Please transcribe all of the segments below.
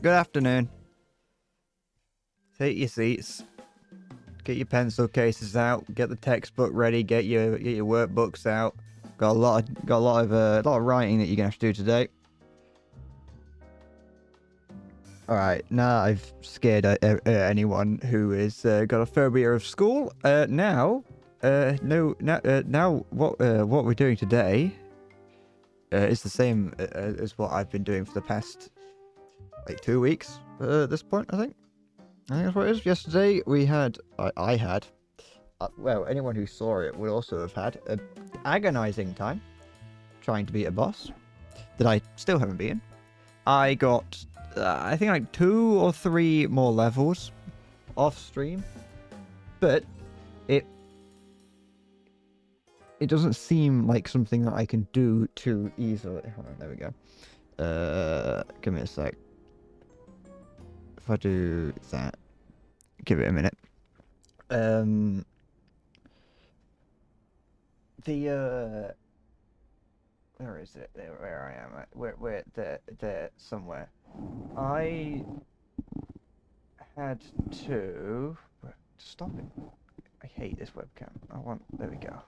Good afternoon. Take your seats. Get your pencil cases out. Get the textbook ready. Get your workbooks out. Got a lot of writing that you're gonna have to do today. All right, now I've scared anyone who is got a phobia of school. Now what we're doing today is the same as what I've been doing for the past like 2 weeks. At this point, I think that's what it is. Yesterday we had, I had, well, anyone who saw it would also have had an agonizing time trying to beat a boss that I still haven't beaten. I got, I think like 2 or 3 more levels off stream, but it doesn't seem like something that I can do too easily. Hold on, there we go. Give me a sec. If I do that, give it a minute. Where is it? Where I am at? Where there somewhere. I had to stop it. I hate this webcam. There we go.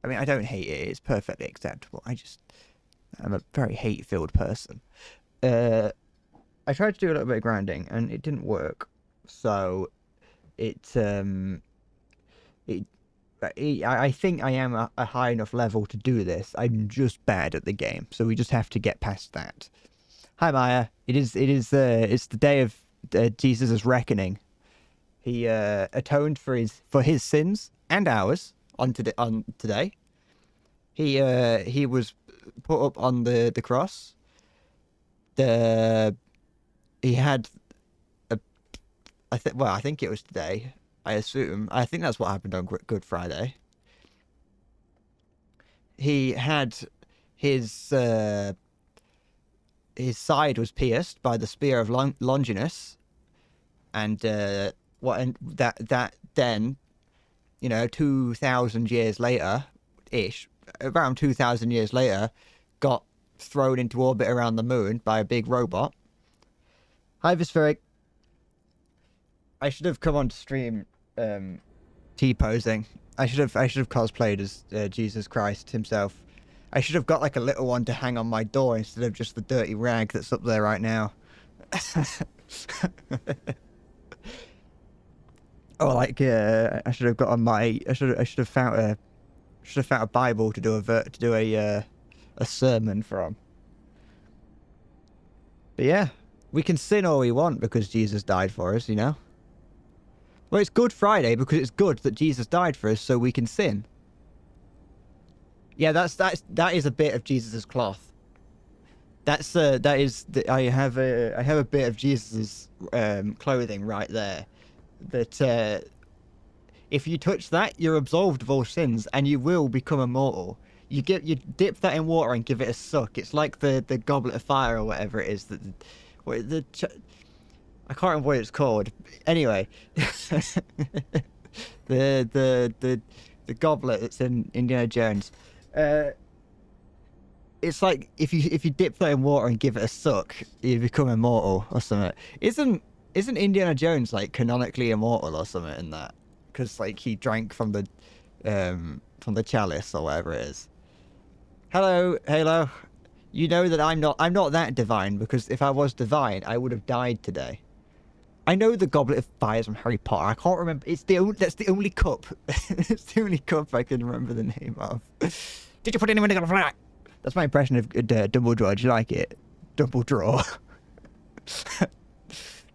I mean, I don't hate it. It's perfectly acceptable. I'm a very hate-filled person. I tried to do a little bit of grinding and it didn't work. So I think I am a high enough level to do this. I'm just bad at the game, so we just have to get past that. Hi Maya. It's the day of Jesus' reckoning. He atoned for his sins and ours on today. He was put up on the cross. He had I think it was today. I think that's what happened on Good Friday. He had his side was pierced by the spear of Longinus, and then 2,000 years later, around 2,000 years later, got thrown into orbit around the moon by a big robot. Hi Vispheric. I should have come on to stream T-posing. I should have cosplayed as Jesus Christ himself. I should have got like a little one to hang on my door instead of just the dirty rag that's up there right now. Or like I should have got on my I should have found a Bible to do a sermon from. But yeah, we can sin all we want because Jesus died for us, you know. Well, it's Good Friday because it's good that Jesus died for us, so we can sin. Yeah, that is a bit of Jesus's cloth. I have a bit of Jesus's clothing right there. That if you touch that, you're absolved of all sins, and you will become immortal. You dip that in water and give it a suck. It's like the goblet of fire or whatever it is that. I can't remember what it's called. Anyway, the goblet that's in Indiana Jones. It's like if you dip that in water and give it a suck, you become immortal or something. Isn't Indiana Jones like canonically immortal or something in that? Because like he drank from the chalice or whatever it is. Hello, Halo. You know that I'm not that divine, because if I was divine, I would have died today. I know the Goblet of Fire is from Harry Potter. I can't remember. That's the only cup. It's the only cup I can remember the name of. Did you put anyone in the Goblet of Fire? That's my impression of Dumbledore. Do you like it? Dumbledore.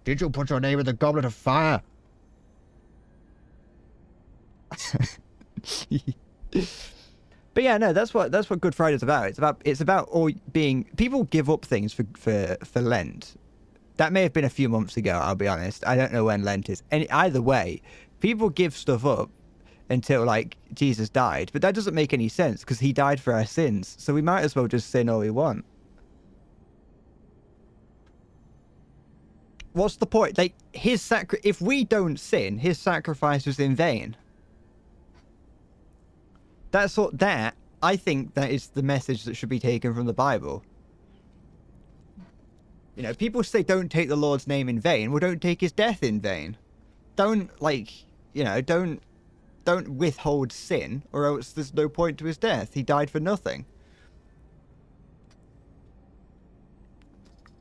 Did you put your name in the Goblet of Fire? But yeah, no, that's what Good Friday's about. It's about all being. People give up things for Lent. That may have been a few months ago, I'll be honest. I don't know when Lent is. Either way, people give stuff up until, like, Jesus died. But that doesn't make any sense, because he died for our sins. So we might as well just sin all we want. What's the point? Like, if we don't sin, his sacrifice was in vain. I think that is the message that should be taken from the Bible. You know, people say don't take the Lord's name in vain. Well, don't take his death in vain. Don't, like, you know, don't withhold sin, or else there's no point to his death. He died for nothing.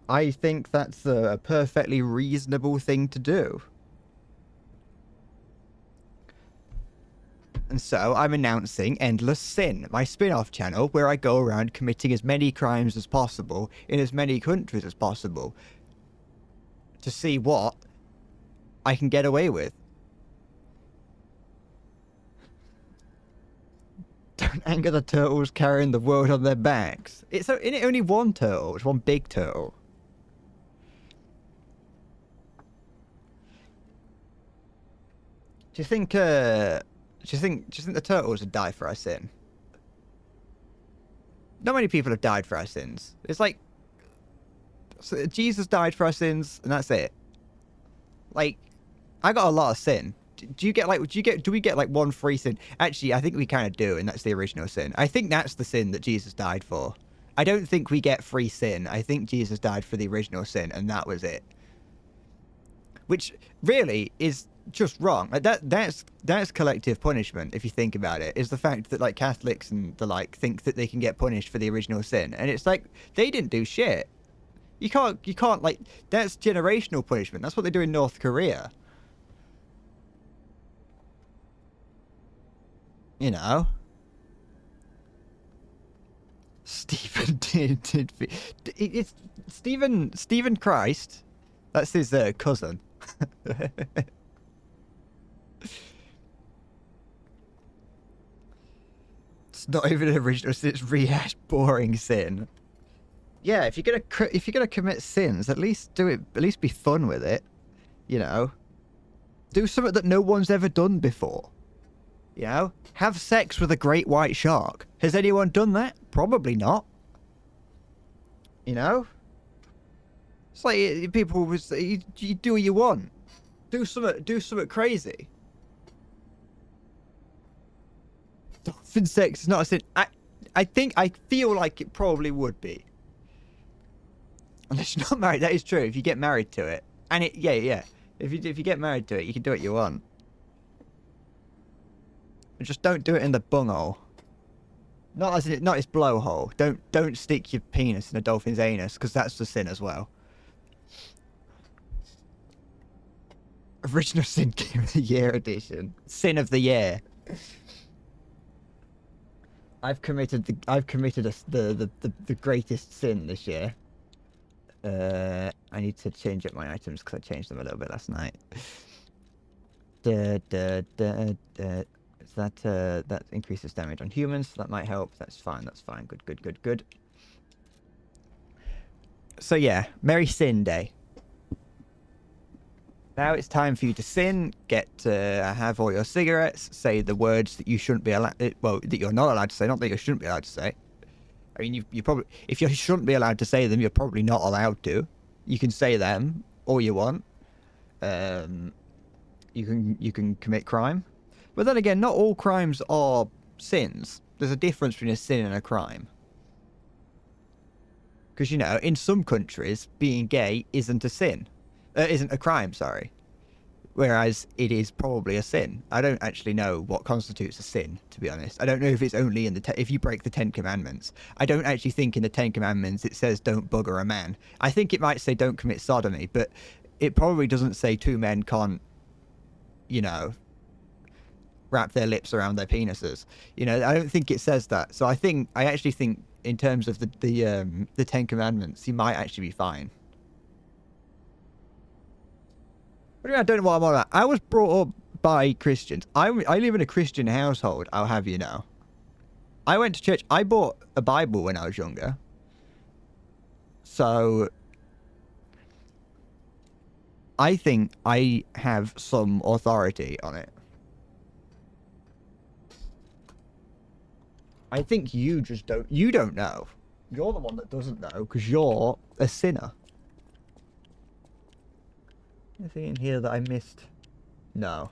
I think that's a perfectly reasonable thing to do. And so I'm announcing Endless Sin, my spin-off channel where I go around committing as many crimes as possible in as many countries as possible to see what I can get away with. Don't anger the turtles carrying the world on their backs. It's only one turtle. It's one big turtle. Do you think the turtles would die for our sin? Not many people have died for our sins. It's like, so Jesus died for our sins, and that's it. Like, I got a lot of sin. Do you get like? Do we get like one free sin? Actually, I think we kind of do, and that's the original sin. I think that's the sin that Jesus died for. I don't think we get free sin. I think Jesus died for the original sin, and that was it. Which really is just wrong. Like that's collective punishment. If you think about it, is the fact that like Catholics and the like think that they can get punished for the original sin, and it's like they didn't do shit. You can't like, that's generational punishment. That's what they do in North Korea. You know. Stephen did it's Stephen Christ. That's his cousin. It's not even an original sin. It's rehashed boring sin. Yeah, if you're gonna commit sins, at least do it. At least be fun with it. You know, do something that no one's ever done before. You know, have sex with a great white shark. Has anyone done that? Probably not. You know, it's like people was you do what you want. Do something crazy. Dolphin sex is not a sin. I feel like it probably would be. Unless you're not married, that is true. If you get married to it, and yeah. If you get married to it, you can do what you want. But just don't do it in the bunghole. Not its blowhole. Don't stick your penis in a dolphin's anus, because that's the sin as well. Original Sin Game of the Year edition. Sin of the year. I've committed the greatest sin this year. I need to change up my items because I changed them a little bit last night. That increases damage on humans, so that might help. That's fine. Good. So yeah, Merry Sin Day. Now it's time for you to sin. Have all your cigarettes. Say the words that you shouldn't be allowed. Well, that you're not allowed to say, not that you shouldn't be allowed to say. I mean, you probably, if you shouldn't be allowed to say them, you're probably not allowed to. You can say them all you want. You can commit crime, but then again, not all crimes are sins. There's a difference between a sin and a crime. Because you know, in some countries, being gay isn't a sin, isn't a crime. Sorry. Whereas it is probably a sin. I don't actually know what constitutes a sin, to be honest. I don't know if it's only in if you break the 10 Commandments. I don't actually think in the 10 Commandments it says don't bugger a man. I think it might say don't commit sodomy, but it probably doesn't say two men can't, you know, wrap their lips around their penises. You know, I don't think it says that. So I actually think in terms of the 10 Commandments, you might actually be fine. What do you mean I don't know what I'm on about? I was brought up by Christians. I live in a Christian household, I'll have you know. I went to church. I bought a Bible when I was younger. So I think I have some authority on it. I think you just don't. You don't know. You're the one that doesn't know because you're a sinner. Anything in here that I missed? No.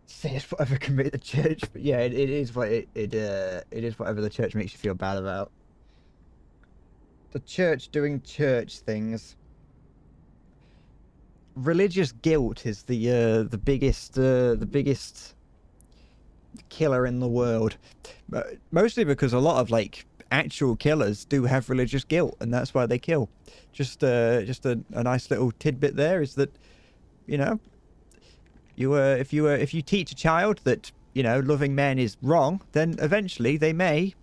Say it's whatever commit the church, but yeah, it is what it is whatever the church makes you feel bad about. The church doing church things. Religious guilt is the biggest killer in the world. Mostly because a lot of like actual killers do have religious guilt, and that's why they kill. Just a nice little tidbit there is that, you know, if you teach a child that, you know, loving men is wrong, then eventually they may,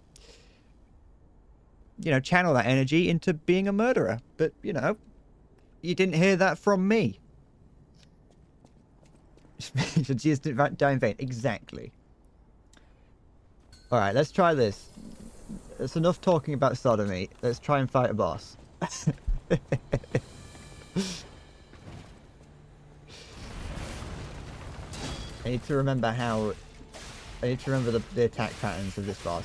you know, channel that energy into being a murderer. But, you know, you didn't hear that from me. So Jesus didn't die in vain. Exactly. Alright, let's try this. It's enough talking about sodomy. Let's try and fight a boss. I need to remember the attack patterns of this boss.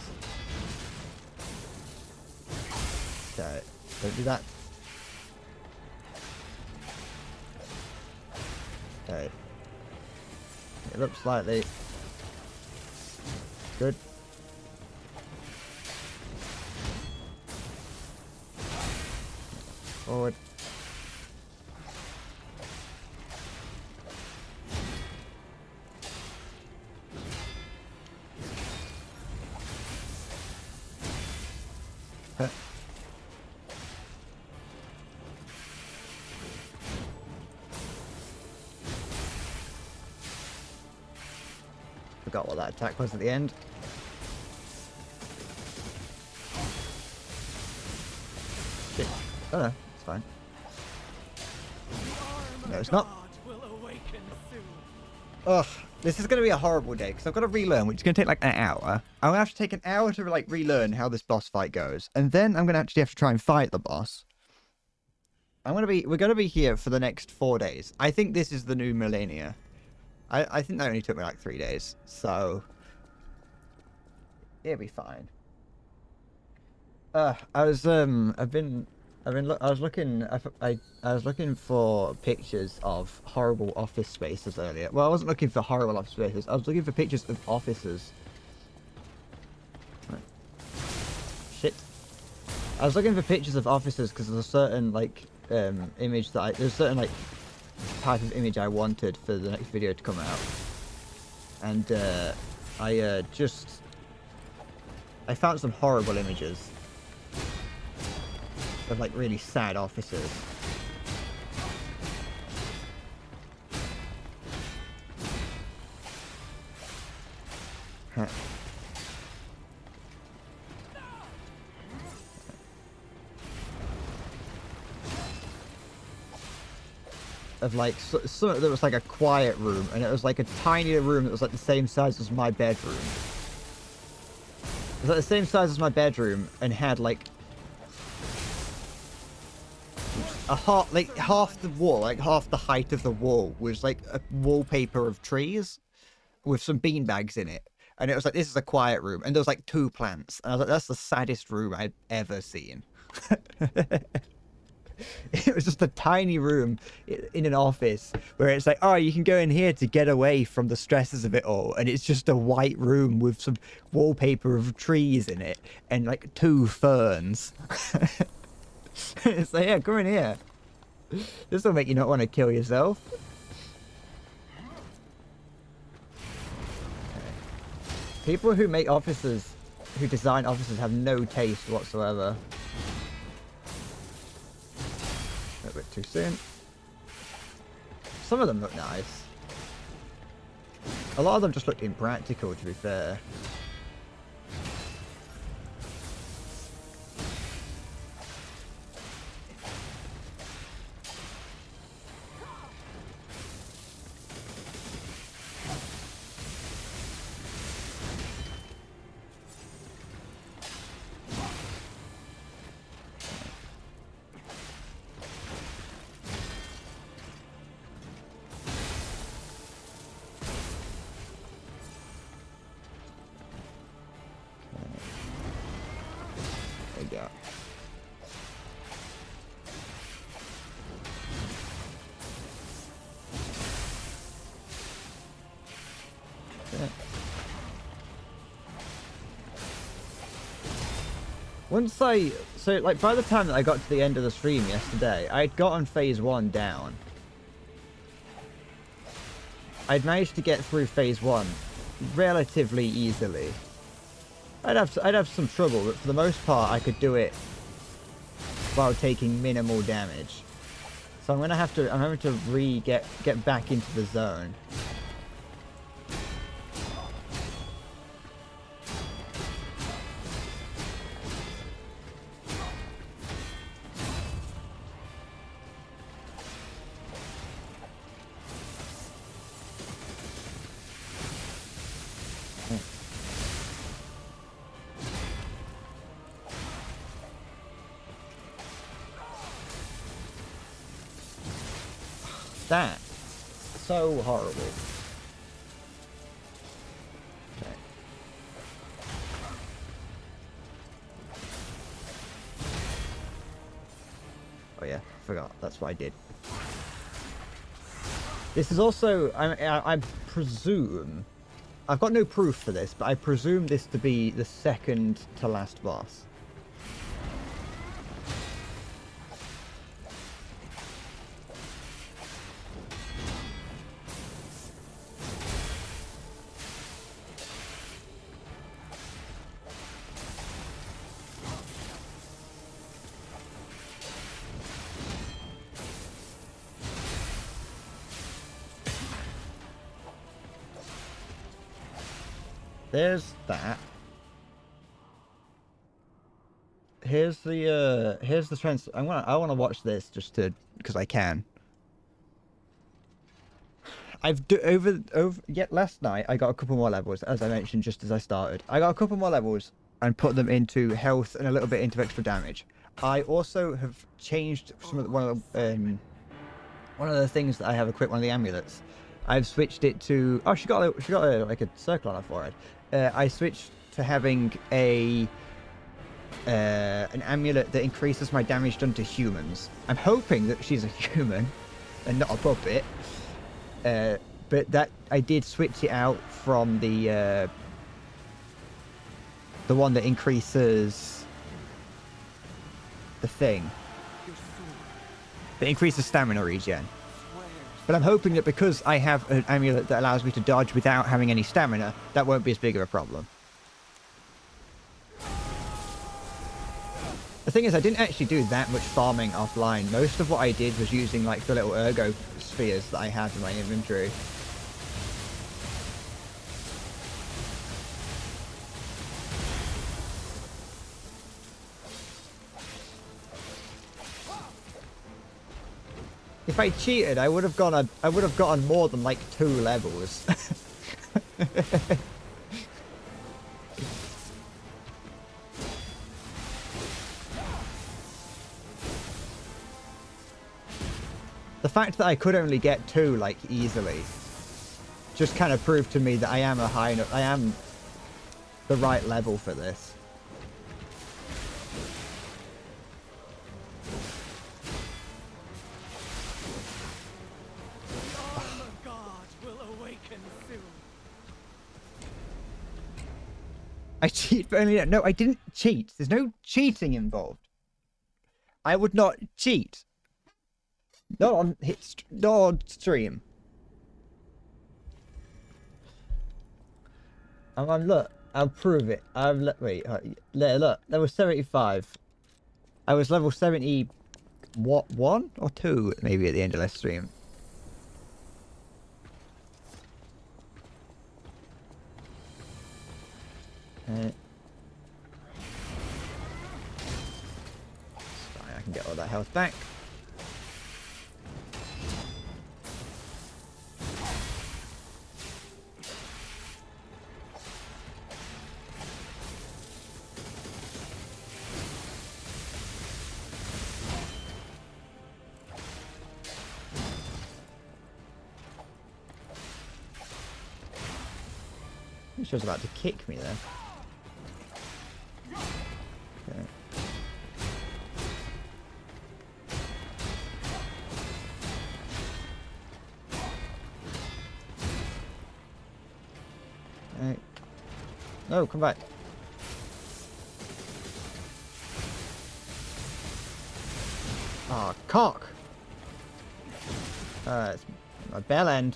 Okay, don't do that. Okay. It up slightly. Good. Forward. Forgot what that attack was at the end. Shit. Oh no, it's fine. No, it's not. Ugh, this is going to be a horrible day because I've got to relearn, which is going to take like an hour. I'm going to have to take an hour to like relearn how this boss fight goes, and then I'm going to actually have to try and fight the boss. We're going to be here for the next 4 days. I think this is the new millennia. I think that only took me like 3 days, so it'll be fine. I was looking for pictures of horrible office spaces earlier. Well, I wasn't looking for horrible office spaces. I was looking for pictures of offices. Shit. I was looking for pictures of offices because there's a certain like image that there's a certain like type of image I wanted for the next video to come out, and I found some horrible images of like really sad offices. Huh. Of like so there was like a quiet room, and it was like a tiny room that was like the same size as my bedroom. It was like the same size as my bedroom and had like half the wall, like half the height of the wall was like a wallpaper of trees with some beanbags in it. And it was like, this is a quiet room, and there was like 2 plants. And I was like, that's the saddest room I've ever seen. It was just a tiny room in an office where it's like, oh, you can go in here to get away from the stresses of it all. And it's just a white room with some wallpaper of trees in it and like 2 ferns. It's like, yeah, come in here. This will make you not want to kill yourself. People who make offices, who design offices, have no taste whatsoever. A little bit too soon. Some of them look nice. A lot of them just looked impractical, to be fair. Yeah. So like by the time that I got to the end of the stream yesterday, I'd gotten phase 1 down. I'd managed to get through phase 1 relatively easily. I'd have some trouble, but for the most part I could do it while taking minimal damage. So I'm having to get back into the zone. That so horrible. Okay. Oh yeah, forgot. That's what I did. This is also I presume, I've got no proof for this, but I presume this to be the second to last boss. There's that. Here's the trans. I want to watch this just because I can. Last night I got a couple more levels, as I mentioned just as I started. I got a couple more levels and put them into health and a little bit into extra damage. I also have changed one of the things that I have equipped, one of the amulets. I've switched it to. Oh, she got like a circle on her forehead. I switched to having an amulet that increases my damage done to humans. I'm hoping that she's a human and not a puppet. But that I did switch it out from the one that increases the thing. That increases stamina regen. But I'm hoping that because I have an amulet that allows me to dodge without having any stamina, that won't be as big of a problem. The thing is, I didn't actually do that much farming offline. Most of what I did was using like the little ergo spheres that I had in my inventory. If I cheated, I would have gotten more than like 2 levels. The fact that I could only get 2 like easily just kind of proved to me that I am the right level for this. I cheat, but only no, I didn't cheat. There's no cheating involved. I would not cheat. Not on stream. Look, I'll prove it. Wait, look, level 75. I was level 70. What, 1 or 2? Maybe at the end of last stream. It's fine, I can get all that health back. She was about to kick me there. Okay. Right. No, come back. Oh, cock! It's my bell end.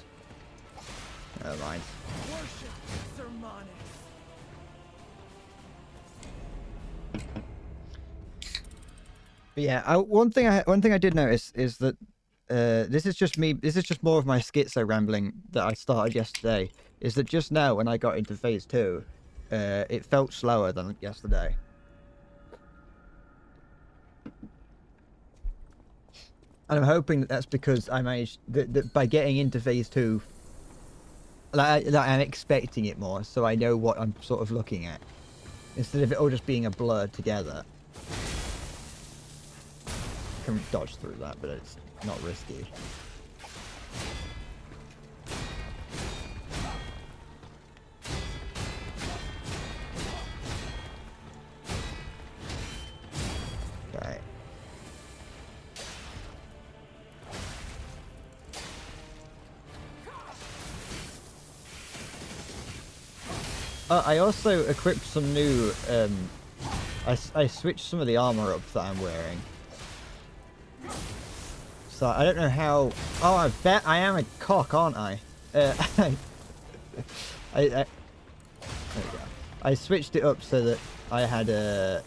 Never mind. Worship Sermonix. But yeah, one thing I did notice is that this is just me. This is just more of my schizo rambling that I started yesterday. Is that just now when I got into phase 2, it felt slower than yesterday. And I'm hoping that that's because I managed that by getting into phase 2, like I'm expecting it more, so I know what I'm sort of looking at instead of it all just being a blur together. Can dodge through that, but it's not risky. Okay. I also equipped some new. I switched some of the armor up that I'm wearing. So I don't know how. Oh, I bet I am a cock, aren't I? There we go. I switched it up so that I had a.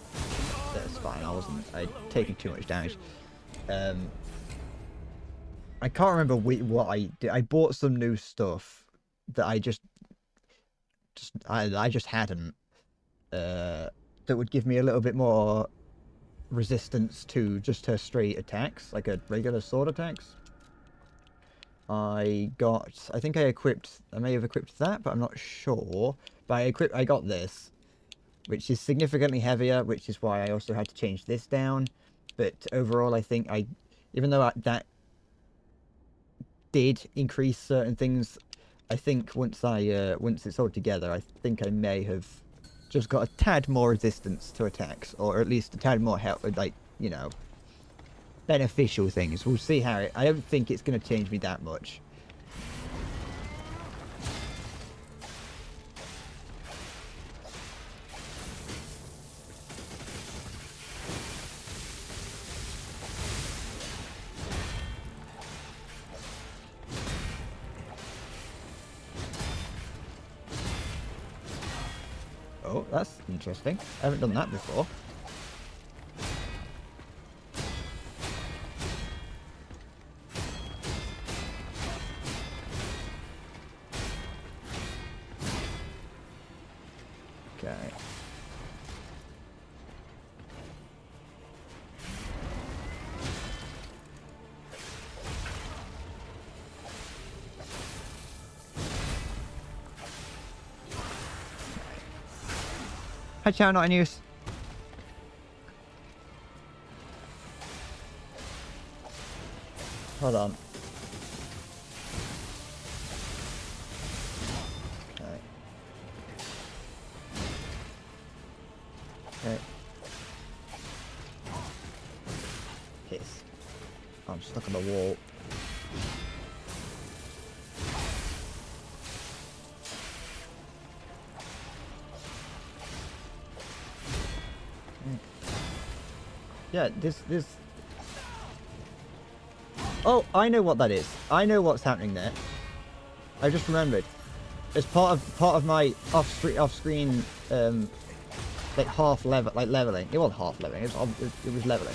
That's fine. I'd taken too much damage. I can't remember what I did. I bought some new stuff that I just hadn't. That would give me a little bit more resistance to just her straight attacks, like a regular sword attacks. I think I may have equipped that, but I'm not sure. But I got this, which is significantly heavier, which is why I also had to change this down. But overall, I think even though that did increase certain things, I think once it's all together, I think I may have just got a tad more resistance to attacks, or at least a tad more help, like, you know, beneficial things. We'll see how I don't think it's going to change me that much. Oh, that's interesting. I haven't done that before. Okay. Hi, Chow, not in use. Hold on. Okay. Okay. Piss. I'm stuck on the wall. Yeah, this. Oh, I know what that is. I know what's happening there. I just remembered. It's part of my off-screen like leveling. It wasn't half leveling. It was leveling.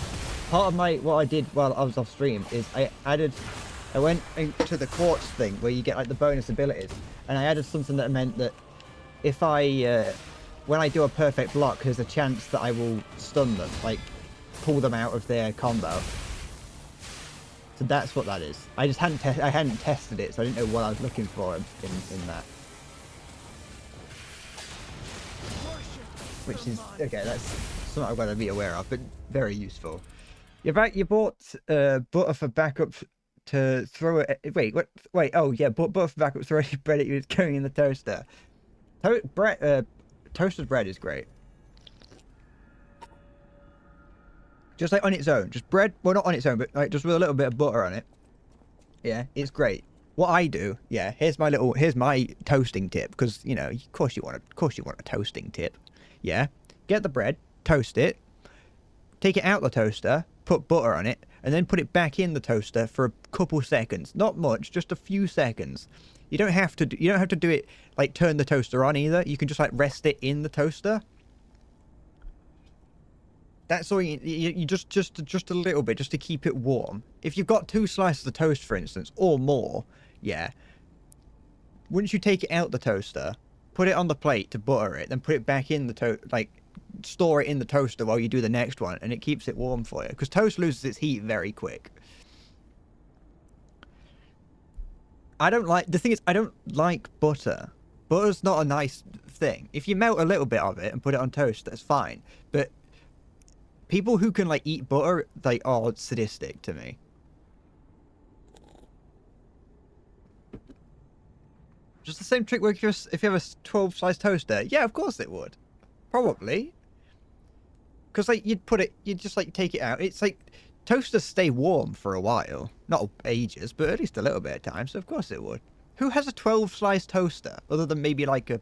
Part of what I did while I was off stream is I went into the quartz thing where you get like the bonus abilities, and I added something that meant that if when I do a perfect block, there's a chance that I will stun them, like pull them out of their combo. So that's what that is. I just hadn't tested it, so I didn't know what I was looking for in that. Which is okay. That's something I've got to be aware of, but very useful. You bought butter for backup to throw it. Wait, what? Wait. Oh yeah, butter for backup. Throw your bread. It was going in the toaster. Toasted bread is great. Just like on its own, just bread. Well, not on its own, but like just with a little bit of butter on it. Yeah, it's great. What I do, yeah. Here's my toasting tip, because you know, of course you want a toasting tip. Yeah, get the bread, toast it, take it out the toaster, put butter on it, and then put it back in the toaster for a couple seconds. Not much, just a few seconds. You don't have to do it like turn the toaster on either. You can just like rest it in the toaster. That's all you just a little bit, just to keep it warm. If you've got 2 slices of toast, for instance, or more, yeah. Once you take it out the toaster, put it on the plate to butter it, then put it back in the store it in the toaster while you do the next one, and it keeps it warm for you. Because toast loses its heat very quick. The thing is, I don't like butter. Butter's not a nice thing. If you melt a little bit of it and put it on toast, that's fine. But people who can, like, eat butter, they are sadistic to me. Just the same trick work if you have a 12-slice toaster. Yeah, of course it would. Probably. Because, like, you'd just, like, take it out. It's like, toasters stay warm for a while. Not ages, but at least a little bit of time, so of course it would. Who has a 12-slice toaster? Other than maybe, like, a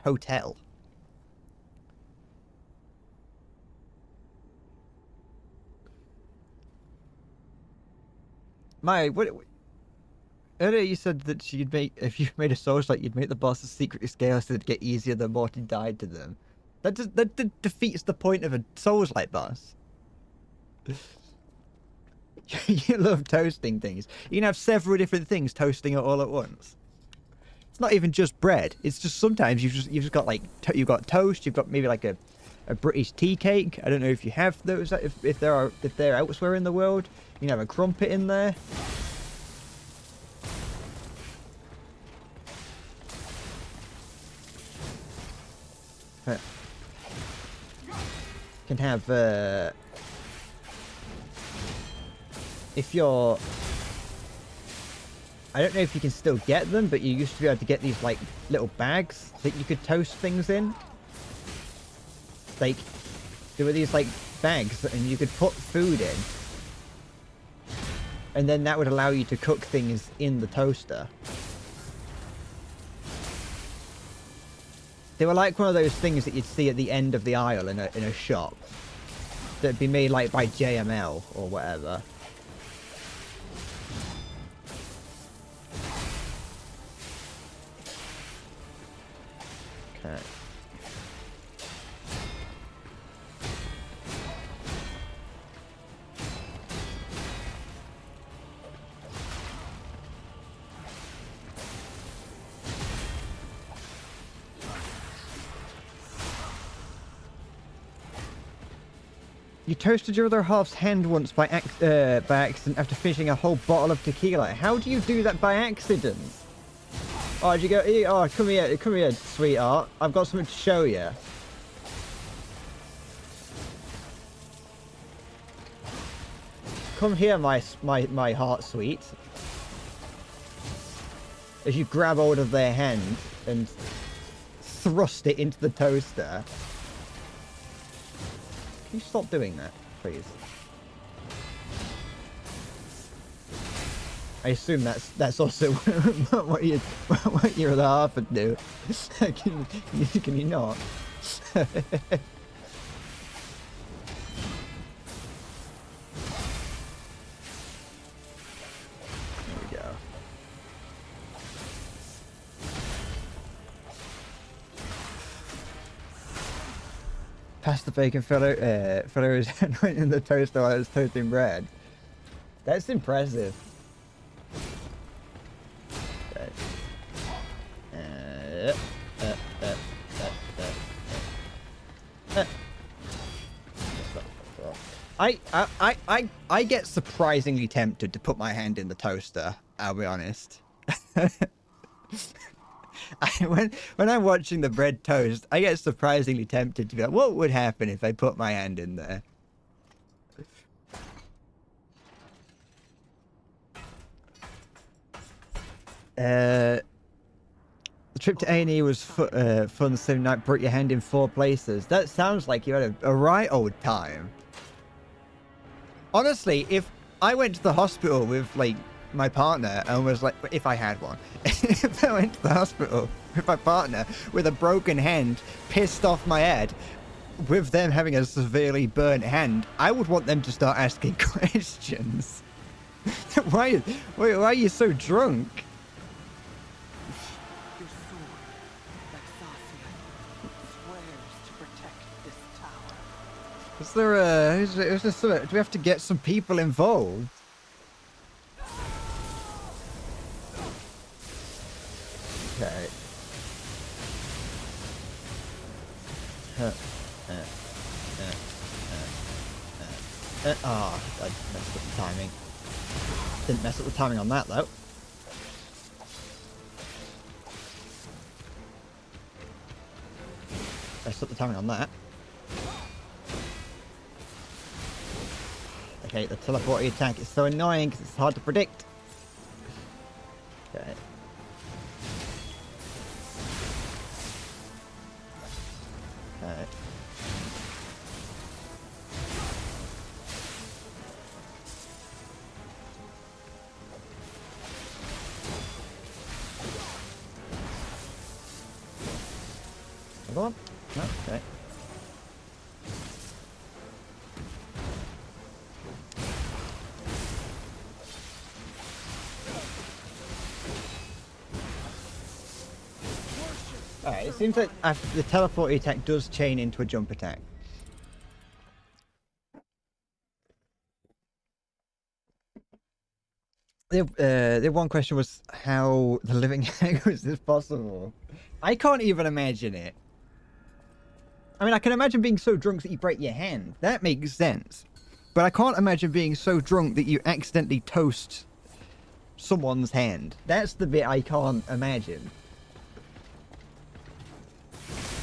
hotel. Earlier you said that if you made a Souls like you'd make the bosses secretly scale so it'd get easier the more you died to them. That defeats the point of a Souls-like boss. You love toasting things. You can have several different things toasting it all at once. It's not even just bread. It's just sometimes you've just got like you've got toast. You've got maybe like a British tea cake. I don't know if you have those. If they're elsewhere in the world, you can have a crumpet in there. Can have if you're, I don't know if you can still get them, but you used to be able to get these like little bags that you could toast things in. Like there were these like bags and you could put food in, and then that would allow you to cook things in the toaster. They were like one of those things that you'd see at the end of the aisle in a shop. That'd be made like by JML or whatever. Okay. You toasted your other half's hand once by accident after finishing a whole bottle of tequila. How do you do that by accident? Oh, did you go? Oh, come here, sweetheart. I've got something to show you. Come here, my heart sweet. As you grab hold of their hand and thrust it into the toaster. Can you stop doing that, please? I assume that's also what your other half would do. Can you not? There we go. Pass the bacon fellow is in the toaster while it's toasting bread. That's impressive. I get surprisingly tempted to put my hand in the toaster, I'll be honest. When I'm watching the bread toast, I get surprisingly tempted to be like, what would happen if I put my hand in there? The trip to A&E was fun the same night, broke your hand in 4 places. That sounds like you had a right old time. Honestly, if I went to the hospital with, like, my partner and was like, if I had one, if I went to the hospital with my partner with a broken hand, pissed off my head, with them having a severely burnt hand, I would want them to start asking questions. why are you so drunk? Your sword, like Sacia, swears to protect this tower. Is there something, do we have to get some people involved? Okay. Oh, I messed up the timing. Didn't mess up the timing on that though. Messed up the timing on that. Okay, the teleporting attack is so annoying because it's hard to predict. Okay. Alright. Another one? No? Okay. Alright, it seems like the teleporting attack does chain into a jump attack. The one question was how the living hell is this possible? I can't even imagine it. I mean, I can imagine being so drunk that you break your hand. That makes sense. But I can't imagine being so drunk that you accidentally toast someone's hand. That's the bit I can't imagine.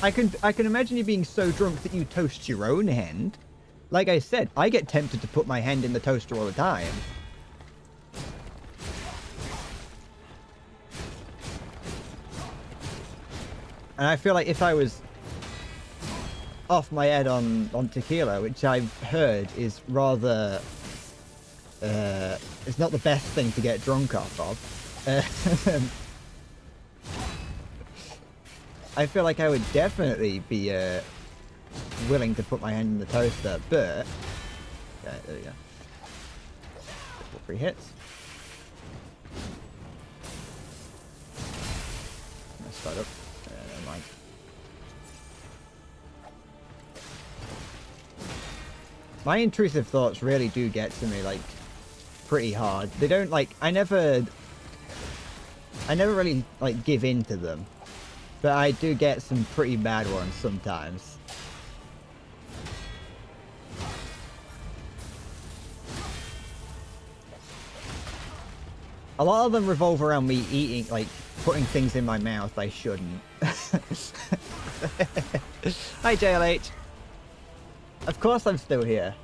I can imagine you being so drunk that you toast your own hand. Like I said, I get tempted to put my hand in the toaster all the time. And I feel like if I was off my head on tequila, which I've heard is rather... it's not the best thing to get drunk off of. I feel like I would definitely be willing to put my hand in the toaster, but... Yeah, there we go. 3 hits. Messed that up. Never mind. My intrusive thoughts really do get to me, like, pretty hard. They don't, like... I never really, like, give in to them. But I do get some pretty bad ones sometimes. A lot of them revolve around me eating, like, putting things in my mouth I shouldn't. Hi, JLH. Of course I'm still here.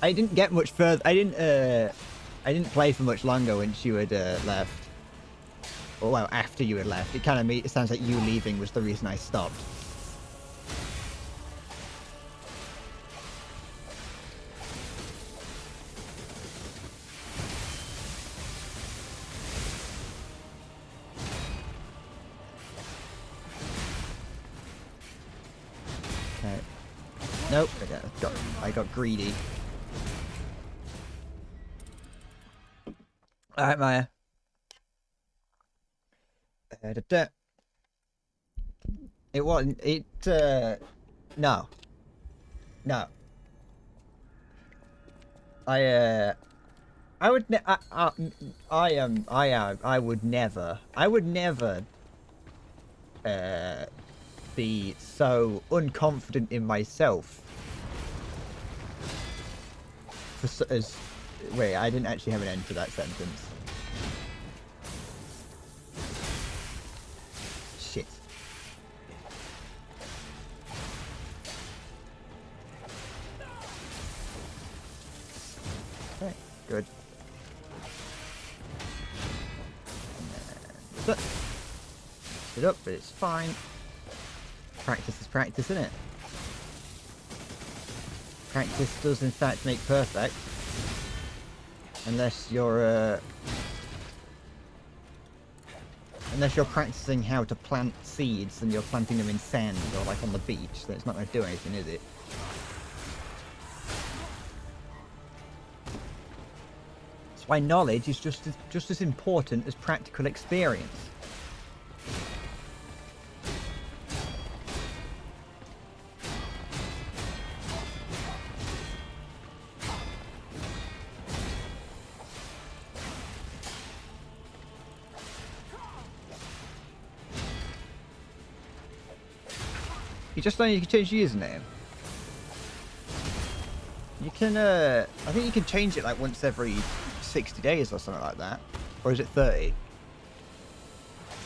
I didn't get much further. I didn't play for much longer once you had left. Well, after you had left. It kind of it sounds like you leaving was the reason I stopped. Okay. Nope. I got greedy. Alright, Maya. It wasn't. No. No. I would. I would never. I would never. Be so unconfident in myself. Wait, I didn't actually have an end to that sentence. Shit. Okay, good. It up, but it's fine. Practice is practice, isn't it? Practice does in fact make perfect. Unless you're unless you're practicing how to plant seeds and you're planting them in sand or like on the beach, then it's not going to do anything, is it? That's why knowledge is just as important as practical experience. You just know you can change your username. You can, I think you can change it like once every 60 days or something like that. Or is it 30?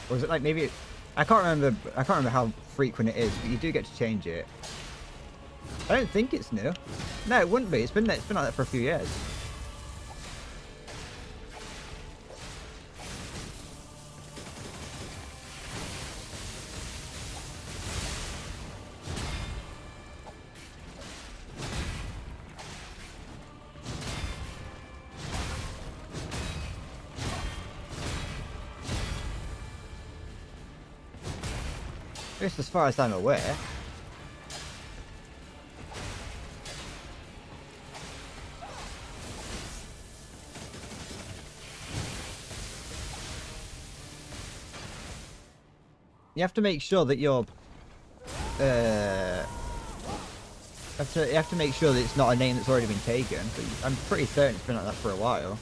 Or is it like maybe... I can't remember how frequent it is, but you do get to change it. I don't think it's new. No, it wouldn't be. It's been like that for a few years. Just as far as I'm aware. You have to make sure that you're... you have to make sure that it's not a name that's already been taken. But I'm pretty certain it's been like that for a while.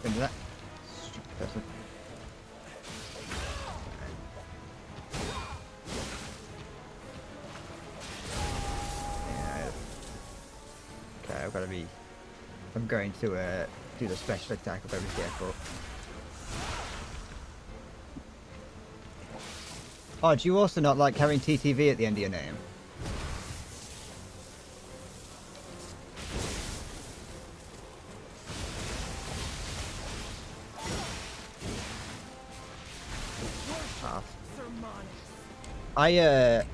Into that. Stupid person. Yeah. Okay, I've got to be... If I'm going to do the special attack, I've got to be careful. Oh, do you also not like having TTV at the end of your name? I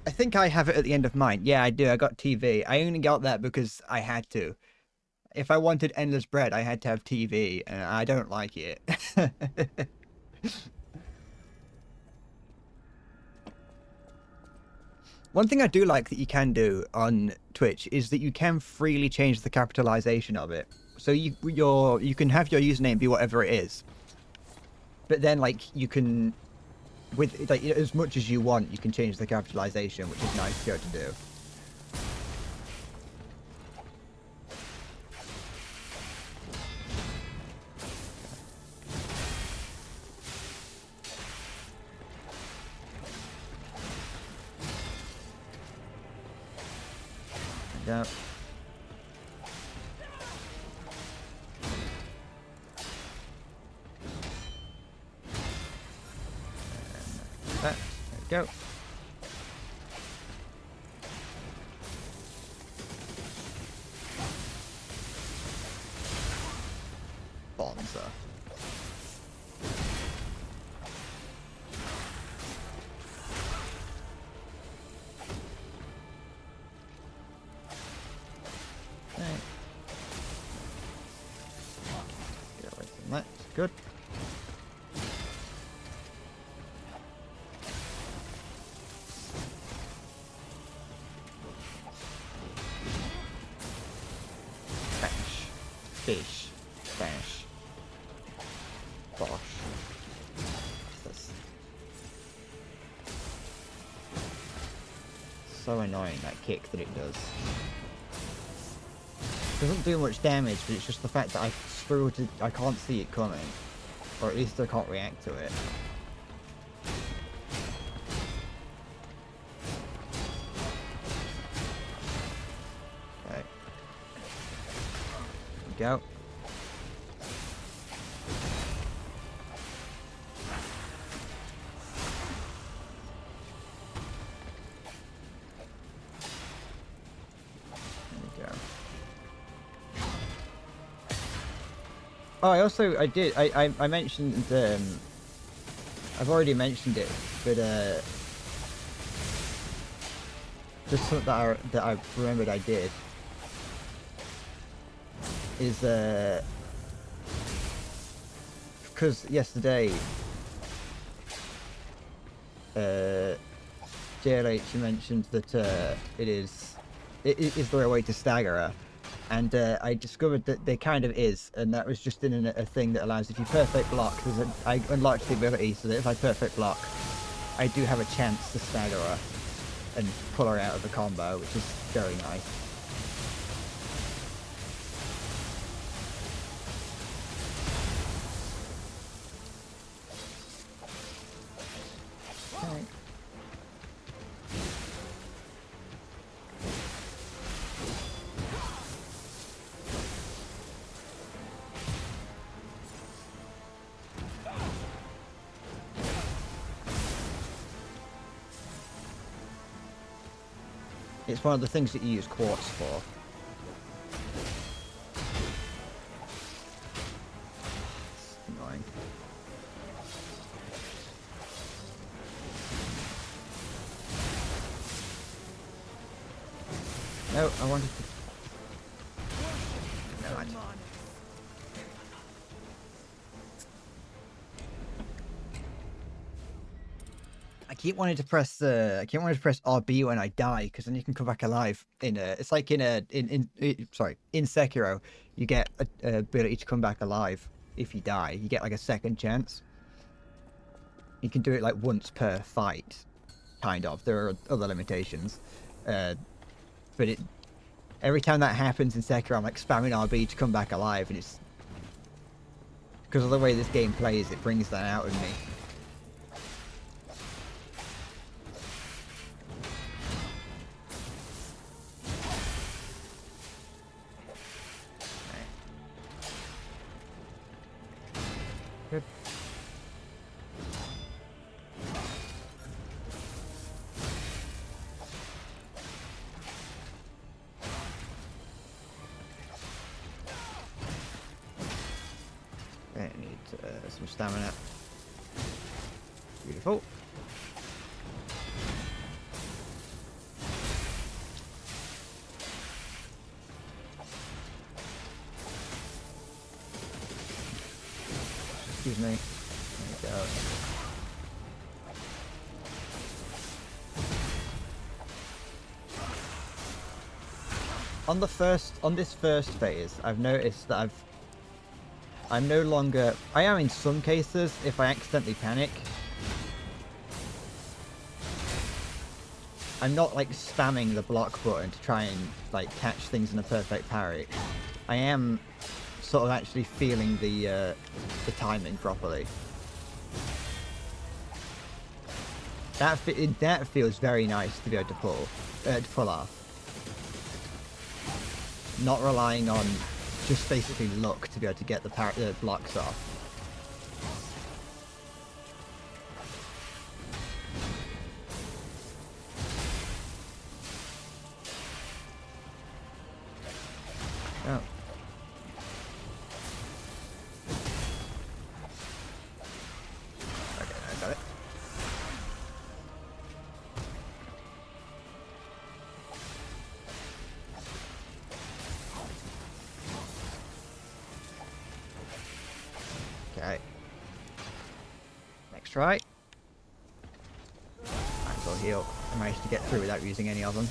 think I have it at the end of mine. Yeah, I do. I got TV. I only got that because I had to. If I wanted endless bread, I had to have TV, and I don't like it. One thing I do like that you can do on Twitch is that you can freely change the capitalization of it. So you can have your username be whatever it is, but then like you can, with like as much as you want, you can change the capitalization, which is nice to be able to do. Yeah. There we go. Bonza. Okay. Get away from that. Good. Bish. Bash. Bosh. That's so annoying, that kick that it does. It doesn't do much damage, but it's just the fact that I can't see it coming. Or at least I can't react to it. Okay. There we go. Oh, I mentioned, I've already mentioned it, but, just something that I remembered I did is, because yesterday, JLH mentioned that, it is there a way to stagger her? And I discovered that there kind of is, and that was just in a thing that allows, if you perfect block, I unlocked the ability so that if I perfect block, I do have a chance to stagger her and pull her out of the combo, which is very nice. Okay. It's one of the things that you use quartz for. It's annoying. No, I wanted to... No, I keep wanting to press RB when I die, because then you can come back alive. It's like in Sekiro, you get a ability to come back alive if you die. You get like a second chance. You can do it like once per fight, kind of. There are other limitations, but every time that happens in Sekiro, I'm like spamming RB to come back alive, and it's because of the way this game plays, it brings that out of me. Good. I need some stamina. Beautiful. Excuse me. There we go. On this first phase, I've noticed that I'm no longer... I am in some cases, if I accidentally panic. I'm not, like, spamming the block button to try and, like, catch things in a perfect parry. I am sort of actually feeling the timing properly. That feels very nice to be able to pull off. Not relying on just basically luck to be able to get the blocks off. Oh. Okay, I got it. Okay. Next try. Might as well heal. I managed to get through without using any of them.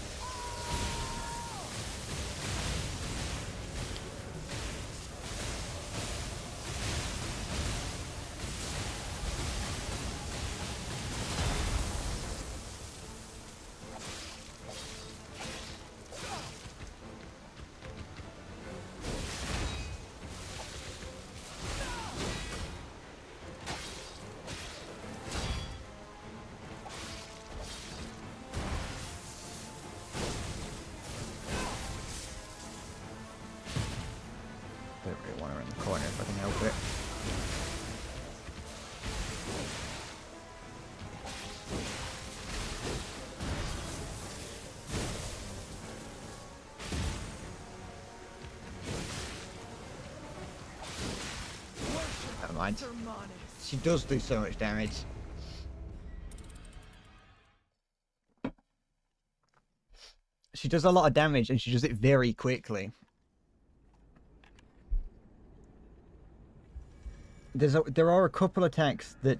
Don't really want her in the corner if I can help it. Never mind. She does do so much damage. She does a lot of damage and she does it very quickly. There are a couple attacks that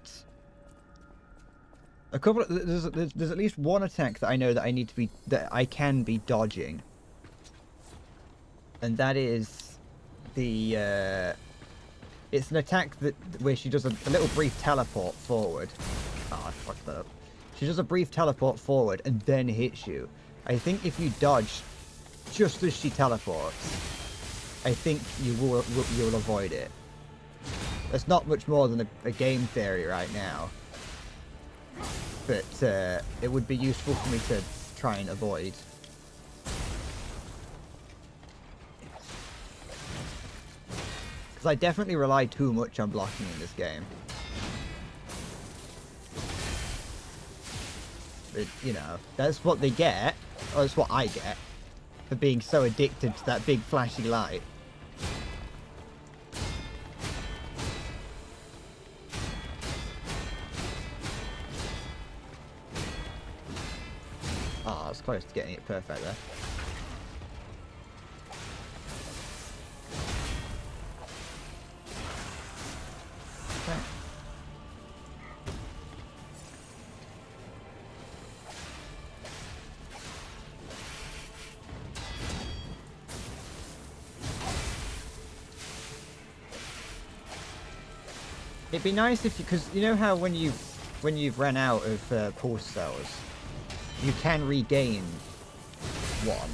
there's at least one attack that I know that I can be dodging. And that is the it's an attack where she does a little brief teleport forward. Oh, I fucked that up. She does a brief teleport forward and then hits you. I think if you dodge just as she teleports, I think you'll avoid it. It's not much more than a game theory right now, but it would be useful for me to try and avoid. Because I definitely rely too much on blocking in this game. But, you know, that's what they get, or that's what I get, for being so addicted to that big flashy light. Oh, I was close to getting it perfect there. Okay. It'd be nice if you, because you know how when you've run out of pulse cells, you can regain one.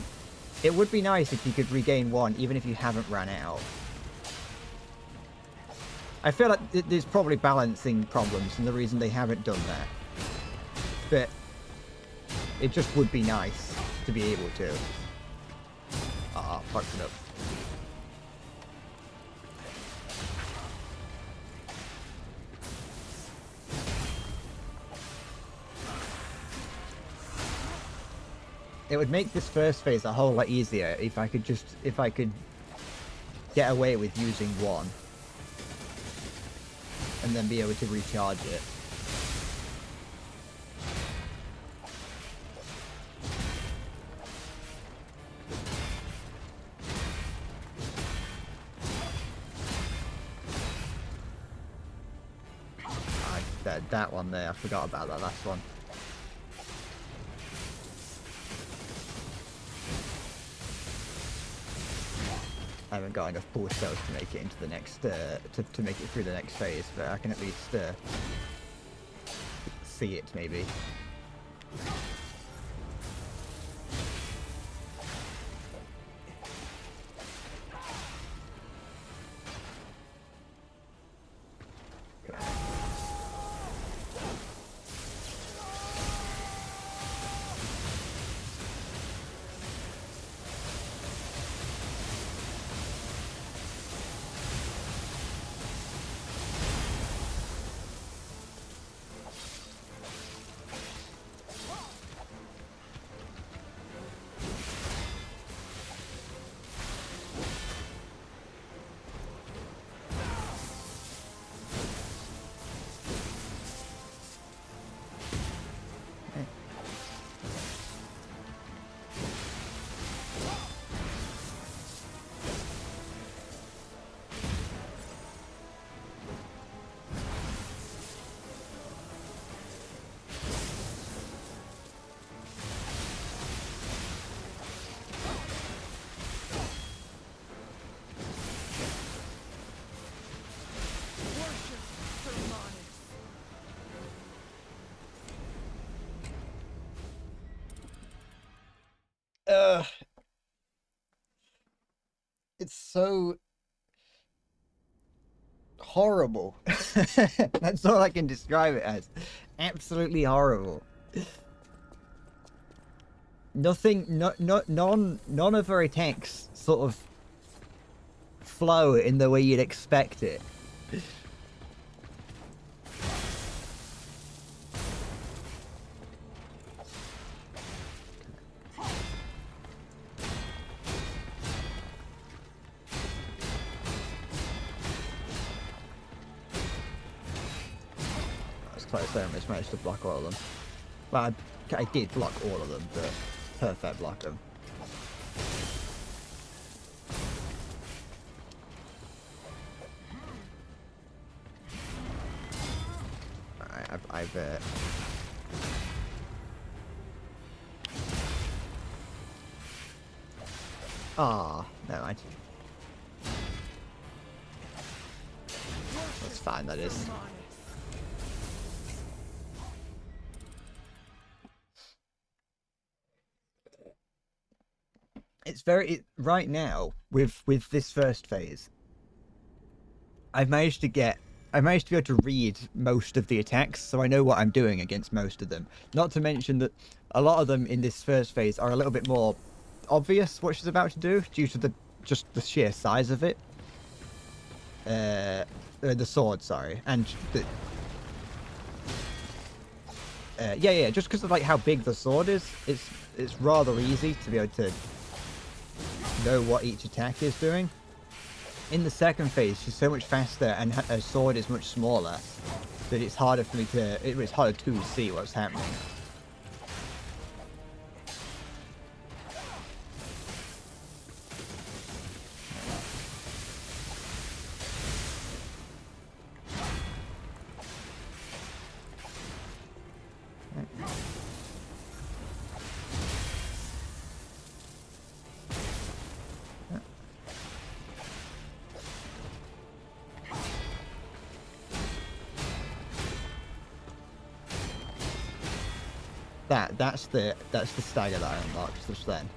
It would be nice if you could regain one even if you haven't run out. I feel like there's probably balancing problems and the reason they haven't done that. But it just would be nice to be able to. Ah, fucked it up. It would make this first phase a whole lot easier if I could get away with using one. And then be able to recharge it. That one there, I forgot about that last one. I haven't got enough pulse cells to make it into the next, to make it through the next phase, but I can at least see it maybe. It's so horrible. That's all I can describe it as. Absolutely horrible. None of her attacks sort of flow in the way you'd expect it. That's close there. I just managed to block all of them. Well, I did block all of them, but perfect block them. Alright, I've never mind. That's fine, that is. It's very right now with this first phase. I've managed to be able to read most of the attacks, so I know what I'm doing against most of them. Not to mention that a lot of them in this first phase are a little bit more obvious what she's about to do due to just the sheer size of it. The sword, sorry, and the yeah, just because of like how big the sword is, it's rather easy to be able to know what each attack is doing. In the second phase, she's so much faster and her sword is much smaller that it's harder for me to. It's harder to see what's happening. That's the stagger that I unlocked just then.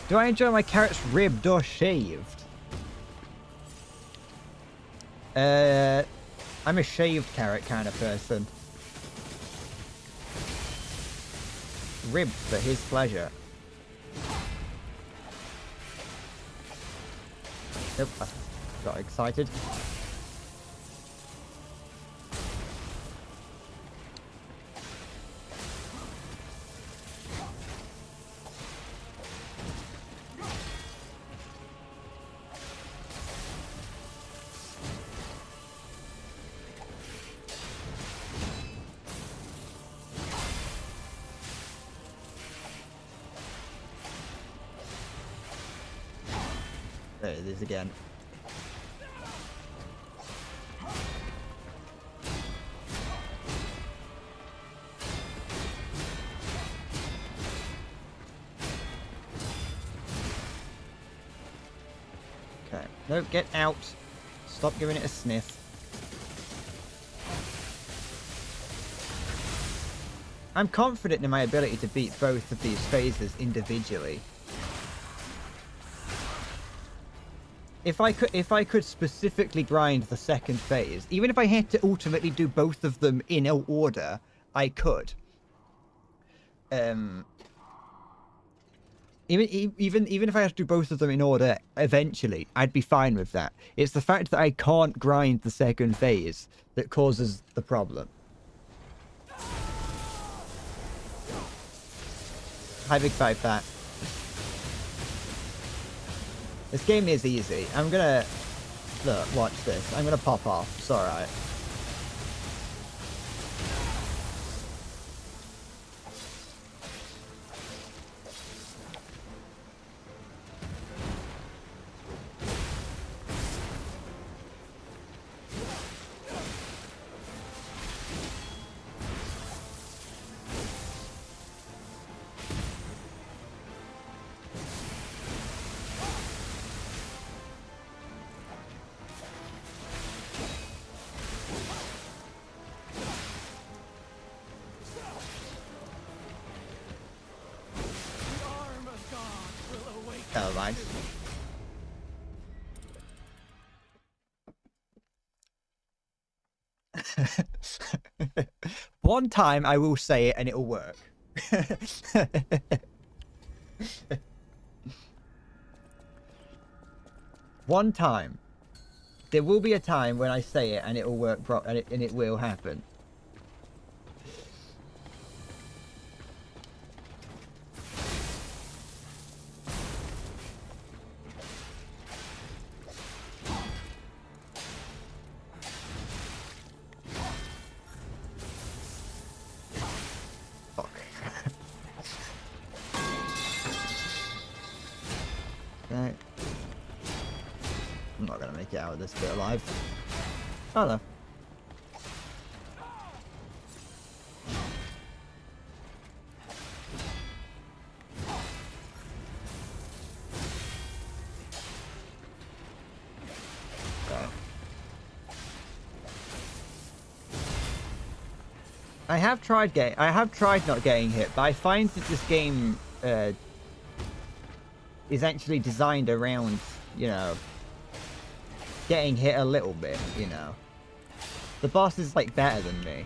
Do I enjoy my carrots ribbed or shaved? I'm a shaved carrot kind of person. Ribbed for his pleasure. Nope, I got excited. There it is again. Okay. No, get out. Stop giving it a sniff. I'm confident in my ability to beat both of these phases individually. If I could specifically grind the second phase, even if I had to ultimately do both of them in order, I could. Even if I had to do both of them in order eventually, I'd be fine with that. It's the fact that I can't grind the second phase that causes the problem. Hi, Big Five Fat. This game is easy. I'm gonna... Look, watch this. I'm gonna pop off. It's alright. Never mind. One time I will say it and it'll work. One time. There will be a time when I say it and it will work and it will happen. Fuck. Okay. I'm not gonna make it out of this bit alive. Oh no. Okay. I have tried not getting hit, but I find that this game is actually designed around, you know, getting hit a little bit, you know. The boss is like better than me.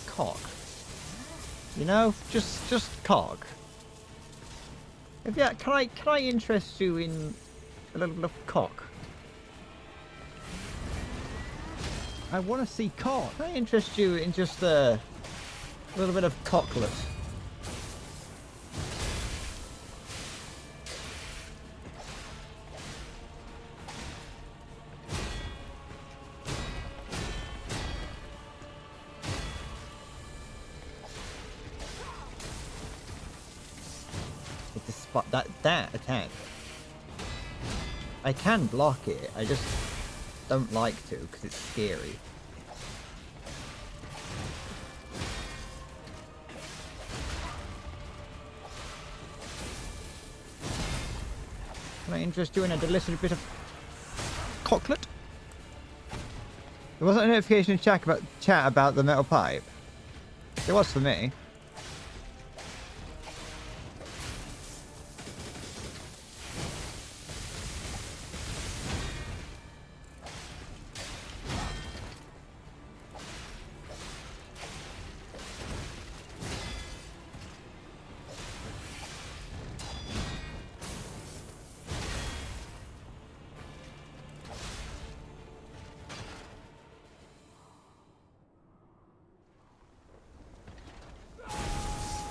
Cock. You know, just cock. If yeah, can I interest you in a little bit of cock? I want to see cock. Can I interest you in just a little bit of cocklet? It's a spot that attack. I can block it. I just don't like to because it's scary. Can I interest you in a delicious bit of cocklet? There wasn't a notification in chat about the metal pipe. It was for me.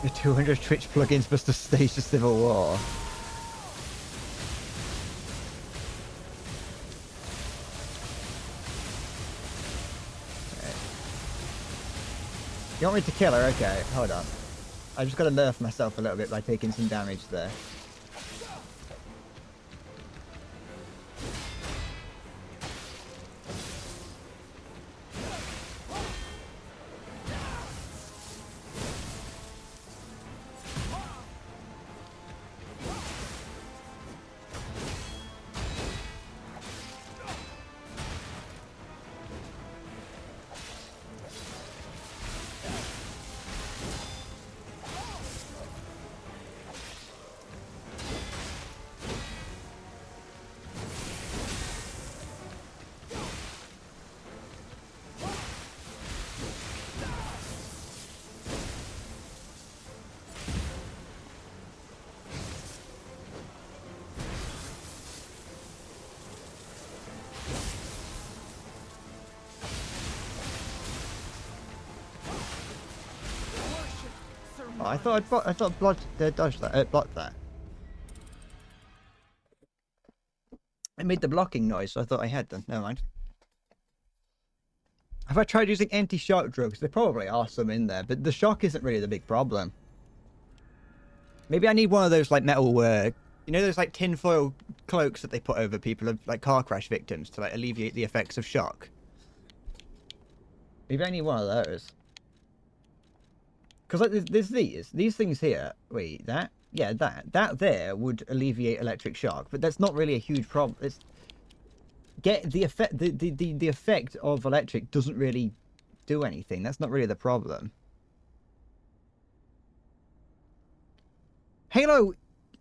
The 200 Twitch plugins must have staged a civil war. Okay. You want me to kill her? Okay, hold on. I just got to nerf myself a little bit by taking some damage there. Oh, I thought dodged that, blocked that. It made the blocking noise, so I thought I had them. Never mind. Have I tried using anti-shock drugs? There probably are some in there, but the shock isn't really the big problem. Maybe I need one of those like metal, you know, those like tinfoil cloaks that they put over people of like car crash victims to like alleviate the effects of shock. Maybe I need one of those. Because like there's these things here. Wait, that? Yeah, that there would alleviate electric shock, but that's not really a huge problem. It's the effect of electric doesn't really do anything. That's not really the problem. Halo,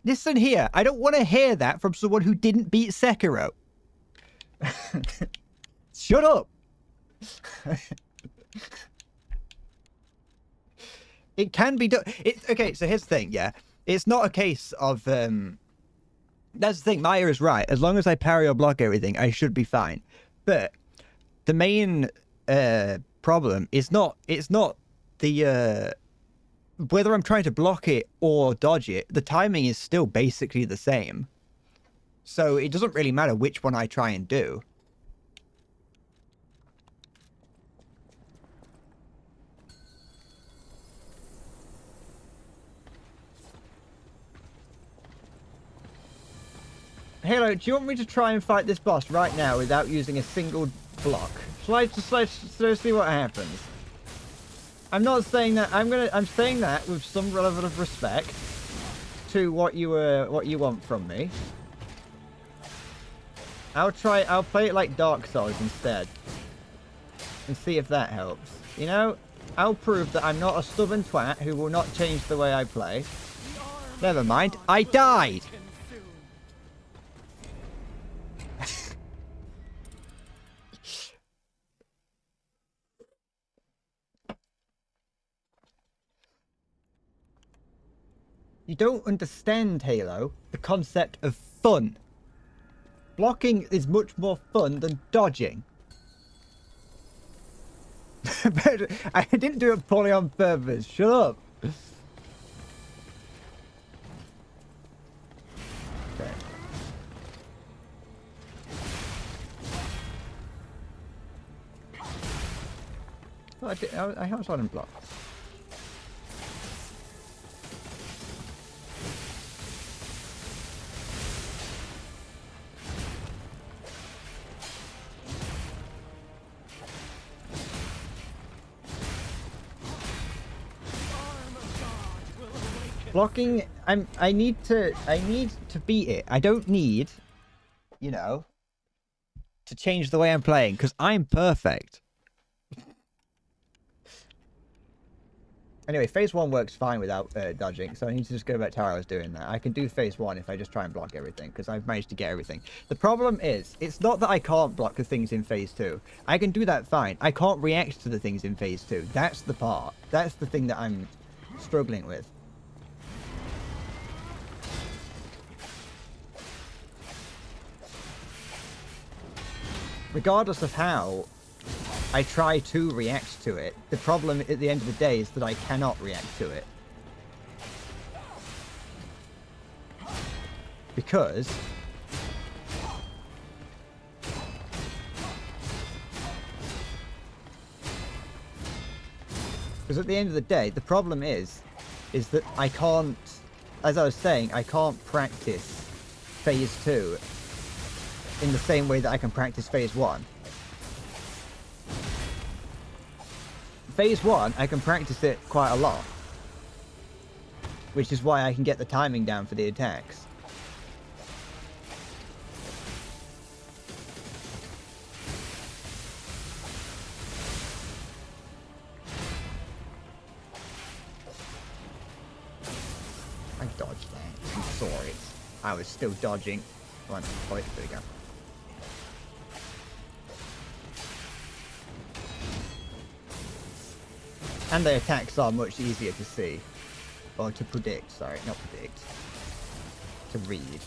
listen here. I don't want to hear that from someone who didn't beat Sekiro. Shut up. It can be done. It's okay. So here's the thing. Yeah, it's not a case of. That's the thing. Maya is right. As long as I parry or block everything, I should be fine. But the main problem is not. It's not the whether I'm trying to block it or dodge it. The timing is still basically the same. So it doesn't really matter which one I try and do. Halo, do you want me to try and fight this boss right now without using a single block? Shall I just see what happens? I'm not saying that. I'm saying that with some level of respect to what you want from me. I'll play it like Dark Souls instead. And see if that helps. You know, I'll prove that I'm not a stubborn twat who will not change the way I play. Never mind, I died! You don't understand, Halo, the concept of fun. Blocking is much more fun than dodging. But I didn't do it poorly on purpose. Shut up. Okay. Oh, I have one block. Blocking, I need to beat it. I don't need, you know, to change the way I'm playing because I'm perfect. Anyway, phase 1 works fine without dodging, so I need to just go back to how I was doing that. I can do phase 1 if I just try and block everything, because I've managed to get everything. The problem is, it's not that I can't block the things in phase 2. I can do that fine. I can't react to the things in phase 2. That's the part. That's the thing that I'm struggling with. Regardless of how I try to react to it, the problem at the end of the day is that I cannot react to it. Because at the end of the day, the problem is that I can't, as I was saying, I can't practice phase 2 in the same way that I can practice phase 1. Phase 1, I can practice it quite a lot. Which is why I can get the timing down for the attacks. I dodged that. I'm sorry. I was still dodging. Come on, there we go. And the attacks are much easier to see. Or to predict, sorry, not predict. To read.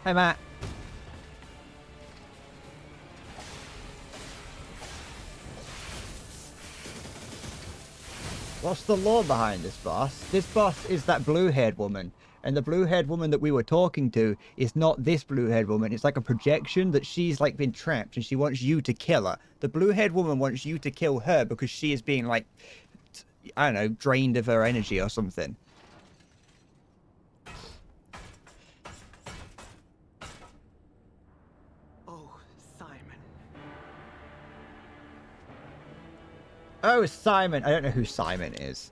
Hey, Matt. What's the lore behind this boss? This boss is that blue-haired woman. And the blue-haired woman that we were talking to is not this blue-haired woman. It's like a projection that she's like been trapped and she wants you to kill her. The blue-haired woman wants you to kill her because she is being like, I don't know, drained of her energy or something. Oh, Simon. I don't know who Simon is.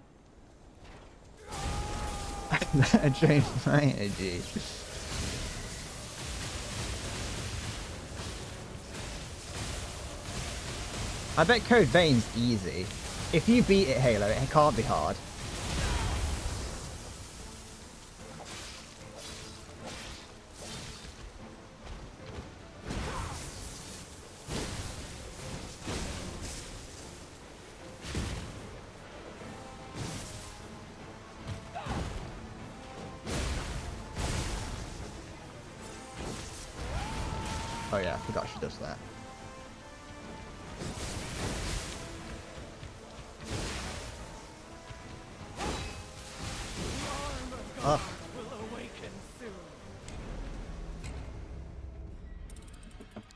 I changed my energy. I bet Code Vein's easy. If you beat it, Halo, it can't be hard. Oh yeah, I forgot she does that. Oh.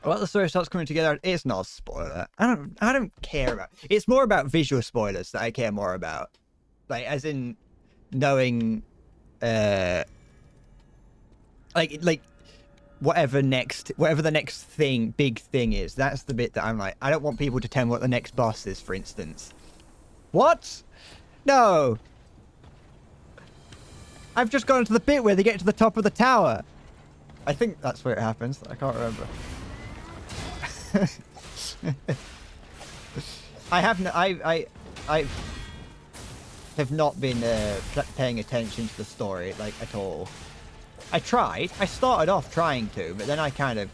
Well, the story starts coming together. It's not a spoiler. I don't care about. It's more about visual spoilers that I care more about. Like, as in knowing, like whatever the next big thing is. That's the bit that I'm like, I don't want people to tell me what the next boss is, for instance. What? No. I've just gone to the bit where they get to the top of the tower. I think that's where it happens. I can't remember. I have not been paying attention to the story like at all. I tried. I started off trying to, but then I kind of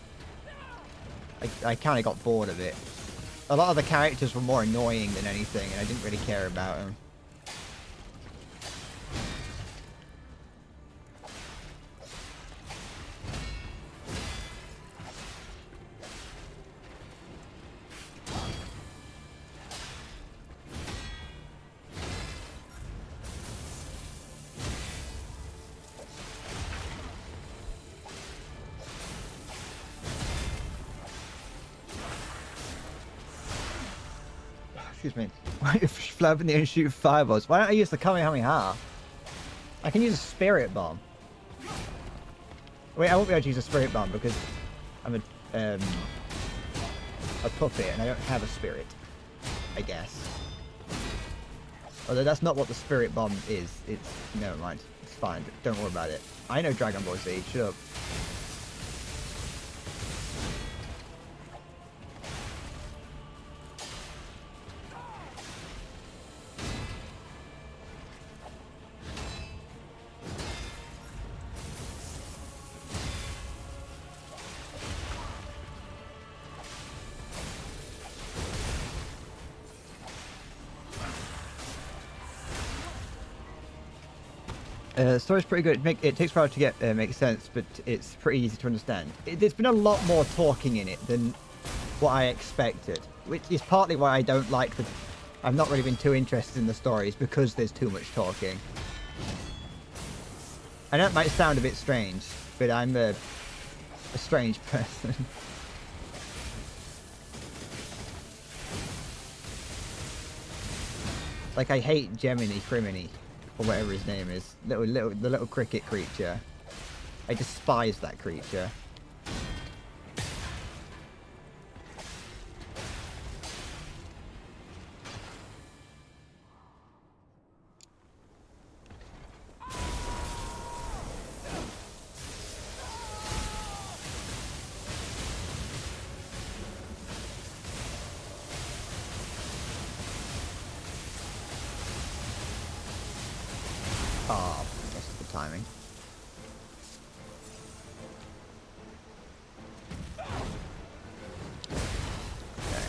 got bored of it. A lot of the characters were more annoying than anything, and I didn't really care about them. Excuse me. Why if you fly up in the air and shoot fireballs? Why don't I use the Kamehameha? I can use a spirit bomb. Wait, I won't be able to use a spirit bomb because I'm a puppet and I don't have a spirit, I guess. Although that's not what the spirit bomb is. It's never mind. It's fine. Don't worry about it. I know Dragon Ball Z. Shut up. The story's pretty good. It takes a while to get make sense, but it's pretty easy to understand. There's been a lot more talking in it than what I expected, which is partly why I don't like the. I've not really been too interested in the stories because there's too much talking. I know it might sound a bit strange, but I'm a strange person. Like, I hate Gemini Criminy, or whatever his name is. The little cricket creature. I despise that creature. Oh, that's the timing. Okay.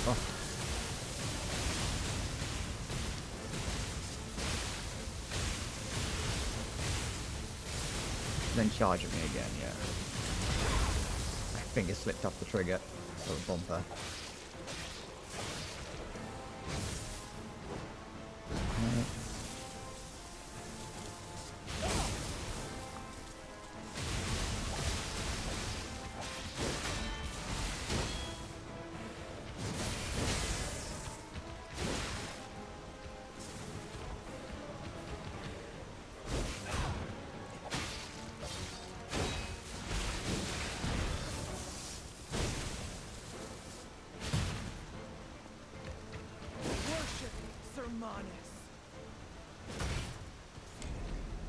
Oh. Then charge at me again, yeah. My finger slipped off the trigger. Or the bumper. Right.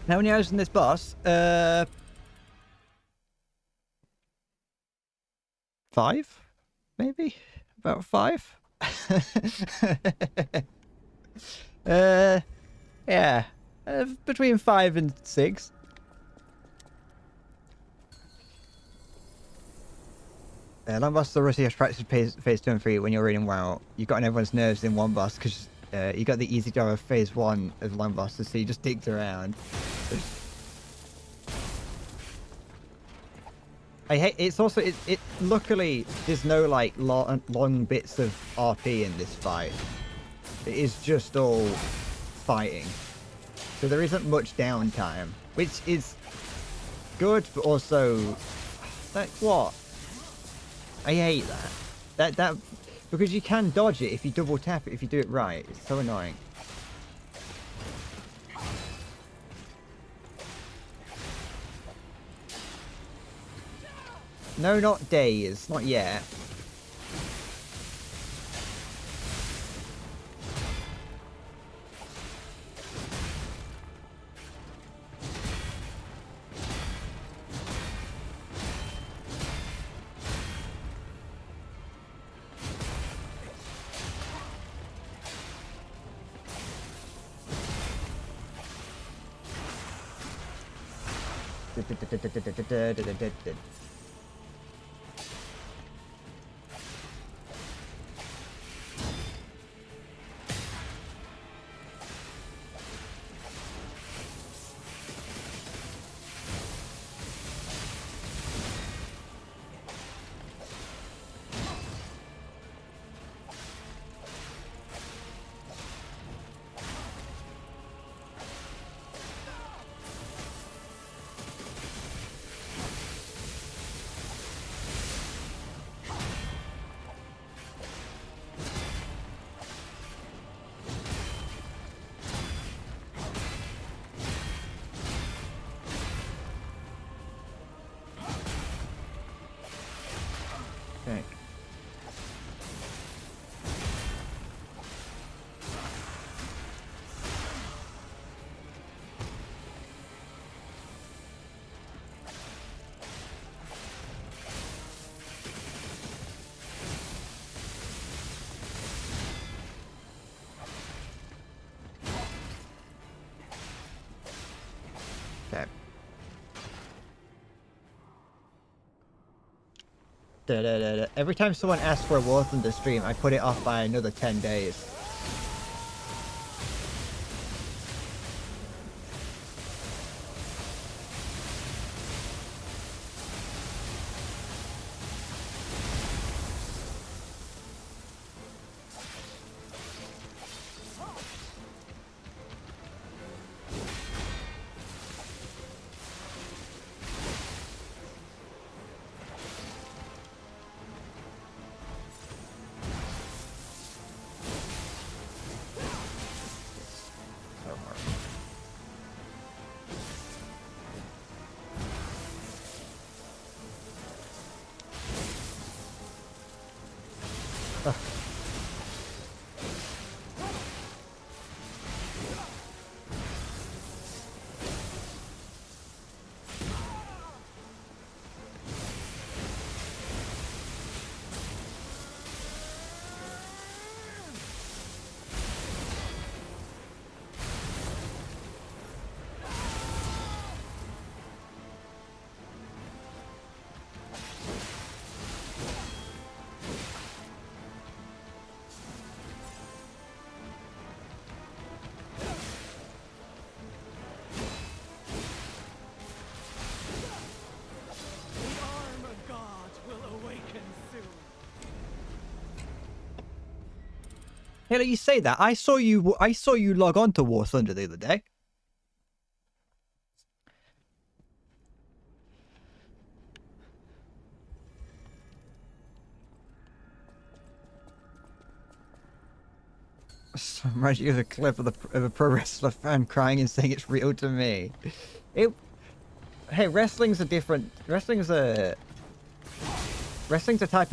How many hours in this boss? 5? Maybe? About 5? Yeah. Between 5 and 6. Long boss are rusty practice phase 2 and 3 when you're reading WoW. You've got on everyone's nerves in one boss because you got the easy job of phase 1 of long bosses, so you just digged around. I hate it's also it luckily there's no like long bits of RP in this fight. It is just all fighting. So there isn't much downtime, which is good, but also like what? I hate that because you can dodge it if you double tap it if you do it right. It's so annoying. No, not days, not yet. Okay. Okay. Every time someone asks for a War Thunder stream, I put it off by another 10 days. Taylor, you say that. I saw you log on to War Thunder the other day. I'm writing you a clip of a pro wrestler fan crying and saying it's real to me. Hey, wrestling's a type of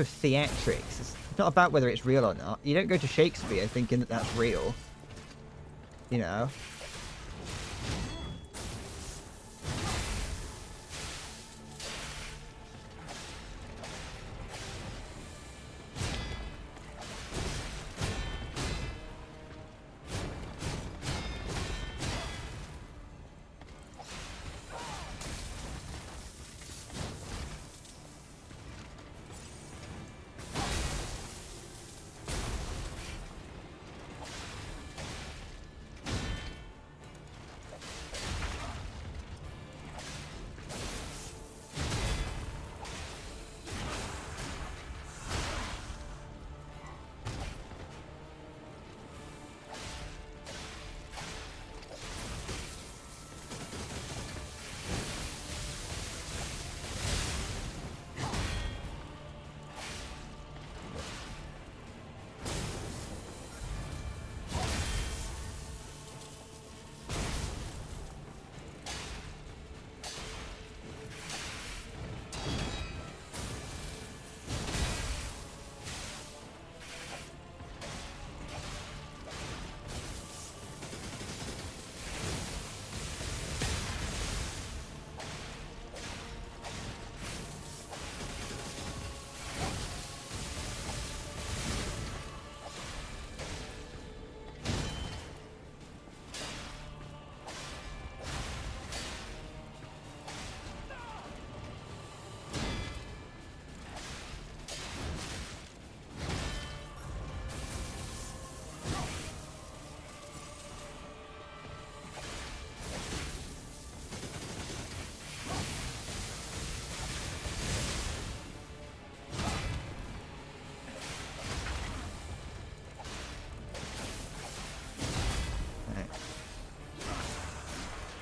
theatrics. It's not about whether it's real or not. You don't go to Shakespeare thinking that that's real. You know.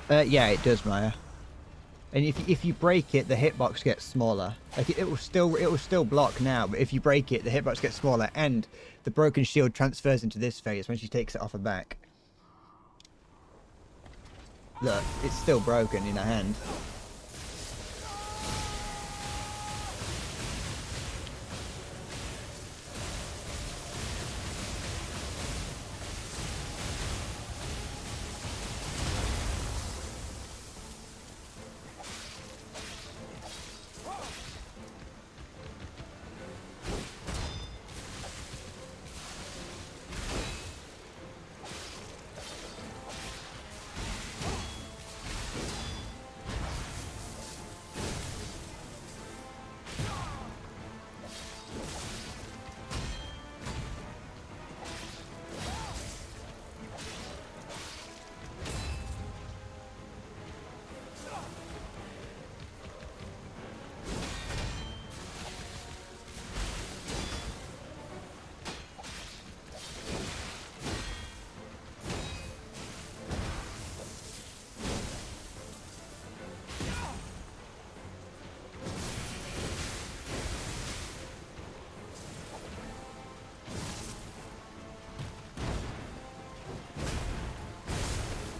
Yeah, it does, Maya. And if you break it, the hitbox gets smaller. Like it will still block now, but if you break it, the hitbox gets smaller, and the broken shield transfers into this phase when she takes it off her back. Look, it's still broken in her hand.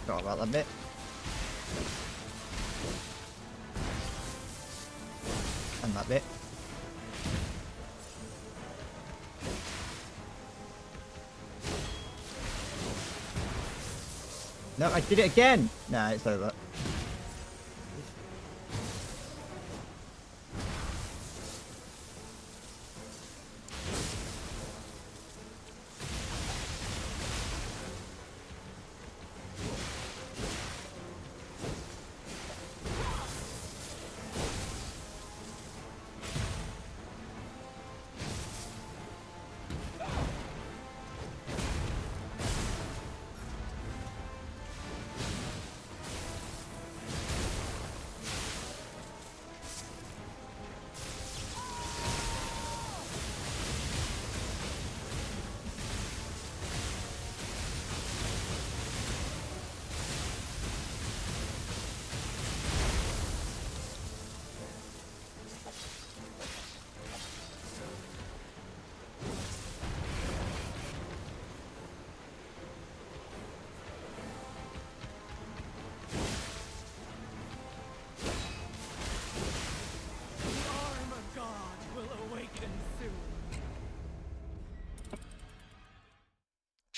Forgot about that bit. And that bit. No, I did it again! Nah, it's over.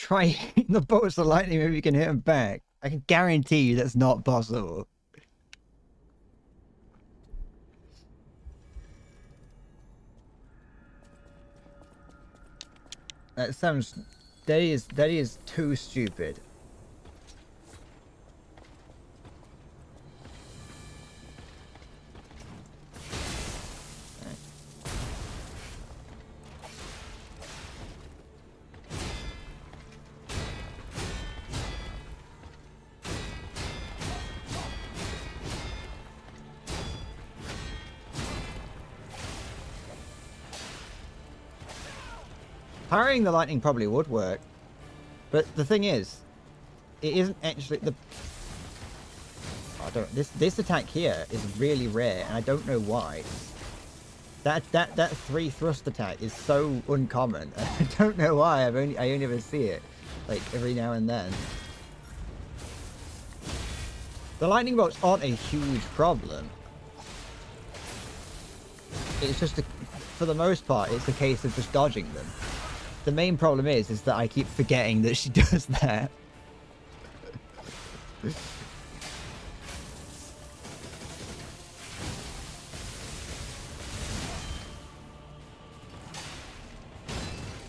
try hitting the bolts of lightning, maybe you can hit them back. I can guarantee you that's not possible. That sounds... That is too stupid. Parrying the lightning probably would work, but the thing is, it isn't actually the. I don't. This attack here is really rare, and I don't know why. That 3 thrust attack is so uncommon. I don't know why. I only ever see it like every now and then. The lightning bolts aren't a huge problem. It's just for the most part, it's a case of just dodging them. The main problem is that I keep forgetting that she does that.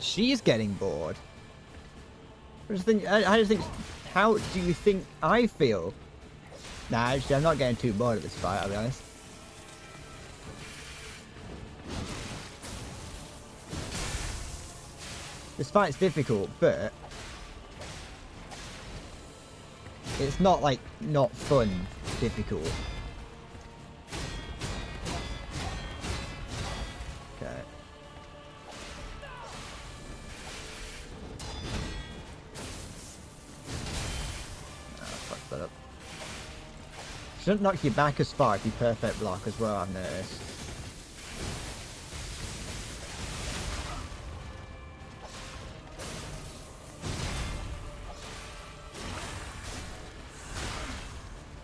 She's getting bored. I just think, how do you think I feel? Nah, actually, I'm not getting too bored of this fight, I'll be honest. This fight's difficult, but it's not like not fun difficult. Okay. Oh, fuck that up. Shouldn't knock you back as far if you perfect block as well, I've noticed.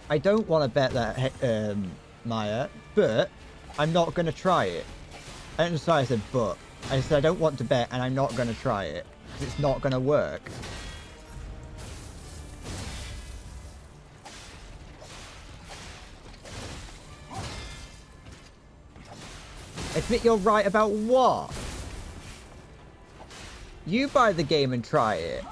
I don't want to bet that Maya, but I'm not going to try it. I don't decide I said but. I said I don't want to bet and I'm not going to try it. Because it's not going to work. Admit you're right about what? You buy the game and try it.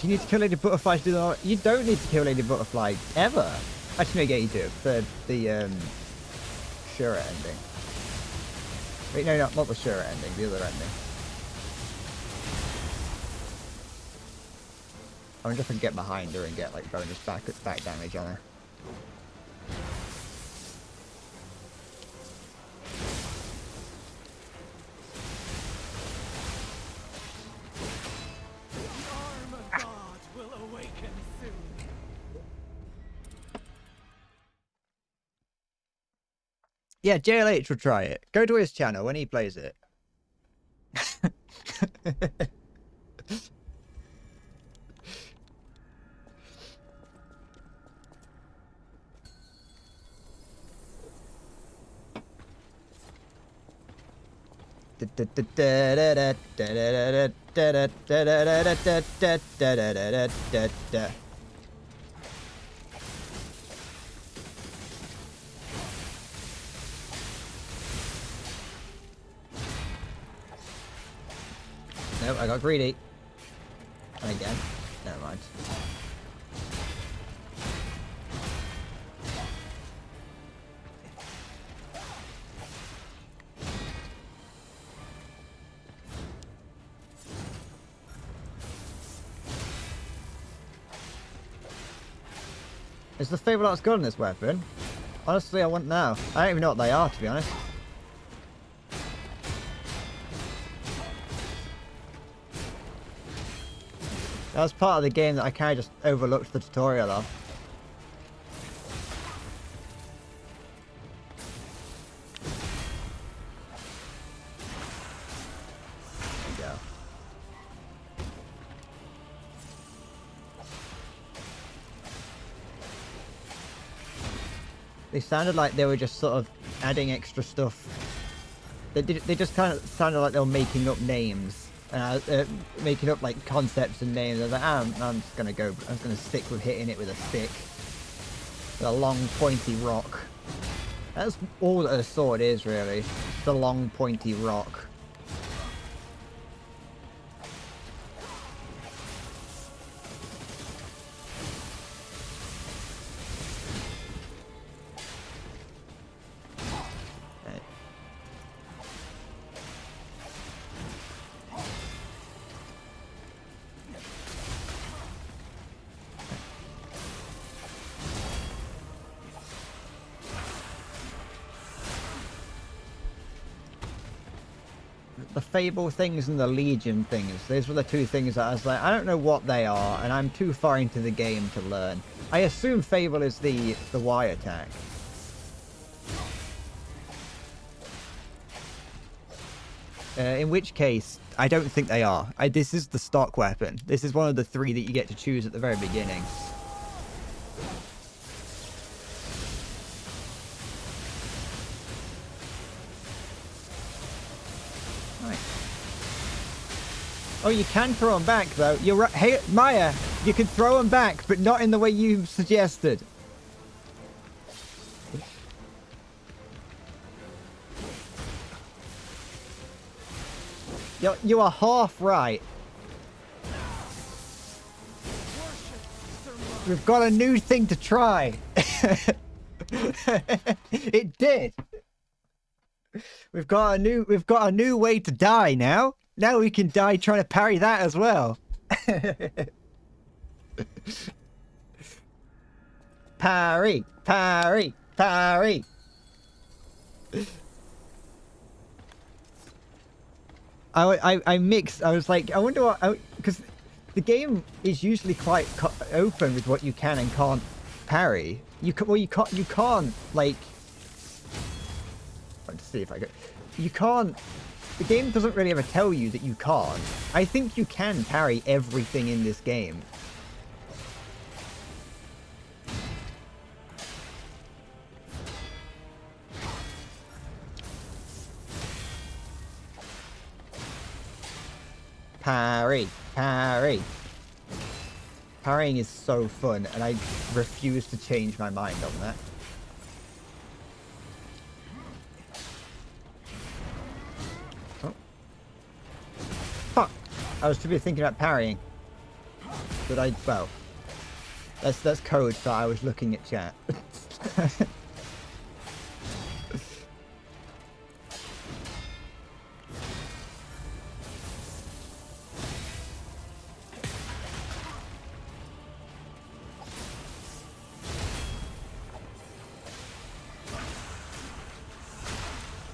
Do you need to kill Lady Butterfly to do that? You don't need to kill Lady Butterfly ever. Actually, no, yeah, you do. For the Shura ending. Wait, no, not the Shura ending, the other ending. I wonder if I can get behind her and get like bonus back damage on her. Yeah, JLH will try it. Go to his channel when he plays it. Nope, I got greedy. Again. Never mind. Is the Fable Arts gun in this weapon? Honestly, I wouldn't know. I don't even know what they are, to be honest. That was part of the game that I kind of just overlooked the tutorial of. There we go. They sounded like they were just sort of adding extra stuff. They just kind of sounded like they were making up names. Making up like concepts and names. I was like, I'm just gonna go. I'm gonna stick with hitting it with a stick, with a long pointy rock. That's all that a sword is, really. The long pointy rock. The Fable things and the Legion things. Those were the two things that I was like, I don't know what they are, and I'm too far into the game to learn. I assume Fable is the Y attack. In which case, I don't think they are. This is the stock weapon. This is one of the three that you get to choose at the very beginning. Oh, you can throw them back, though. You're right. Hey, Maya, you can throw them back, but not in the way you suggested. You are half right. We've got a new thing to try. It did. We've got a new way to die now. Now we can die trying to parry that as well. Parry, parry, parry. I mixed. I was like, I wonder what, because the game is usually quite open with what you can and can't parry. You can't like. Let's see if I could. You can't. The game doesn't really ever tell you that you can't. I think you can parry everything in this game. Parry, parry. Parrying is so fun, and I refuse to change my mind on that. I was too busy thinking about parrying. But well, that's code that I was looking at chat.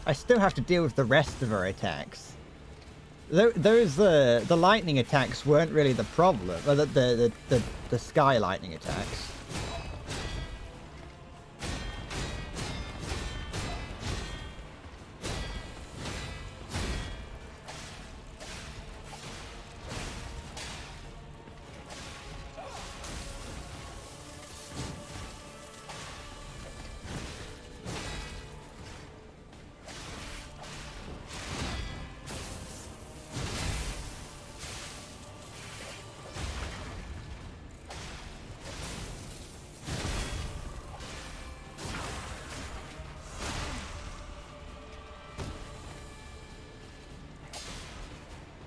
I still have to deal with the rest of her attacks. The lightning attacks weren't really the problem. Well, the sky lightning attacks.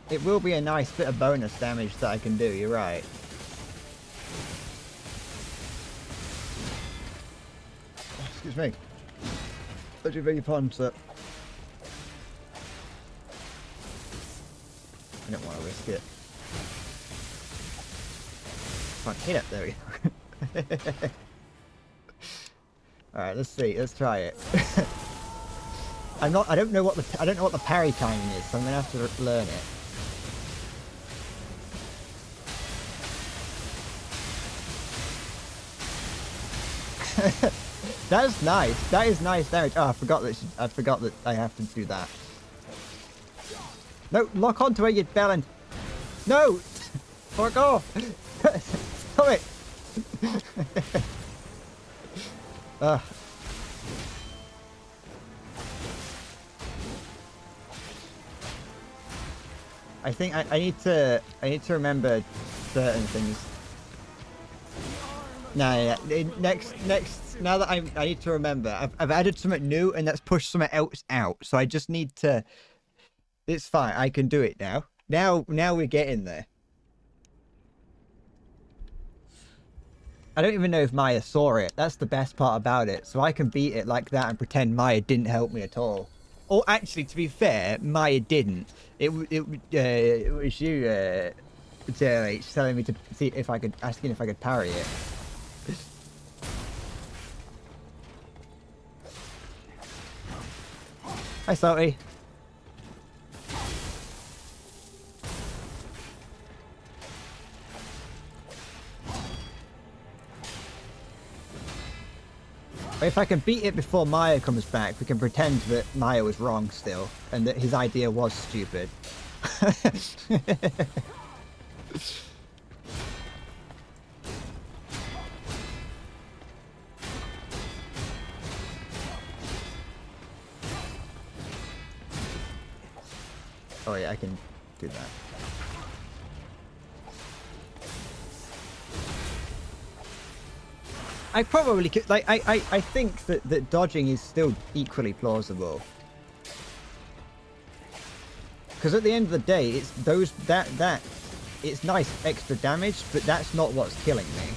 It will be a nice bit of bonus damage that I can do, you're right. Excuse me. I do beg your pardon, sir. I don't want to risk it. Come on, hit it, there we go. Alright, let's see, let's try it. I don't know what the parry timing is, so I'm gonna have to learn it. That's nice. That is nice damage. Oh, I forgot that I have to do that. No, lock onto it, you bellend. No! Fuck off! Stop it! I think I need to remember certain things. No, next now that I need to remember. I've added something new and that's pushed something else out. So I just need to. It's fine. I can do it now. Now we're getting there. I don't even know if Maya saw it. That's the best part about it. So I can beat it like that and pretend Maya didn't help me at all. Or actually, to be fair, Maya didn't. It was you, JLH, telling me to see if I could, asking if I could parry it. Hi, Salty. If I can beat it before Maya comes back, we can pretend that Maya was wrong still, and that his idea was stupid. Oh yeah, I can do that. I probably could, like, I think that dodging is still equally plausible. Because at the end of the day, it's those, it's nice extra damage, but that's not what's killing me.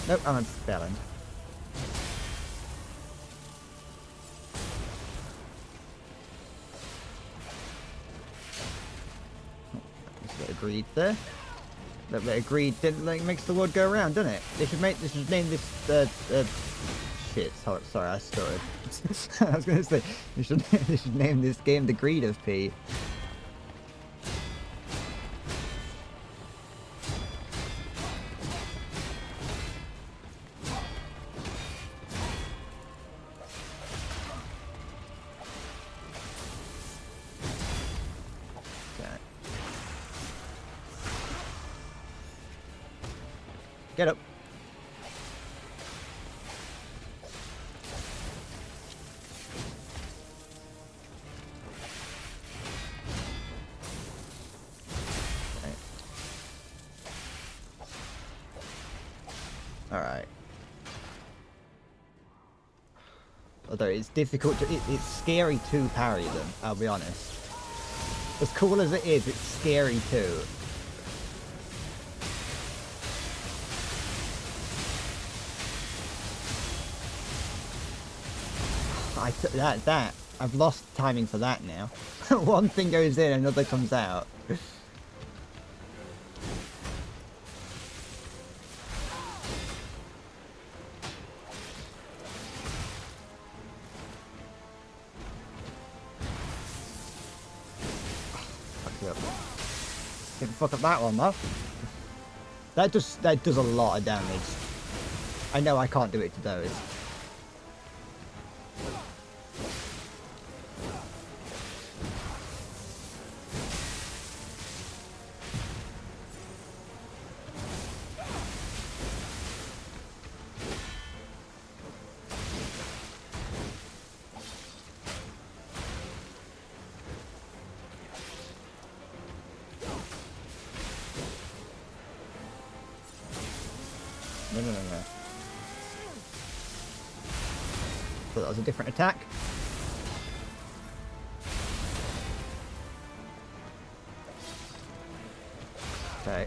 Nope, I'm spelling. Just a bit of greed there. A little bit of greed didn't, like, makes the world go around, doesn't it? They should name this shit. Sorry, I stuttered. I was gonna say they should name this game the Greed of P. Get up. Okay. All right. Although it's difficult to, it's scary to parry them, I'll be honest. As cool as it is, it's scary too. I've lost timing for that now. One thing goes in, another comes out. Didn't fuck up that one, though. That does a lot of damage. I know I can't do it to those. No. So that was a different attack. Okay.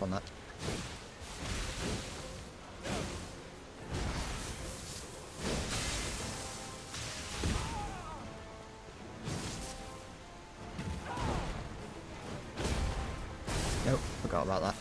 on that. Nope, forgot about that.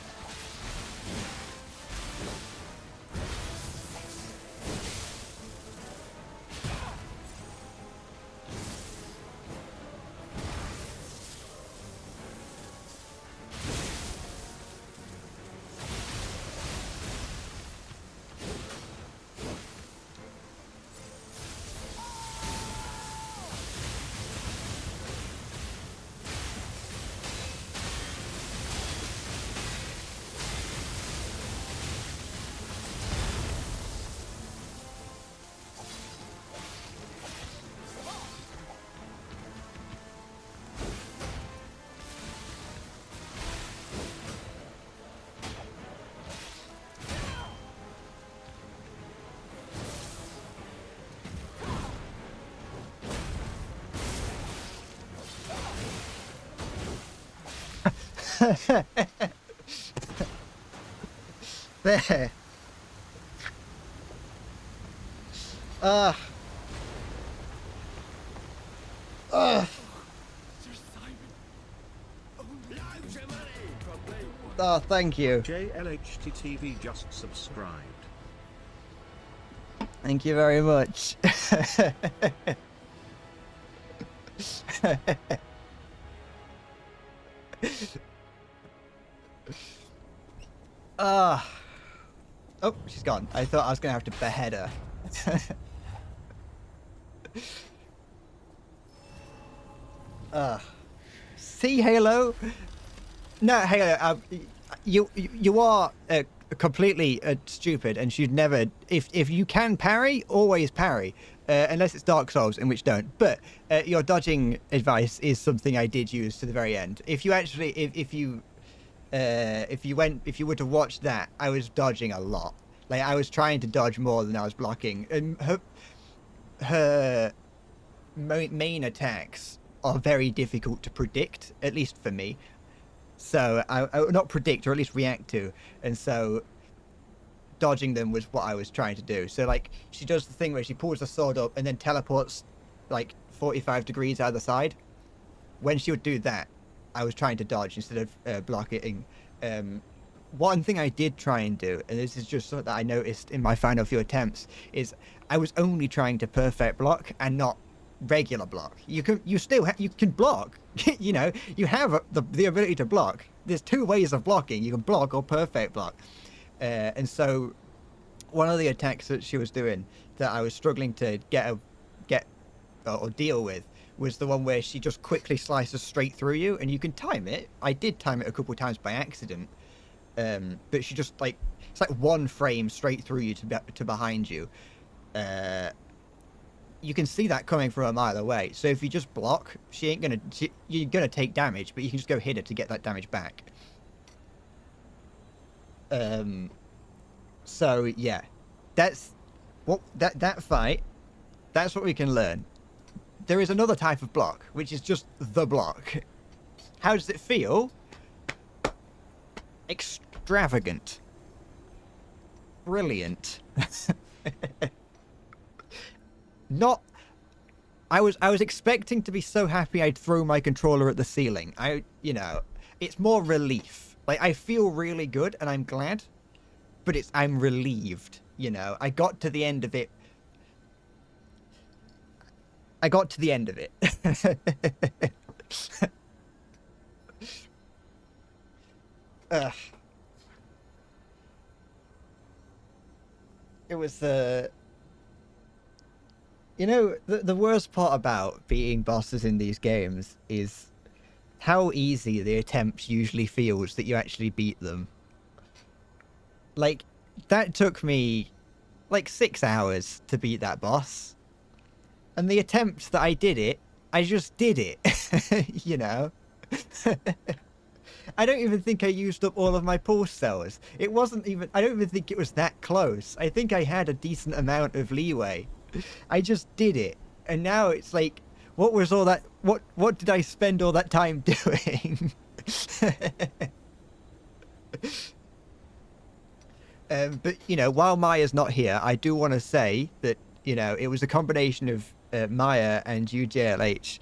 There. Ugh. Ugh. Sir Simon. Oh, thank you. JLHTTV just subscribed. Thank you very much. Oh, she's gone. I thought I was gonna have to behead her. See, Halo? No, Halo. You are completely stupid, and should never. If you can parry, always parry, unless it's Dark Souls, in which don't. But your dodging advice is something I did use to the very end. If you actually, if you were to watch that, I was dodging a lot. Like, I was trying to dodge more than I was blocking, and her main attacks are very difficult to predict, at least for me. So I not predict, or at least react to, and so dodging them was what I was trying to do. So like, she does the thing where she pulls the sword up and then teleports like 45 degrees either side. When she would do that, I was trying to dodge instead of blocking. One thing I did try and do, and this is just something that I noticed in my final few attempts, is I was only trying to perfect block and not regular block. You can block. You know, you have the ability to block. There's two ways of blocking. You can block or perfect block. And so one of the attacks that she was doing that I was struggling to get or deal with was the one where she just quickly slices straight through you, and you can time it. I did time it a couple of times by accident, but she just like, it's like one frame straight through you to behind you. You can see that coming from a mile away. So if you just block, you're gonna take damage, but you can just go hit her to get that damage back. So yeah, that's what that fight. That's what we can learn. There is another type of block, which is just the block. How does it feel? Extravagant. Brilliant. I was expecting to be so happy I'd throw my controller at the ceiling. It's more relief. Like, I feel really good and I'm glad, but I'm relieved, I got to the end of it. Ugh. It was the worst part about beating bosses in these games is how easy the attempt usually feels that you actually beat them. Like, that took me like 6 hours to beat that boss. And the attempt that I did it, I just did it. I don't even think I used up all of my pulse cells. I don't even think it was that close. I think I had a decent amount of leeway. I just did it. And now it's like, what was all that? What did I spend all that time doing? But, you know, while Maya's not here, I do want to say that, you know, it was a combination of Maya and UJLH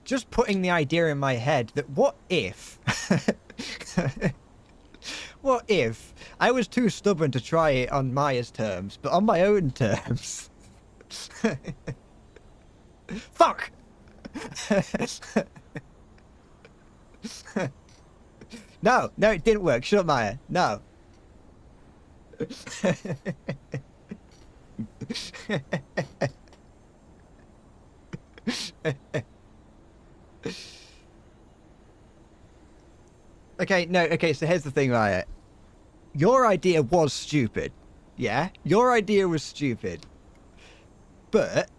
just putting the idea in my head that what if... what if I was too stubborn to try it on Maya's terms, but on my own terms? Fuck! No, it didn't work. Shut up, Maya. No. Okay, so here's the thing, Maya. Your idea was stupid. Yeah? Your idea was stupid. But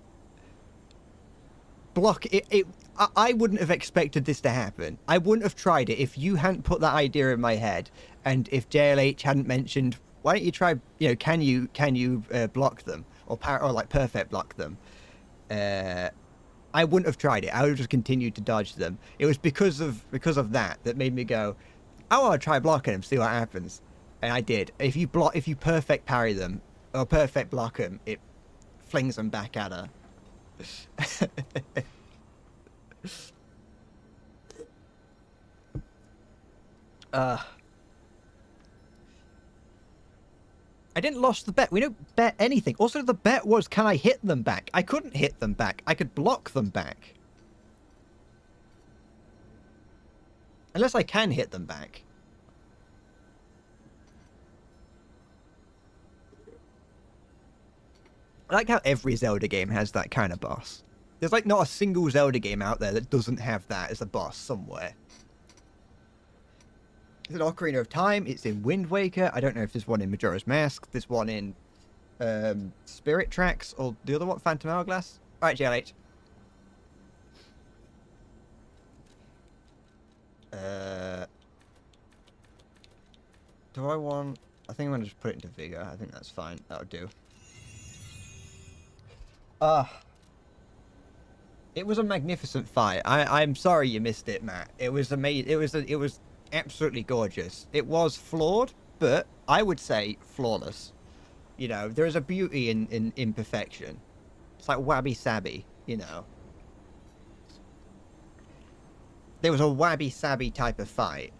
I wouldn't have expected this to happen. I wouldn't have tried it if you hadn't put that idea in my head, and if JLH hadn't mentioned, why don't you try, you know, can you block them or like perfect block them? I wouldn't have tried it. I would have just continued to dodge them. It was because of that made me go, I want to try blocking them, see what happens. And I did. If you perfect parry them or perfect block them, it flings them back at her. I didn't lost the bet. We don't bet anything. Also, the bet was, can I hit them back? I couldn't hit them back. I could block them back. Unless I can hit them back. I like how every Zelda game has that kind of boss. There's like not a single Zelda game out there that doesn't have that as a boss somewhere. It's in Ocarina of Time. It's in Wind Waker. I don't know if there's one in Majora's Mask. There's one in Spirit Tracks or the other one, Phantom Hourglass. All right, JLH. Do I want... I think I'm going to just put it into Vigor. I think that's fine. That'll do. It was a magnificent fight. I'm sorry you missed it, Matt. It was amazing. It was absolutely gorgeous. It was flawed, but I would say flawless. You know, there is a beauty in imperfection. It's like wabi-sabi, you know. There was a wabi-sabi type of fight.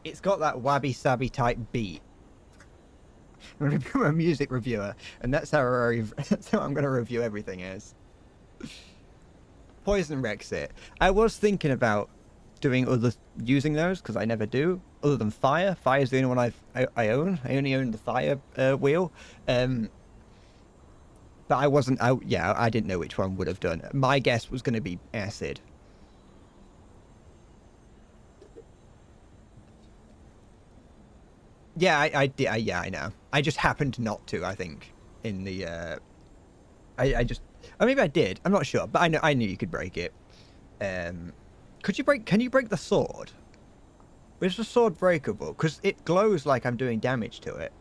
It's got that wabi-sabi type beat. I'm going to become a music reviewer, and that's how I'm going to review everything as. Poison Rexit. I was thinking about using those, because I never do, other than Fire. Fire's the only one I own. I only own the Fire wheel. But I wasn't out. Yeah, I didn't know which one would have done. My guess was going to be Acid. Yeah, I did. Yeah, I know. I just happened not to. I think in the. I just. Or maybe I did. I'm not sure, but I knew you could break it. Could you break? Can you break the sword? Is the sword breakable? Because it glows like I'm doing damage to it.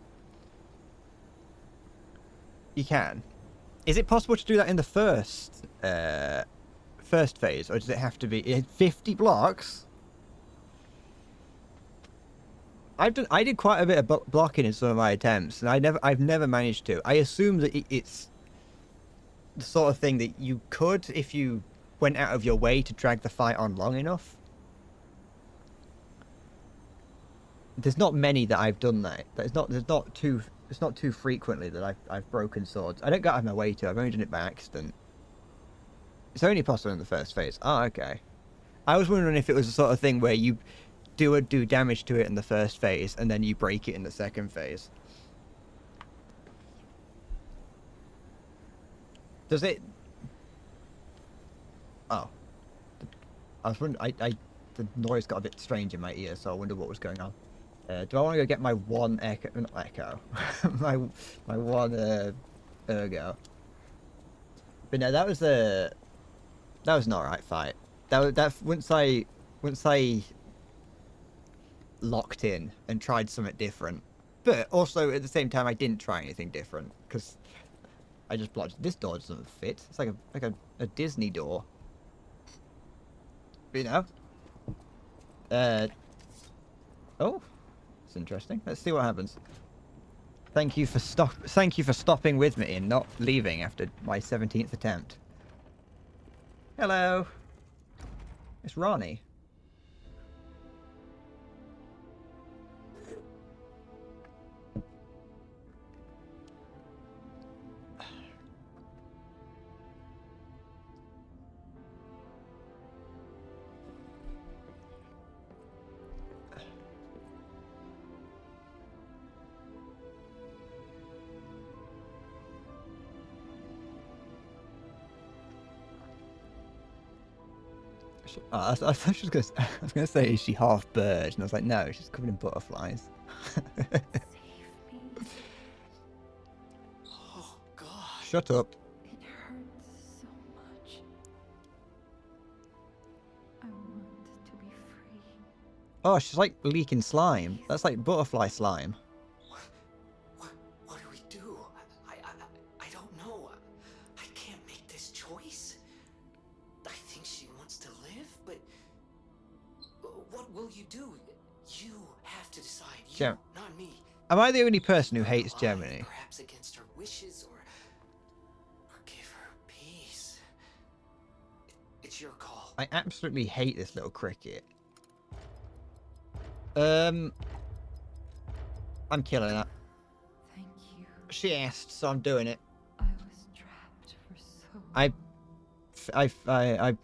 You can. Is it possible to do that in the first phase, or does it have to be 50 blocks? I did quite a bit of blocking in some of my attempts, and I've never managed to. I assume that it's the sort of thing that you could if you went out of your way to drag the fight on long enough. There's not many that I've done that. It's not too frequently that I've broken swords. I don't go out of my way to. I've only done it by accident. It's only possible in the first phase. Oh, okay. I was wondering if it was the sort of thing where you do damage to it in the first phase and then you break it in the second phase. Does it? Oh, I was wondering. The noise got a bit strange in my ear, so I wonder what was going on. Do I want to go get my one echo? Not echo. my one ergo. But no, that was an alright fight. That once I locked in and tried something different, but also at the same time I didn't try anything different because I just blocked. This door doesn't fit. It's like a Disney door. But, you know. Oh, it's interesting. Let's see what happens. Thank you for stopping with me and not leaving after my 17th attempt. Hello. It's Ronnie. I was gonna say, is she half bird? And I was like, no, she's covered in butterflies. Save me. Oh, God. Shut up. It hurts so much. I want to be free. Oh, she's like leaking slime. That's like butterfly slime. What do we do? I don't know. I can't make this choice. I think she wants to live, but what will you do? You have to decide. You, Gem- not me. Am I the only person who hates Alive, Germany? Perhaps against her wishes, or give her peace. It's your call. I absolutely hate this little cricket. I'm killing that. Thank you. She asked, so I'm doing it. I was trapped for so long.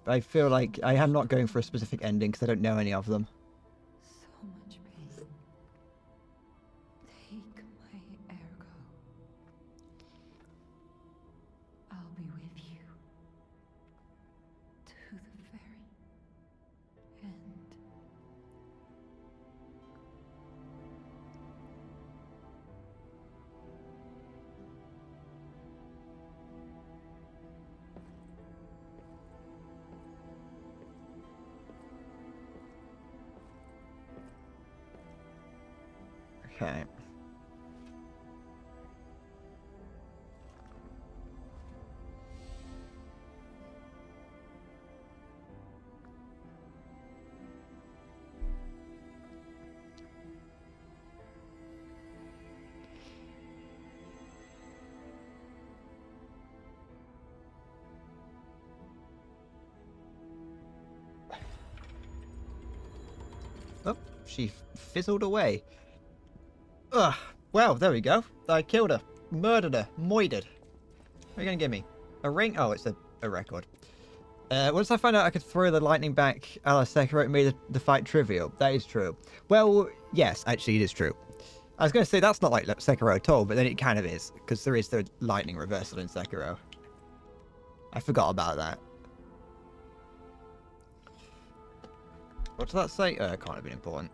I feel like I am not going for a specific ending because I don't know any of them. So much pain. Take my ergo. I'll be with you to the very end. Okay. Oh, she fizzled away. Ugh. Well, there we go. I killed her. Murdered her. Moided. What are you going to give me? A ring? Oh, it's a record. Once I found out I could throw the lightning back a la Sekiro, it made the fight trivial. That is true. Well, yes, actually it is true. I was going to say that's not like Sekiro at all, but then it kind of is, because there is the lightning reversal in Sekiro. I forgot about that. What does that say? Can't have been important.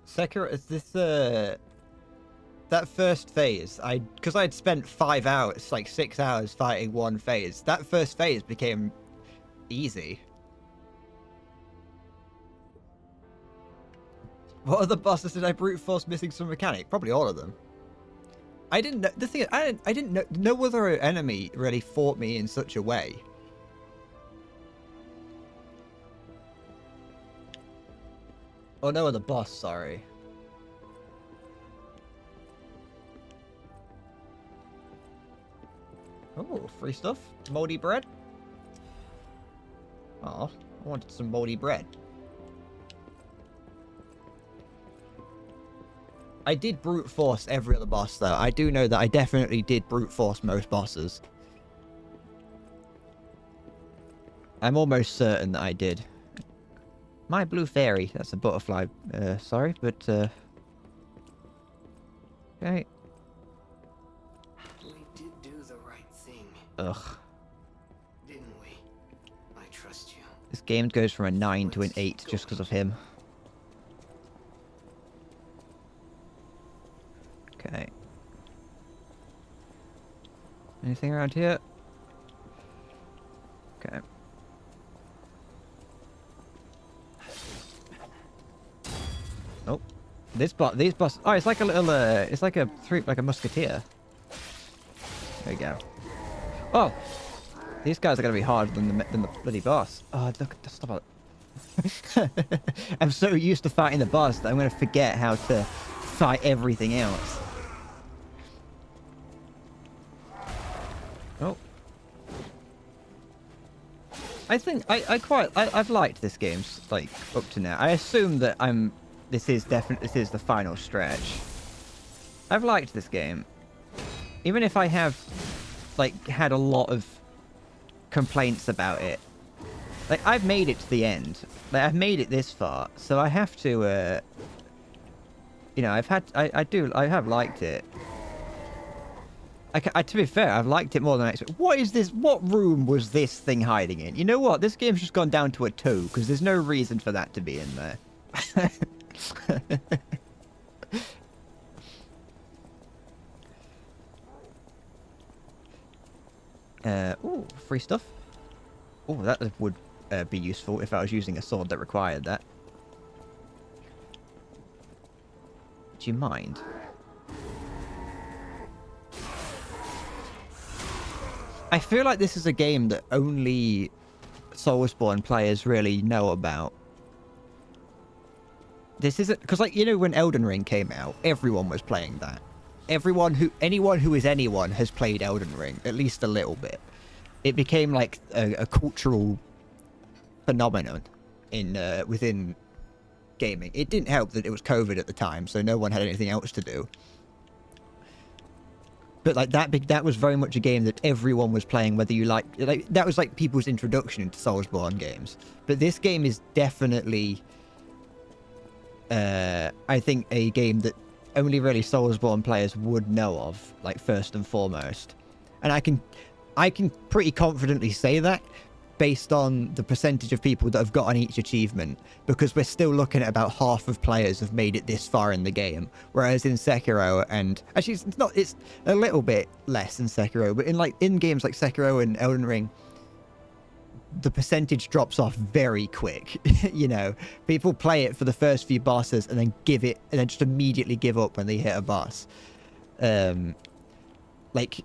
Sekiro, is this that first phase? Because I'd spent 5 hours, like 6 hours fighting one phase. That first phase became easy. What other bosses did I brute force missing some mechanic? Probably all of them. I didn't know. The thing is, I didn't know. No other enemy really fought me in such a way. Oh, no other boss. Sorry. Oh, free stuff. Moldy bread. Oh, I wanted some moldy bread. I did brute force every other boss, though. I do know that I definitely did brute force most bosses. I'm almost certain that I did. My blue fairy. That's a butterfly. Sorry, but... Okay. We did do the right thing, Ugh. didn't we? I trust you. This game goes from a 9 to an 8 just because of him. Okay. Anything around here? Okay. Oh, these boss. Oh, it's like a little. It's like a musketeer. There you go. Oh, these guys are gonna be harder than the bloody boss. Oh, look! Stop it. I'm so used to fighting the boss that I'm going to forget how to fight everything else. Oh. I think I've liked this game like up to now. I assume that this is the final stretch. I've liked this game. Even if I have like had a lot of complaints about it. Like I've made it to the end. Like I've made it this far, so I have to you know, I have liked it. To be fair, I've liked it more than I expected. What is this? What room was this thing hiding in? You know what? This game's just gone down to a 2, because there's no reason for that to be in there. Ooh, free stuff. Oh, that would be useful if I was using a sword that required that. Do you mind? I feel like this is a game that only Soulsborne players really know about. This isn't... Because, like, you know, when Elden Ring came out, everyone was playing that. Anyone who is anyone has played Elden Ring, at least a little bit. It became, like, a cultural phenomenon within gaming. It didn't help that it was COVID at the time, so no one had anything else to do. But like that was very much a game that everyone was playing, whether you like that was like people's introduction into Soulsborne games. But this game is definitely, I think, a game that only really Soulsborne players would know of, like first and foremost. And I can pretty confidently say that based on the percentage of people that have gotten each achievement, because we're still looking at about half of players have made it this far in the game, whereas in Sekiro, and actually it's a little bit less in Sekiro, but in games like Sekiro and Elden Ring, the percentage drops off very quick. You know, people play it for the first few bosses and then just immediately give up when they hit a boss. Like,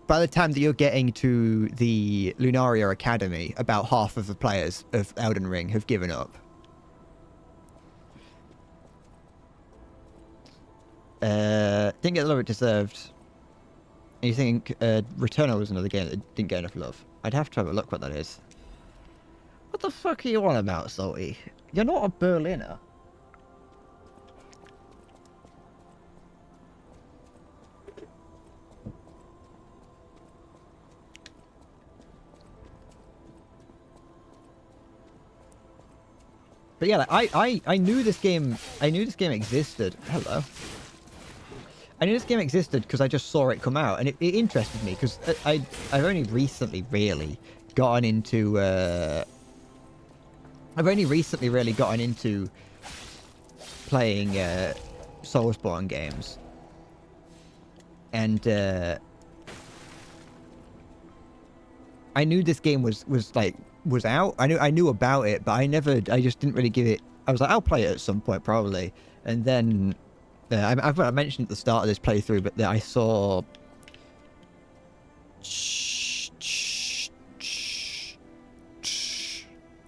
by the time that you're getting to the Lunaria Academy, about half of the players of Elden Ring have given up. Didn't get the love it deserved. And you think Returnal was another game that didn't get enough love? I'd have to have a look what that is. What the fuck are you on about, Salty? You're not a Berliner. But yeah, like, I knew this game. I knew this game existed. Hello. I knew this game existed because I just saw it come out, and it interested me because I've only recently really gotten into. I've only recently really gotten into playing Soulsborne games, and I knew this game was out. I knew about it, but I just didn't really give it. I was like, I'll play it at some point probably, and then I mentioned at the start of this playthrough, but that I saw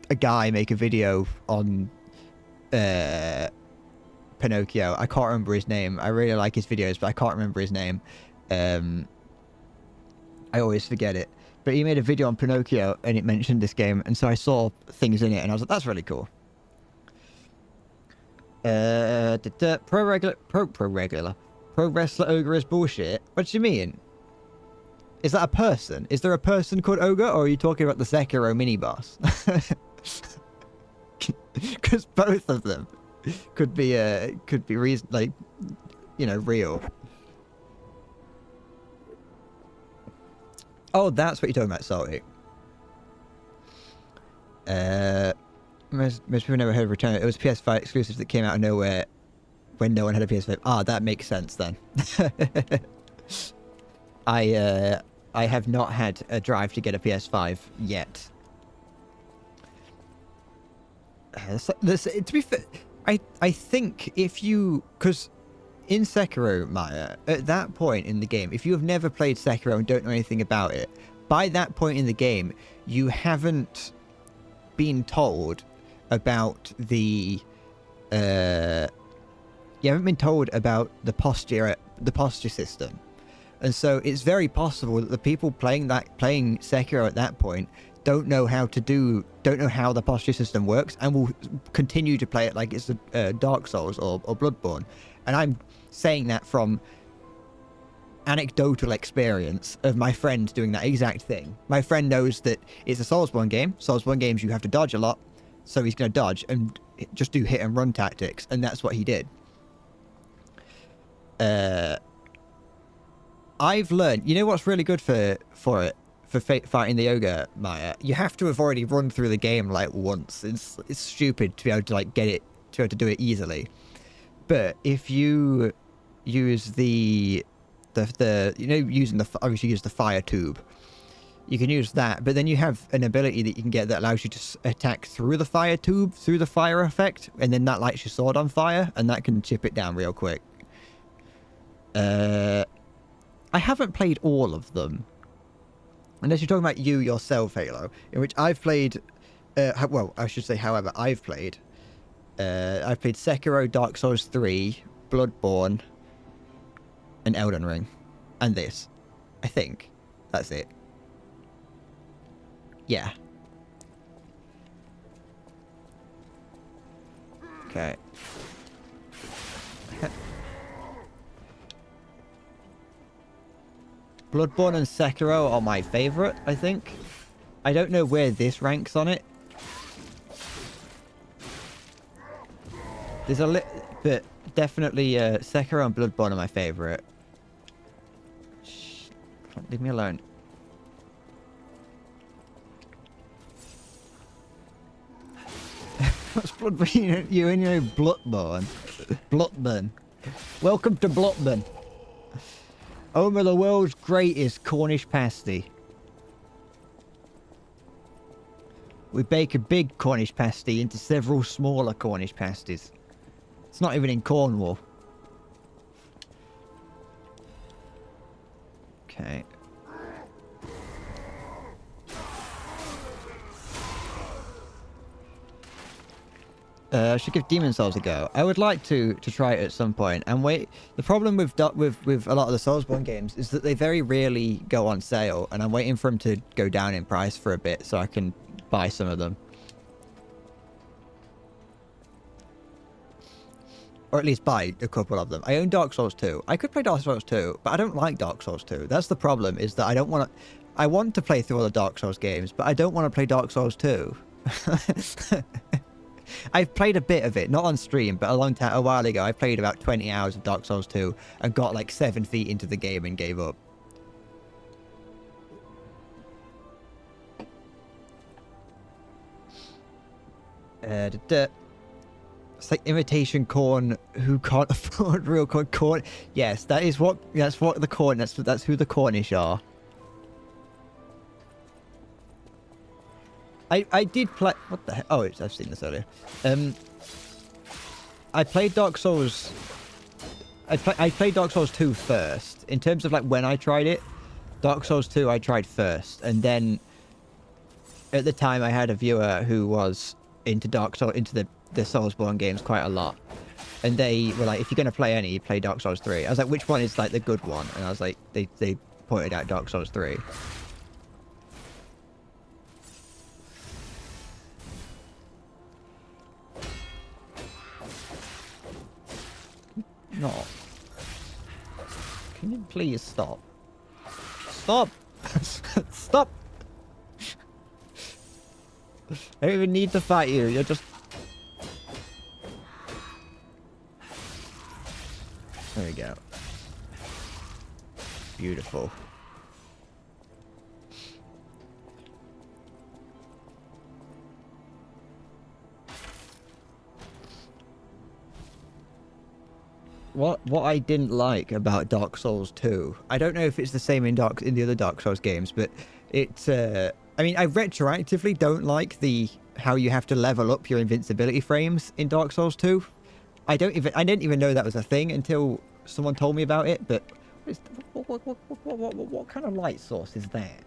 a guy make a video on Pinocchio. I can't remember his name. I really like his videos, but I can't remember his name. I always forget it. But he made a video on Pinocchio, and it mentioned this game, and so I saw things in it, and I was like, that's really cool. Pro Wrestler Ogre is bullshit. What do you mean? Is that a person? Is there a person called Ogre, or are you talking about the Sekiro mini-boss? Because both of them could be reason, like, you know, real. Oh, that's what you're talking about, sorry. Most people never heard of Return. It was a PS5 exclusive that came out of nowhere when no one had a PS5. Ah, that makes sense then. I have not had a drive to get a PS5 yet. To be fair, I think if you... Because in Sekiro, Maya, at that point in the game, if you have never played Sekiro and don't know anything about it, by that point in the game, you haven't been told about the you haven't been told about the posture system. And so it's very possible that the people playing Sekiro at that point don't know how the posture system works, and will continue to play it like it's a Dark Souls or Bloodborne. And I'm saying that from anecdotal experience of my friend doing that exact thing. My friend knows that it's a Soulsborne game. Soulsborne games, you have to dodge a lot, so he's going to dodge and just do hit and run tactics, and that's what he did. I've learned, you know what's really good for fighting the ogre, Maya? You have to have already run through the game like once. It's stupid to be able to like get it, to be able to do it easily. But if you use the obviously use the fire tube, you can use that, but then you have an ability that you can get that allows you to attack through the fire tube, through the fire effect, and then that lights your sword on fire, and that can chip it down real quick. I haven't played all of them. Unless you're talking about you yourself, Halo, in which I've played... well, I should say, however, I've played Sekiro, Dark Souls 3, Bloodborne, and Elden Ring. And this. I think. That's it. Yeah. Okay. Bloodborne and Sekiro are my favourite, I think. I don't know where this ranks on it. There's a but definitely Sekiro and Bloodborne are my favourite. Shh, leave me alone. What's Bloodborne? You know Bloodborne. Bloodborne. Welcome to Bloodborne. Home of the world's greatest Cornish pasty. We bake a big Cornish pasty into several smaller Cornish pasties. It's not even in Cornwall. Okay. I should give Demon Souls a go. I would like to try it at some point. And wait, the problem with a lot of the Soulsborne games is that they very rarely go on sale, and I'm waiting for them to go down in price for a bit so I can buy some of them. Or at least buy a couple of them. I own Dark Souls 2. I could play Dark Souls 2, but I don't like Dark Souls 2. That's the problem, is that I don't want to... I want to play through all the Dark Souls games, but I don't want to play Dark Souls 2. I've played a bit of it, not on stream, but a while ago, I played about 20 hours of Dark Souls 2 and got like 7 feet into the game and gave up. It's like imitation corn who can't afford real corn. Corn. Yes, that's what the corn. That's who the Cornish are. I did play... What the heck? Oh, I've seen this earlier. I played Dark Souls... I played Dark Souls 2 first. In terms of like when I tried it, Dark Souls 2 I tried first. And then at the time I had a viewer who was into the Soulsborne games quite a lot. And they were like, if you're going to play any, play Dark Souls 3. I was like, which one is like the good one? And I was like, they pointed out Dark Souls 3. No. Can you please stop? Stop! Stop! I don't even need to fight you, you're just... There we go. Beautiful. What I didn't like about Dark Souls 2, I don't know if it's the same in the other Dark Souls games, but it's I mean, I retroactively don't like how you have to level up your invincibility frames in Dark Souls 2. I didn't even know that was a thing until someone told me about it. But what kind of light source is that?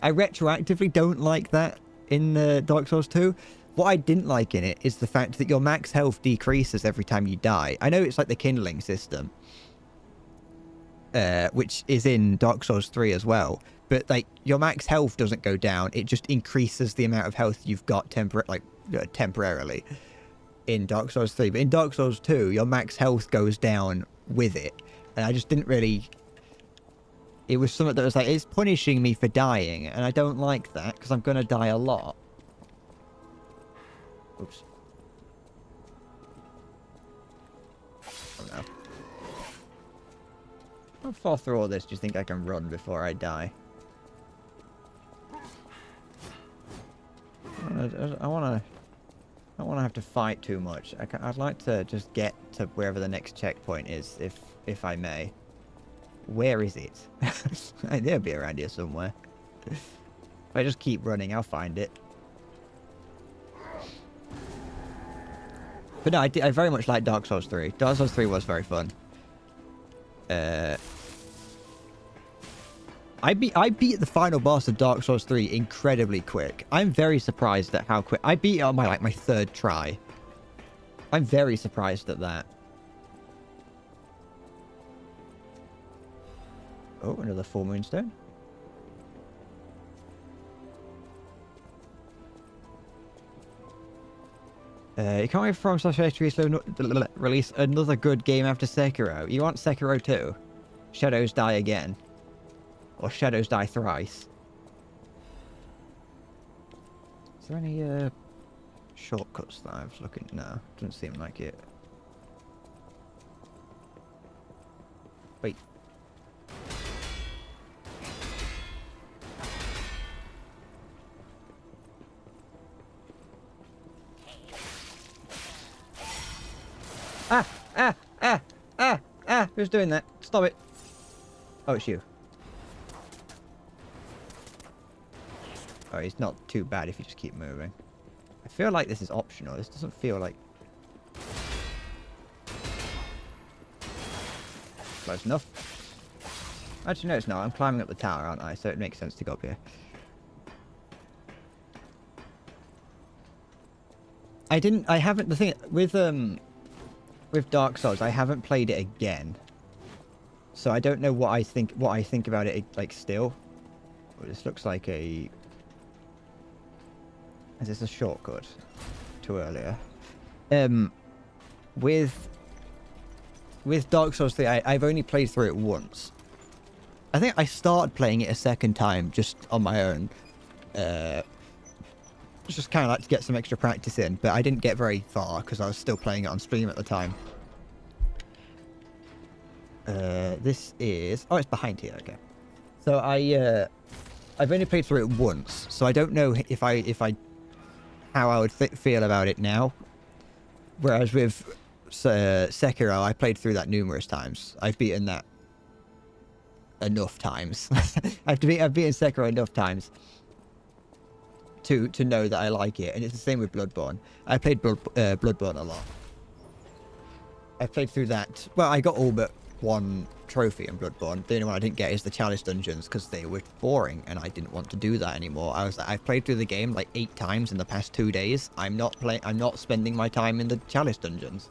I retroactively don't like that in Dark Souls 2. What I didn't like in it is the fact that your max health decreases every time you die. I know it's like the kindling system, which is in Dark Souls 3 as well. But like your max health doesn't go down; it just increases the amount of health you've got temporarily in Dark Souls 3. But in Dark Souls 2, your max health goes down with it, and I just didn't really. It was something that was like it's punishing me for dying, and I don't like that because I'm gonna die a lot. Oops. Oh no. How far through all this do you think I can run before I die? I don't want to have to fight too much. I'd like to just get to wherever the next checkpoint is, if I may. Where is it? There'll be around here somewhere. If I just keep running, I'll find it. But no, I very much like Dark Souls 3. Dark Souls 3 was very fun. I beat the final boss of Dark Souls 3 incredibly quick. I'm very surprised at how quick. I beat it on my third try. I'm very surprised at that. Oh, another full moonstone. You can't wait for FromSoftware to release another good game after Sekiro. You want Sekiro 2? Shadows Die Again. Or Shadows Die Thrice. Is there any shortcuts that I was looking? No, doesn't seem like it. Wait. Who's doing that? Stop it. Oh, it's you. Oh, it's not too bad if you just keep moving. I feel like this is optional. This doesn't feel like... Close enough. Actually, no, it's not. I'm climbing up the tower, aren't I? So it makes sense to go up here. I haven't... The thing... With Dark Souls, I haven't played it again. So I don't know what I think about it, like, still. Oh, this looks like a... Is this a shortcut to earlier? With Dark Souls 3, I've only played through it once. I think I started playing it a second time just on my own. Just kind of like to get some extra practice in, but I didn't get very far because I was still playing it on stream at the time. This is... Oh, it's behind here, okay. So I've only played through it once, so I don't know how I would feel about it now. Whereas with Sekiro, I played through that numerous times. I've beaten that enough times. I've beaten Sekiro enough times to know that I like it, and it's the same with Bloodborne. I played Bloodborne a lot. I played through that. Well, I got all but one trophy in Bloodborne. The only one I didn't get is the Chalice dungeons because they were boring, and I didn't want to do that anymore. I've played through the game like 8 times in the past 2 days. I'm not spending my time in the Chalice dungeons.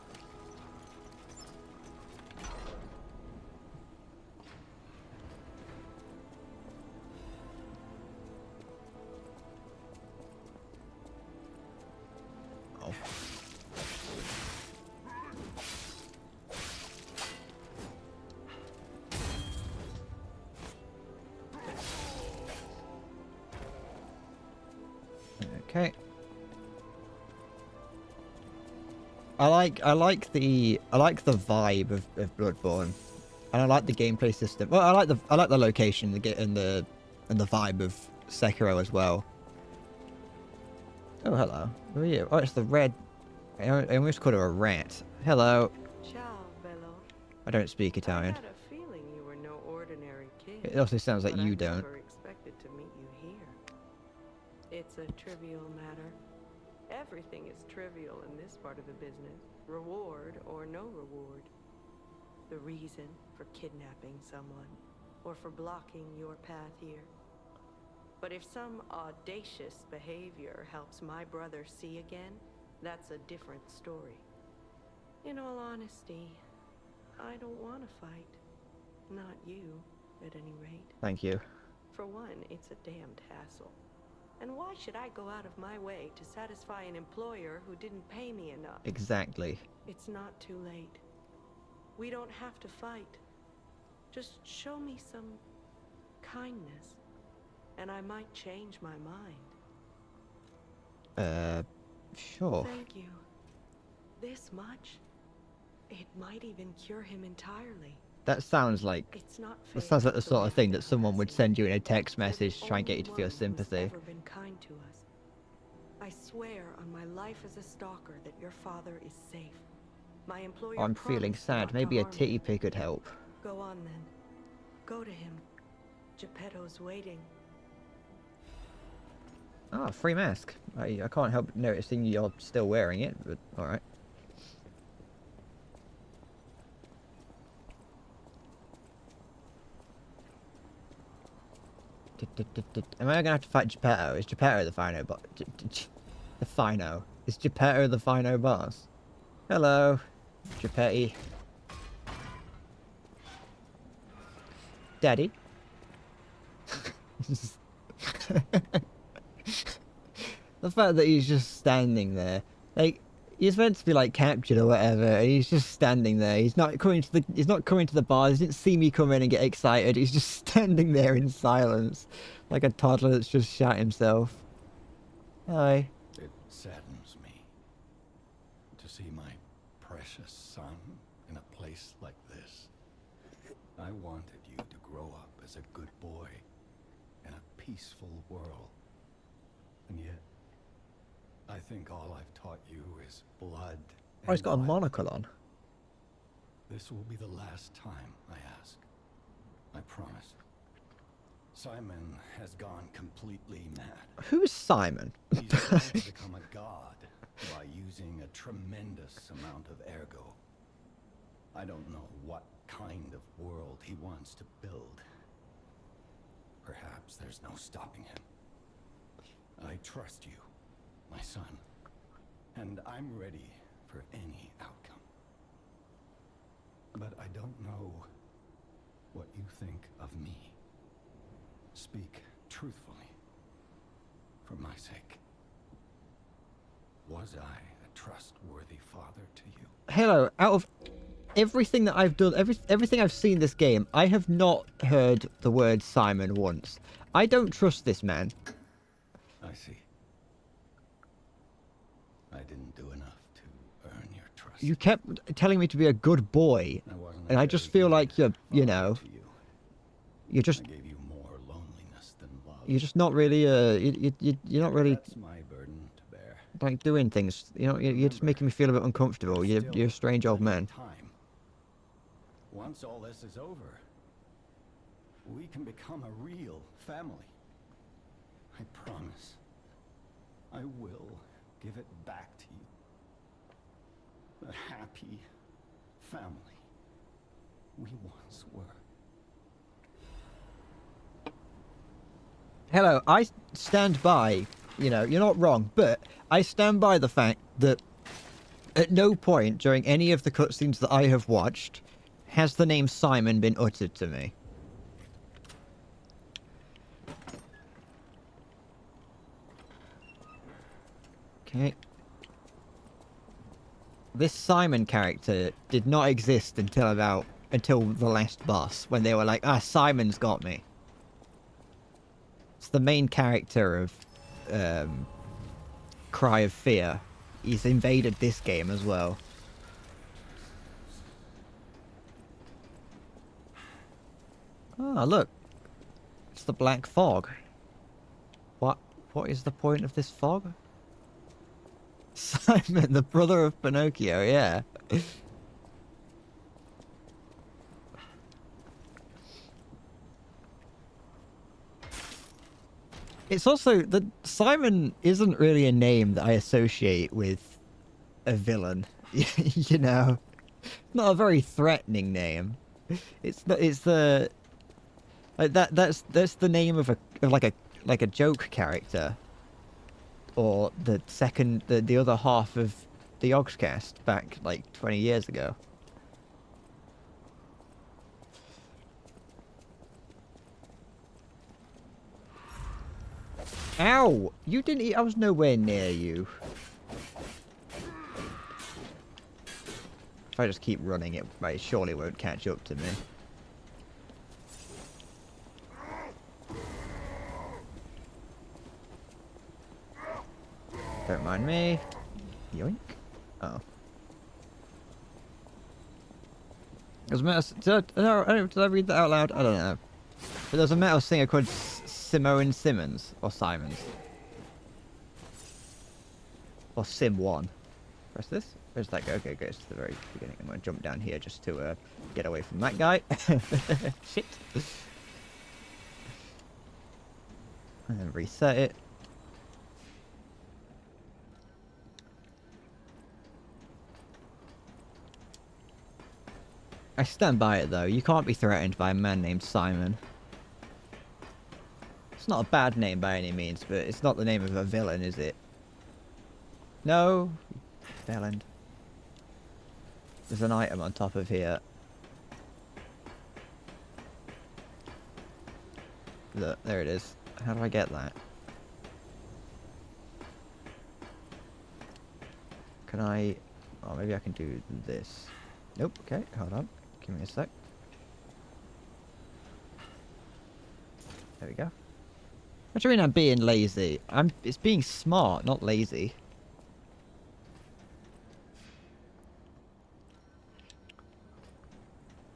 Oh. Okay. I like the vibe of Bloodborne, and I like the gameplay system. Well, I like the location, and the vibe of Sekiro as well. Oh, hello. Who are you? Oh, it's the red. I almost called her a rat. Hello. Ciao, bello. I don't speak Italian. I had a feeling you were no ordinary kid. It also sounds like but you I don't. never expected to meet you here. It's a trivial matter. Everything is trivial in this part of the business. Reward or no reward. The reason for kidnapping someone or for blocking your path here. But if some audacious behavior helps my brother see again, that's a different story. In all honesty, I don't want to fight. Not you, at any rate. Thank you. For one, it's a damned hassle. And why should I go out of my way to satisfy an employer who didn't pay me enough? Exactly. It's not too late. We don't have to fight. Just show me some kindness, and I might change my mind. Sure. Thank you. This much? It might even cure him entirely. That sounds like It's not that fair sounds like to the sort of way thing that someone would harassing send you in a him. text You're the message to try and get you only to feel one who's sympathy. ever been kind to us. I swear on my life as a stalker that your father is safe. My employer I'm feeling promised sad. not to Maybe a harm titty him. pic could help. Go on then. Go to him. Geppetto's waiting. Ah, free mask. I can't help noticing you're still wearing it, but alright. Am I gonna have to fight Geppetto? Is Geppetto the Fino boss? The Fino. Is Geppetto the Fino boss? Hello, Geppetti. Daddy? The fact that he's just standing there, like he's meant to be like captured or whatever, and he's just standing there. He's not coming to the bar. He didn't see me come in and get excited. He's just standing there in silence, like a toddler that's just shot himself. Hi. It saddens me to see my precious son in a place like this. I wanted you to grow up as a good boy in a peaceful world. And yet, I think all I've taught you is blood. Oh, he's and got a violence. monocle on. This will be the last time I ask. I promise. Simon has gone completely mad. Who is Simon? He's trying to become a god by using a tremendous amount of ergo. I don't know what kind of world he wants to build. Perhaps there's no stopping him. I trust you, my son, and I'm ready for any outcome. But I don't know what you think of me. Speak truthfully, for my sake. Was I a trustworthy father to you? Hello, out of everything that I've done, everything I've seen this game, I have not heard the word Simon once. I don't trust this man. I see. I didn't do enough to earn your trust. You kept telling me to be a good boy, I wasn't a and I just very feel good like you're, you father know, to you. you're just, I gave you more loneliness than love. you're just not really, you're not really That's my burden to bear. like doing things. You know, you're just making me feel a bit uncomfortable. You're Still a strange old plenty man. of time. Once all this is over, we can become a real family. I promise. I will give it back to you. A happy family we once were. Hello, I stand by, you know, you're not wrong, but I stand by the fact that at no point during any of the cutscenes that I have watched has the name Simon been uttered to me. Okay. This Simon character did not exist until the last boss, when they were like, ah, Simon's got me. It's the main character of Cry of Fear. He's invaded this game as well. Ah, look. It's the black fog. What is the point of this fog? Simon, the brother of Pinocchio, yeah. It's also that Simon isn't really a name that I associate with a villain. You know, not a very threatening name. It's not. It's the like that's the name of like like a joke character, or the other half of the Yogscast back like 20 years ago. Ow! You didn't eat. I was nowhere near you. If I just keep running, it surely won't catch up to me. Don't mind me. Yoink. Oh. There's a metal. Did I read that out loud? I don't know. But there's a metal singer called Simone Simmons. Or Simons. Or Sim1. Press this. Where's that go? Okay, goes to the very beginning. I'm going to jump down here just to get away from that guy. Shit. And then reset it. I stand by it though. You can't be threatened by a man named Simon. It's not a bad name by any means, but it's not the name of a villain, is it? No. Villain. There's an item on top of here. Look, there it is. How do I get that? Can I... Oh, maybe I can do this. Nope. Okay, hold on. Give me a sec. There we go. What do you mean I'm being lazy? It's being smart, not lazy.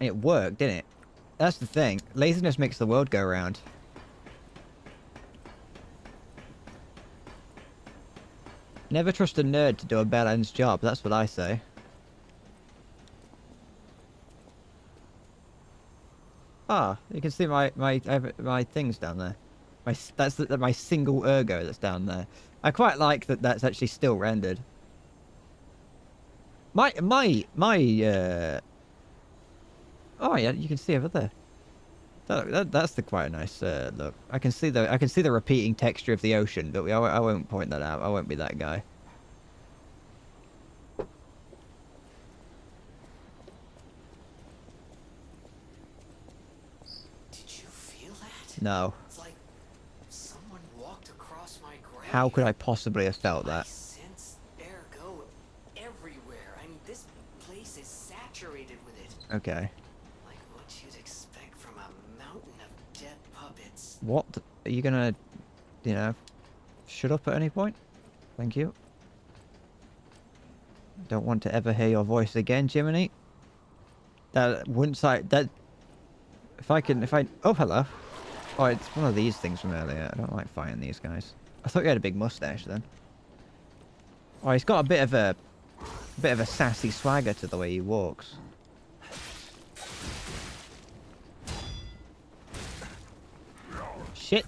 And it worked, didn't it? That's the thing. Laziness makes the world go round. Never trust a nerd to do a bellend's job, that's what I say. Ah, you can see my things down there. That's my single ergo that's down there. I quite like that that's actually still rendered. Oh yeah, you can see over there. That's quite a nice look. I can see the repeating texture of the ocean, but I won't point that out. I won't be that guy. Did you feel that? No. It's like someone walked across my grave. How could I possibly have felt I that? sense ergo everywhere. I mean, this place is saturated with it. Okay. Like what you'd expect from a mountain of dead puppets. What? Are you gonna, shut up at any point? Thank you. Don't want to ever hear your voice again, Jiminy. Oh, hello. Oh, it's one of these things from earlier. I don't like fighting these guys. I thought you had a big mustache then. Oh, he's got a bit of a sassy swagger to the way he walks. Shit.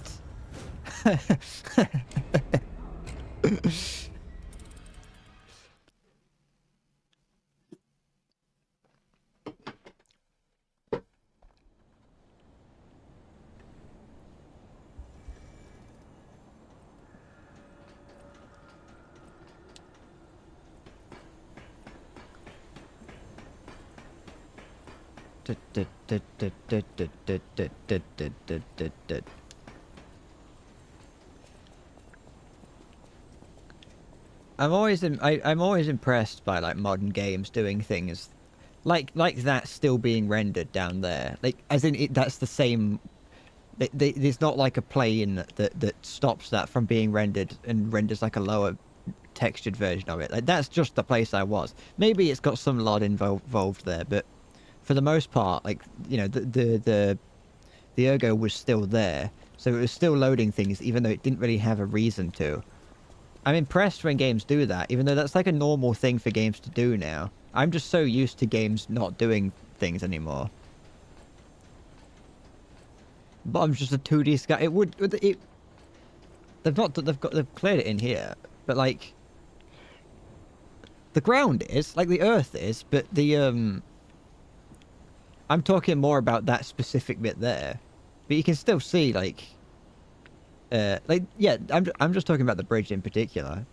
I'm always impressed by like modern games doing things like that still being rendered down there. Like as in that's the same. There's not like a plane that stops that from being rendered and renders like a lower textured version of it. Like that's just the place I was. Maybe it's got some lot involved there, but for the most part, like the ergo was still there, so it was still loading things even though it didn't really have a reason to. I'm impressed when games do that, even though that's like a normal thing for games to do now. I'm just so used to games not doing things anymore. Bottom's just a 2D sky. They've cleared it in here, but like the ground is, like the earth is, but I'm talking more about that specific bit there. But you can still see like like, yeah, I'm just talking about the bridge in particular.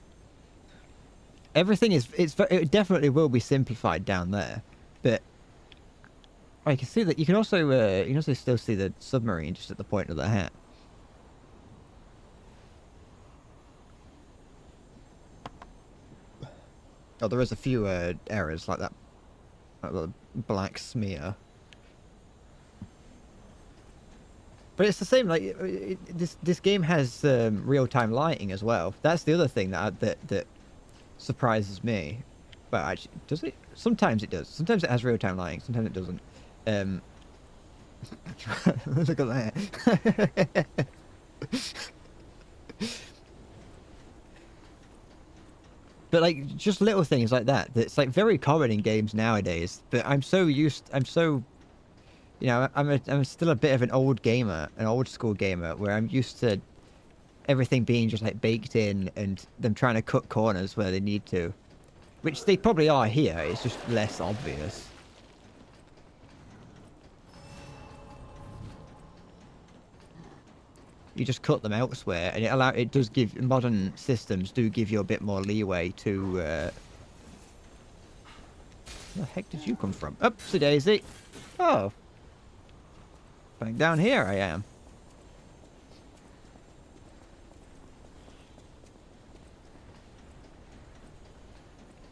Everything it definitely will be simplified down there, but I can see that you can also still see the submarine just at the point of the hat. Oh, there is a few errors like that, like the black smear. But it's the same. Like this game has real-time lighting as well. That's the other thing that surprises me. But actually, does it? Sometimes it does. Sometimes it has real-time lighting. Sometimes it doesn't. Look at that. But like just little things like that. That's like very common in games nowadays. But I'm so, you know, I'm still a bit of an old gamer, an old school gamer, where I'm used to everything being just like baked in and them trying to cut corners where they need to, which they probably are here. It's just less obvious. You just cut them elsewhere, and it does give modern systems do give you a bit more leeway to. Where the heck did you come from? Oopsie daisy! Oh, back down here I am.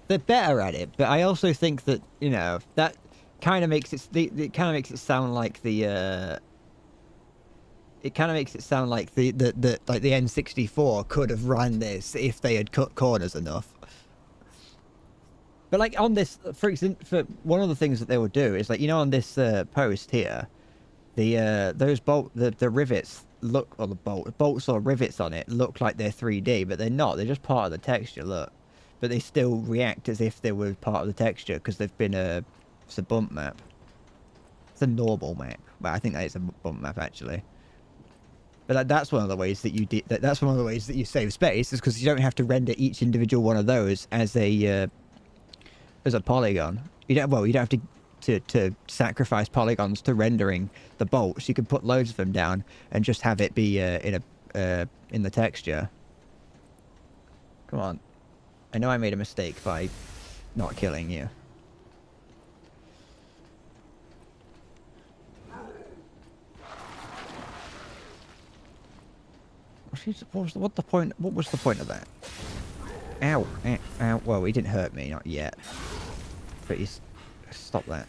They're better at it, but I also think that, you know, that kind of makes it kind of makes it sound like the. It kind of makes it sound like the like the N64 could have run this if they had cut corners enough. But like on this, for example, for one of the things that they will do is like, you know, on this post here, the rivets look, or the bolts or rivets on it look like they're 3D, but they're not. They're just part of the texture. Look, but they still react as if they were part of the texture because they've been it's a bump map. It's a normal map, but I think that is a bump map actually. But that's one of the ways that that's one of the ways that you save space, is because you don't have to render each individual one of those as a polygon. You don't have to sacrifice polygons to rendering the bolts. You can put loads of them down and just have it be in the texture. Come on, I know I made a mistake by not killing you. What was the point? What was the point of that? Ow, ow, ow. Well, he didn't hurt me, not yet. But he's... Stop that.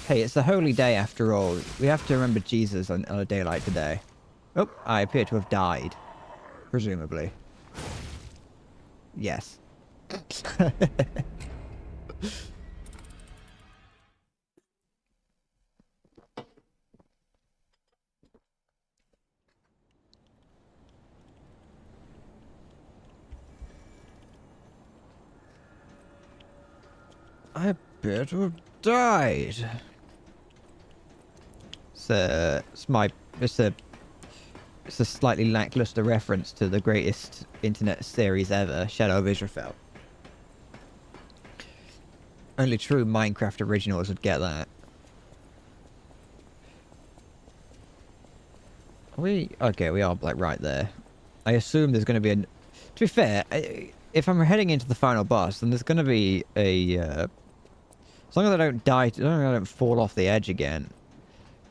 Hey, it's a holy day after all. We have to remember Jesus on a day like today. Oh, I appear to have died. Presumably. Yes. I appear to have died. It's a slightly lackluster reference to the greatest internet series ever, Shadow of Israfel. Only true Minecraft originals would get that. Okay, we are like right there. I assume there's going to be to be fair, if I'm heading into the final boss, then there's going to be as long as I don't die, as long as I don't fall off the edge again,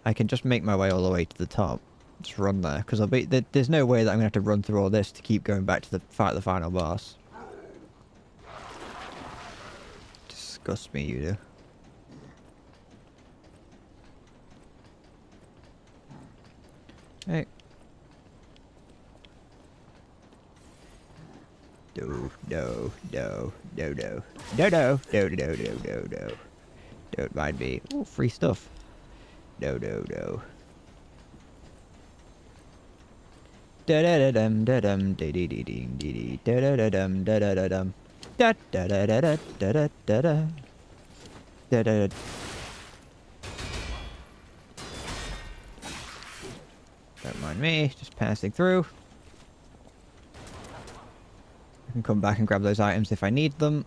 I can just make my way all the way to the top. Just run there, because there's no way that I'm going to have to run through all this to keep going back to fight the final boss. Disgust me, you do. Hey. No. Don't mind me. Oh, free stuff. No. Da da da dum da dum dee dee dee dee dee da da da dum da da da dum da da da da da da da da. Da-da-da. Don't mind me, just passing through. I can come back and grab those items if I need them.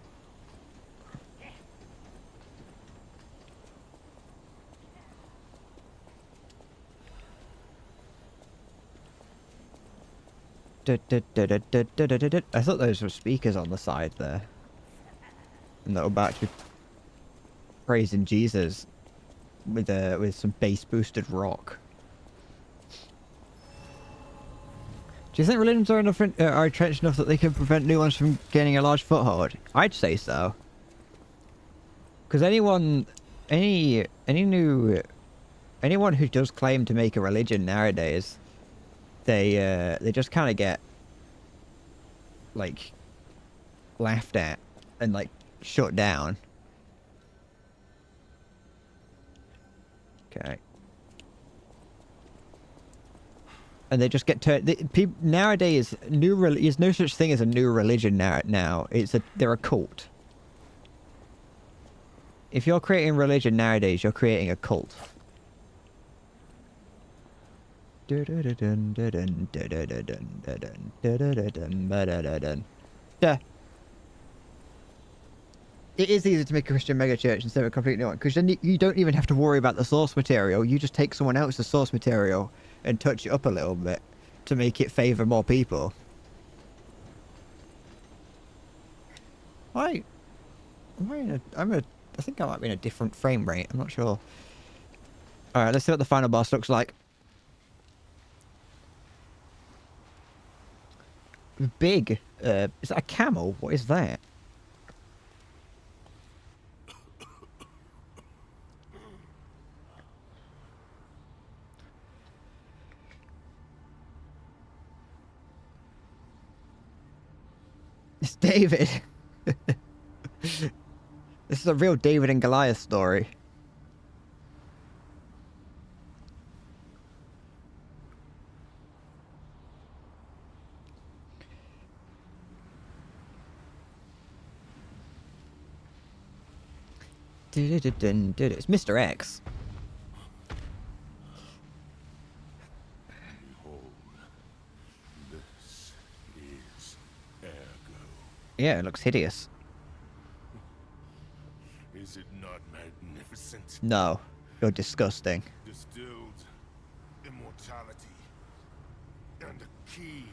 I thought those were speakers on the side there. And that were about to be praising Jesus with some bass boosted rock. Do you think religions are enough are entrenched enough that they can prevent new ones from gaining a large foothold? I'd say so. Because anyone who does claim to make a religion nowadays, they just kind of get like laughed at and like shut down. Okay. And they just get turned. Nowadays, there's no such thing as a new religion now. They're a cult. If you're creating religion nowadays, you're creating a cult. Yeah. It is easy to make a Christian megachurch instead of a completely new one, because then you don't even have to worry about the source material. You just take someone else's source material and touch it up a little bit to make it favour more people. I think I might be in a different frame rate. I'm not sure. Alright, let's see what the final boss looks like. Big. Is that a camel? What is that? It's David. This is a real David and Goliath story. It's Mr. X. Behold, this is Ergo. Yeah, it looks hideous. Is it not magnificent? No, you're disgusting. Distilled immortality and a key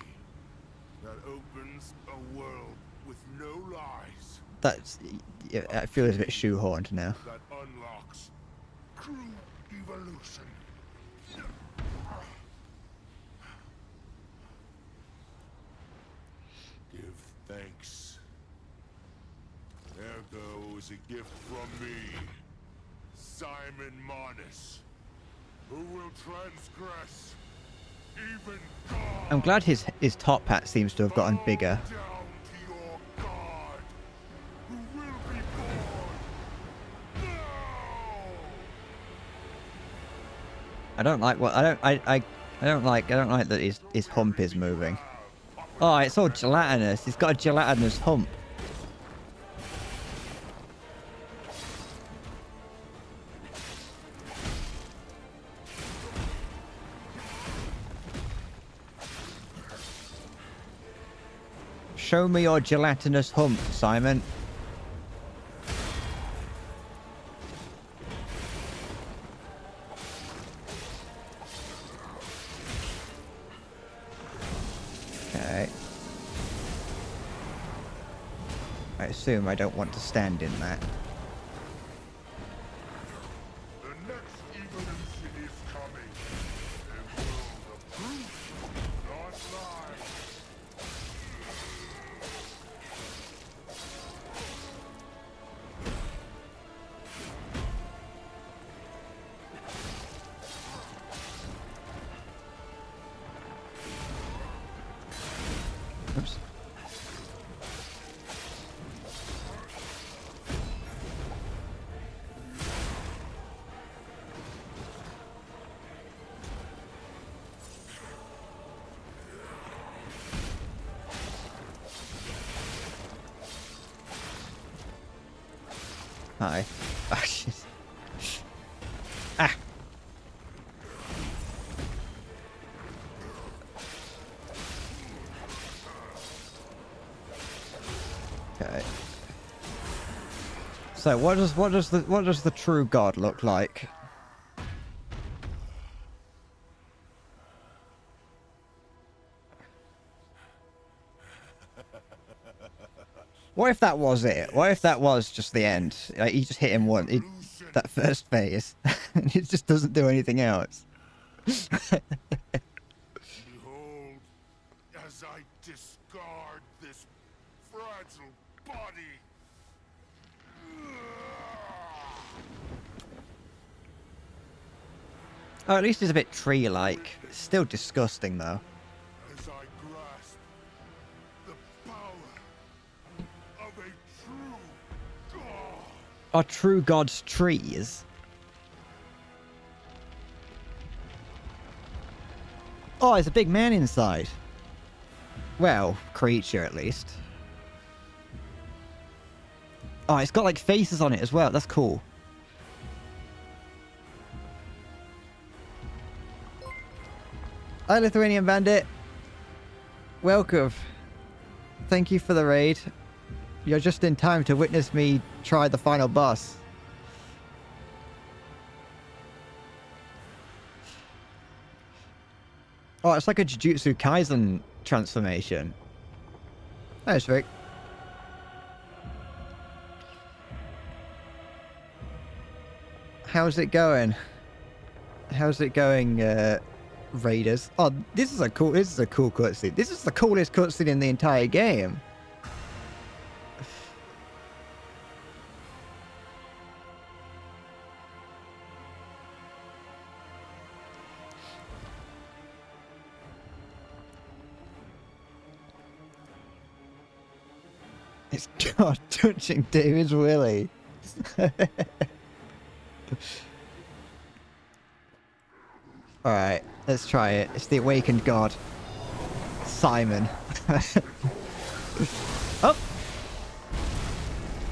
that opens a world with no lies. That's... Yeah, I feel it's a bit shoehorned now. That unlocks true evolution. Give thanks. Ergo is a gift from me, Simon Marnus, who will transgress even God. I'm glad his top hat seems to have gotten bigger. Down to your God, who will be born now. I don't like what I don't like that his hump is moving. Oh, it's all gelatinous. He's got a gelatinous hump. Show me your gelatinous hump, Simon. Okay. I assume I don't want to stand in that. The next evolution is coming. A world of truth, not lies. Oops. Hi. Oh, shit. Ah. Okay. So what does the true god look like? What if that was it? What if that was just the end? Like, he just hit him once, that first phase, and it just doesn't do anything else. Behold, as I discard this fragile body. Oh, at least it's a bit tree-like. It's still disgusting, though. As I grasp the power of a true god. Are true gods trees? Oh, there's a big man inside. Well, creature at least. Oh, it's got like faces on it as well. That's cool. Hi, Lithuanian Bandit. Welcome. Thank you for the raid. You're just in time to witness me try the final boss. Oh, it's like a Jujutsu Kaisen transformation. Thanks, Rick. How's it going? How's it going, Raiders? Oh, this is a cool cutscene. This is the coolest cutscene in the entire game. It's God touching David's willy. Alright, let's try it. It's the awakened god. Simon. Oh!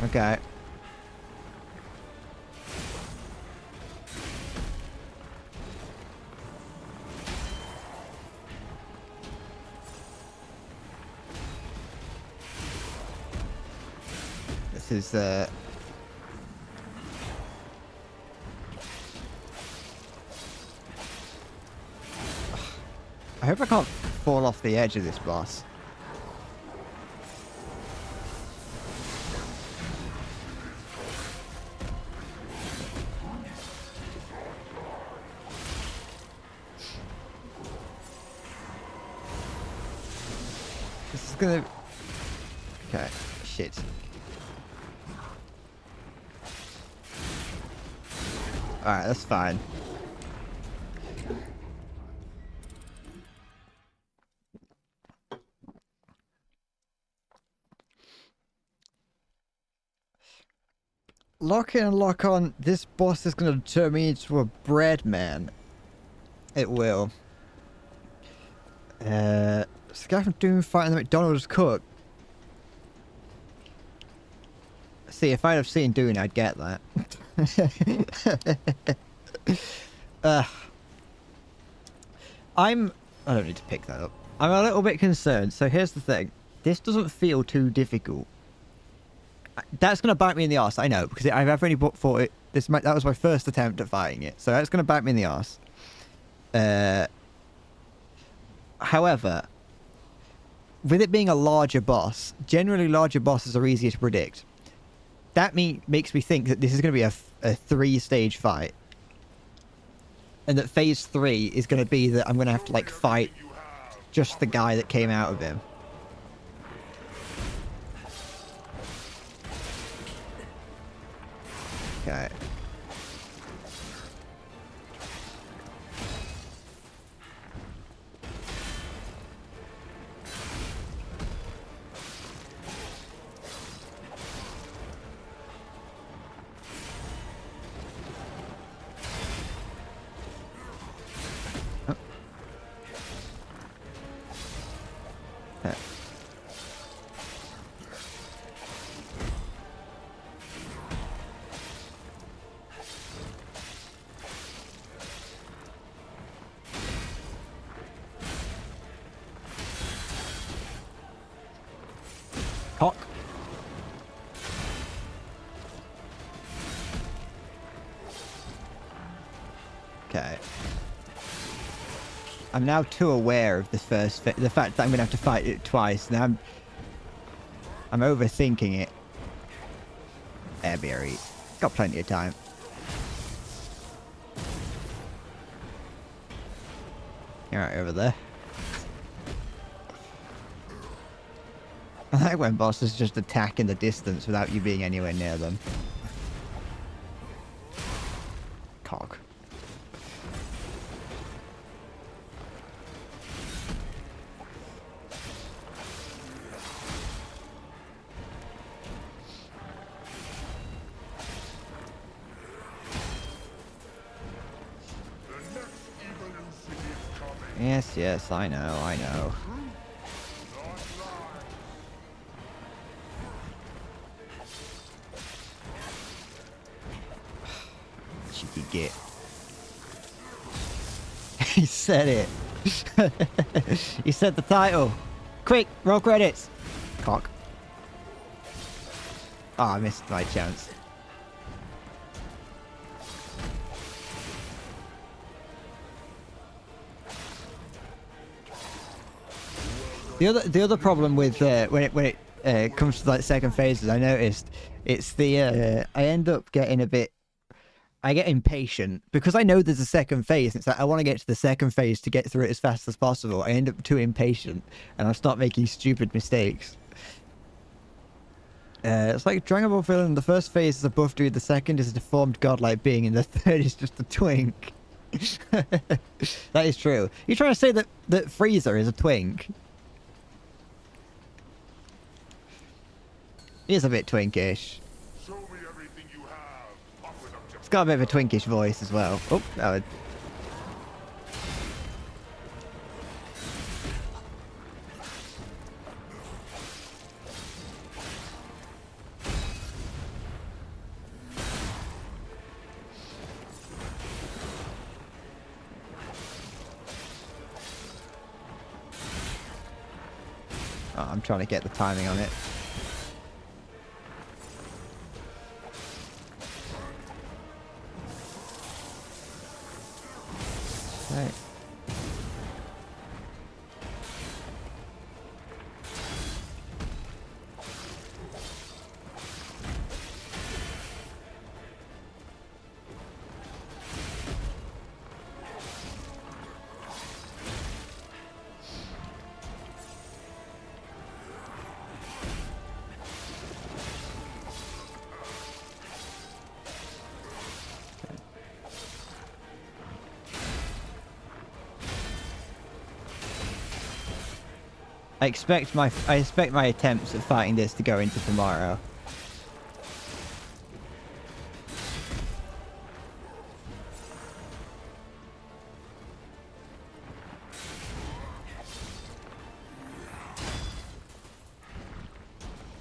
Okay. This is, I hope I can't fall off the edge of this boss. This is gonna... Okay, shit. Alright, that's fine. Lock in and lock on. This boss is going to turn me into a bread man. It will. It's the guy from Doom fighting the McDonald's cook. See, if I'd have seen Doom, I'd get that. I don't need to pick that up. I'm a little bit concerned. So here's the thing. This doesn't feel too difficult. That's going to bite me in the arse, I know, because I've only fought it. That was my first attempt at fighting it, so that's going to bite me in the arse. However, with it being a larger boss, generally larger bosses are easier to predict. That makes me think that this is going to be a 3-stage fight. And that phase 3 is going to be that I'm going to have to, like, fight just the guy that came out of him. Okay. Oh. Okay. Okay. I'm now too aware of the the fact that I'm gonna have to fight it twice. Now I'm overthinking it. Airberry. Got plenty of time. You're right over there. I like when bosses just attack in the distance without you being anywhere near them. Cog. Yes, yes, I know, I know. Cheeky git. He said it. He said the title. Quick, roll credits. Cock. Oh, I missed my chance. The other problem with when it comes to like second phases, I noticed it's the I end up getting a bit. I get impatient because I know there's a second phase. And it's like I want to get to the second phase to get through it as fast as possible. I end up too impatient and I start making stupid mistakes. It's like Dragon Ball Villain. The first phase is a buff dude. The second is a deformed godlike being, and the third is just a twink. That is true. You're trying to say that Frieza is a twink? He is a bit twinkish. Show me everything you have. Open up your It's got a bit of a twinkish voice as well. Oh, that would... Oh, I'm trying to get the timing on it. Right. I expect my attempts at fighting this to go into tomorrow.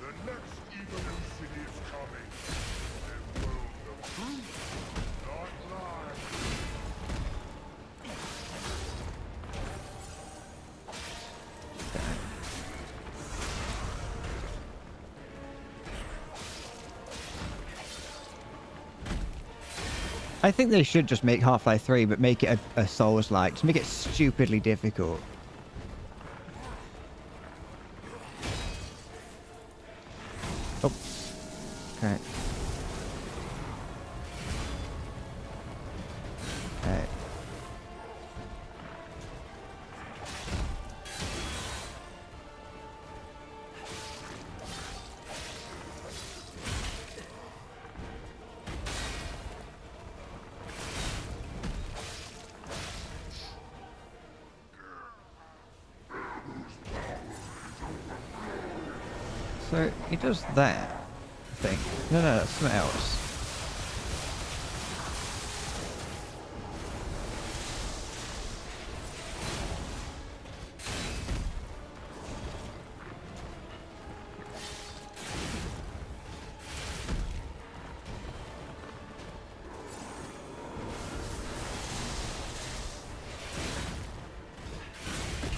The next evolution is coming. A world of truth, not lies. I think they should just make Half-Life 3, but make it a Souls-like. Just make it stupidly difficult. Oh. Okay. Okay. So he does that, I think. No, that's something else.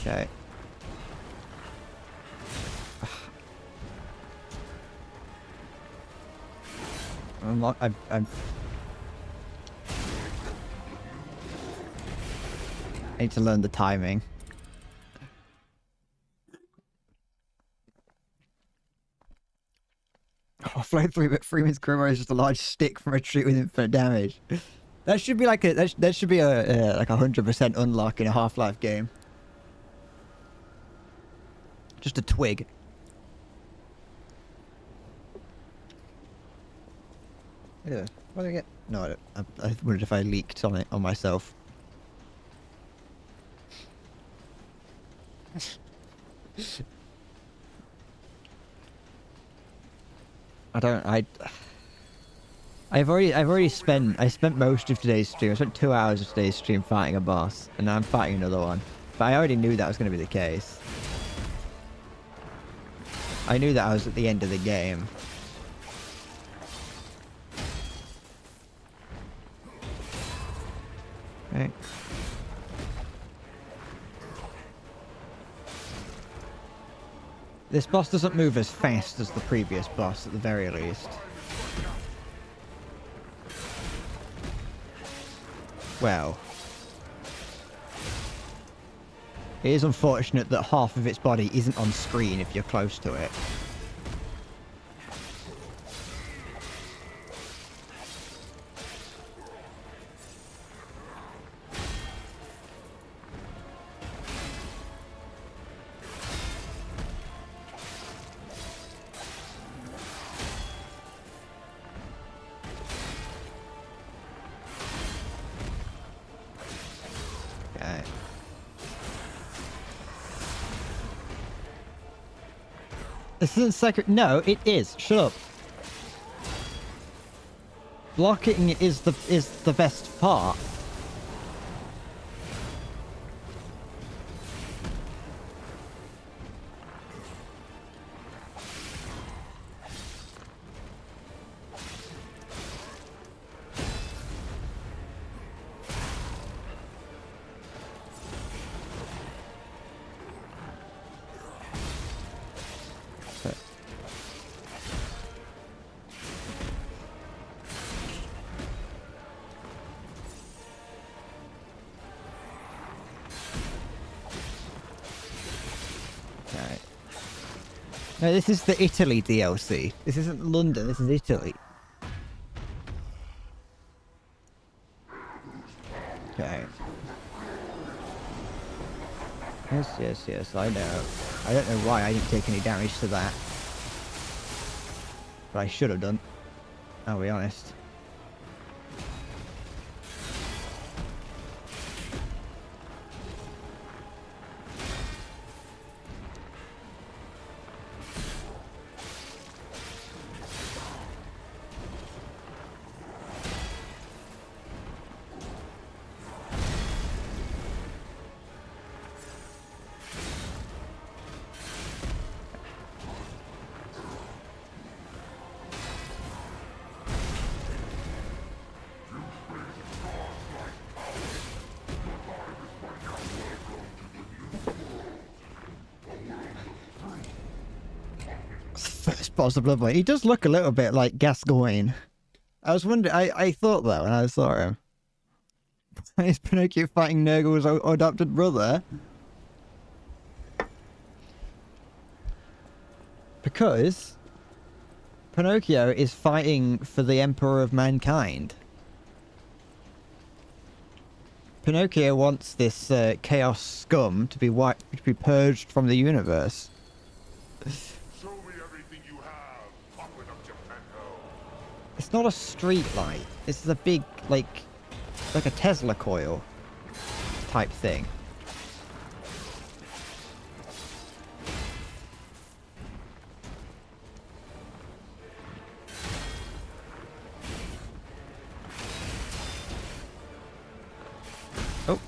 Okay. I'm I need to learn the timing. Oh, Flow 3, but Freeman's Crowbar is just a large stick from a tree with infinite damage. That should be like a that should be a like 100% unlock in a Half-Life game. Just a twig. Yeah. What did I get? No, I wondered if I leaked on it on myself. I've already spent most of today's stream. I spent 2 hours of today's stream fighting a boss, and now I'm fighting another one. But I already knew that was going to be the case. I knew that I was at the end of the game. Right. This boss doesn't move as fast as the previous boss, at the very least. Well, it is unfortunate that half of its body isn't on screen if you're close to it. This isn't secret. No, it is. Shut up. Blocking is the best part. No, this is the Italy DLC. This isn't London, this is Italy. Okay. Yes, I know. I don't know why I didn't take any damage to that. But I should have done. I'll be honest. First boss of Bloodborne. He does look a little bit like Gascoigne. I was wondering, I thought that when I saw him. Is Pinocchio fighting Nurgle's adopted brother? Because Pinocchio is fighting for the Emperor of Mankind. Pinocchio wants this chaos scum to be wiped, to be purged from the universe. Show me everything you have. Pop it up, Geppetto. It's not a street light. This is a big, like a Tesla coil type thing. Oh.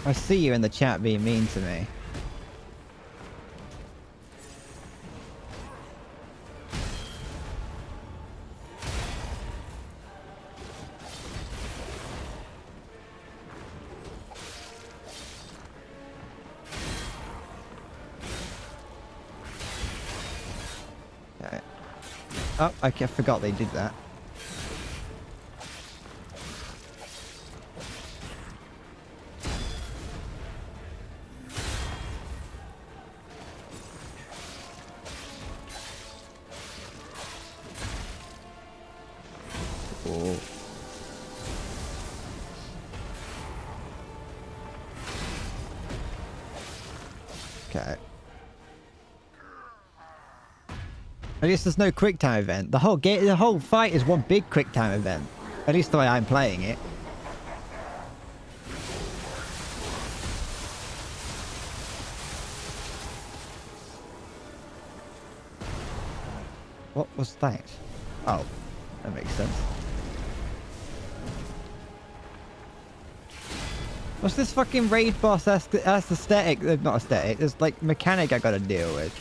I see you in the chat being mean to me. Okay. Oh, I forgot they did that. Cool. Okay. At least there's no quick time event. The whole fight is one big quick time event. At least the way I'm playing it. What was that? Oh, that makes sense. What's this fucking raid boss aesthetic? Not aesthetic. There's like mechanic I gotta deal with.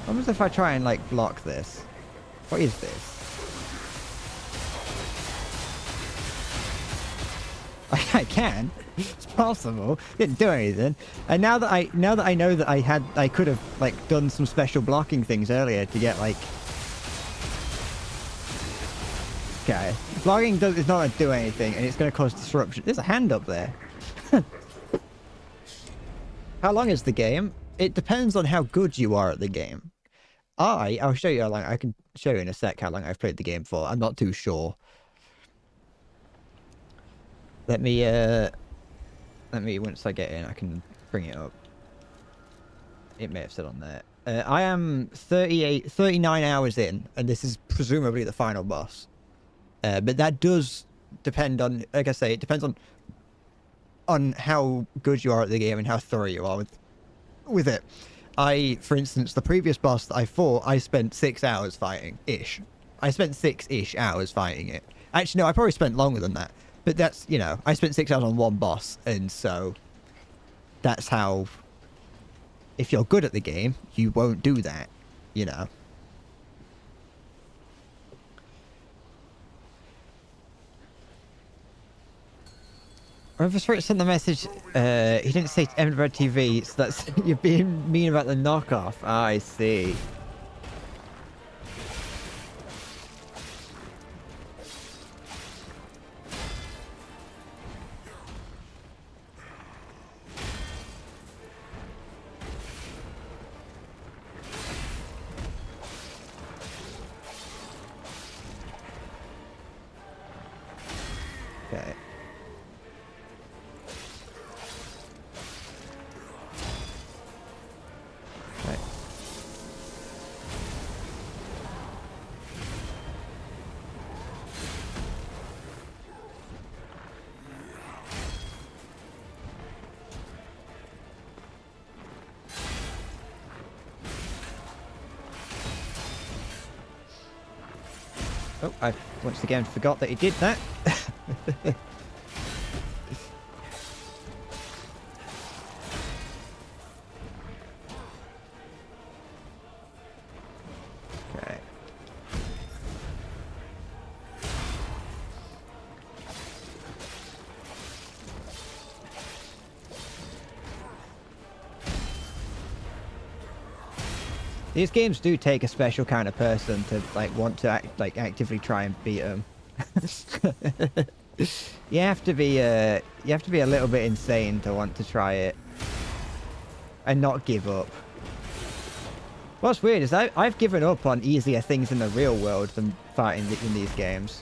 What happens if I try and like block this? What is this? I can. It's possible. Didn't do anything. And now that I know that I could have like done some special blocking things earlier to get like. Okay, blocking is not going to do anything, and it's going to cause disruption. There's a hand up there. How long is the game? It depends on how good you are at the game. I'll show you how long. I can show you in a sec how long I've played the game for. I'm not too sure. Let me, once I get in, I can bring it up. It may have said on there. I am 39 hours in, and this is presumably the final boss. But that does depend on, like I say, it depends on how good you are at the game and how thorough you are with it. For instance, the previous boss that I fought, I spent 6 hours fighting-ish. I spent 6-ish hours fighting it. Actually, no, I probably spent longer than that. But that's, you know, I spent 6 hours on one boss, and so that's how, if you're good at the game, you won't do that, you know. Whoever sent the message, he didn't say Embed TV, so that's, you're being mean about the knockoff. Ah, I see. Okay. Right. Oh, I once again forgot that he did that. Okay. These games do take a special kind of person to like want to actively try and beat them. You have to be a little bit insane to want to try it and not give up. What's weird is I've given up on easier things in the real world than fighting in these games.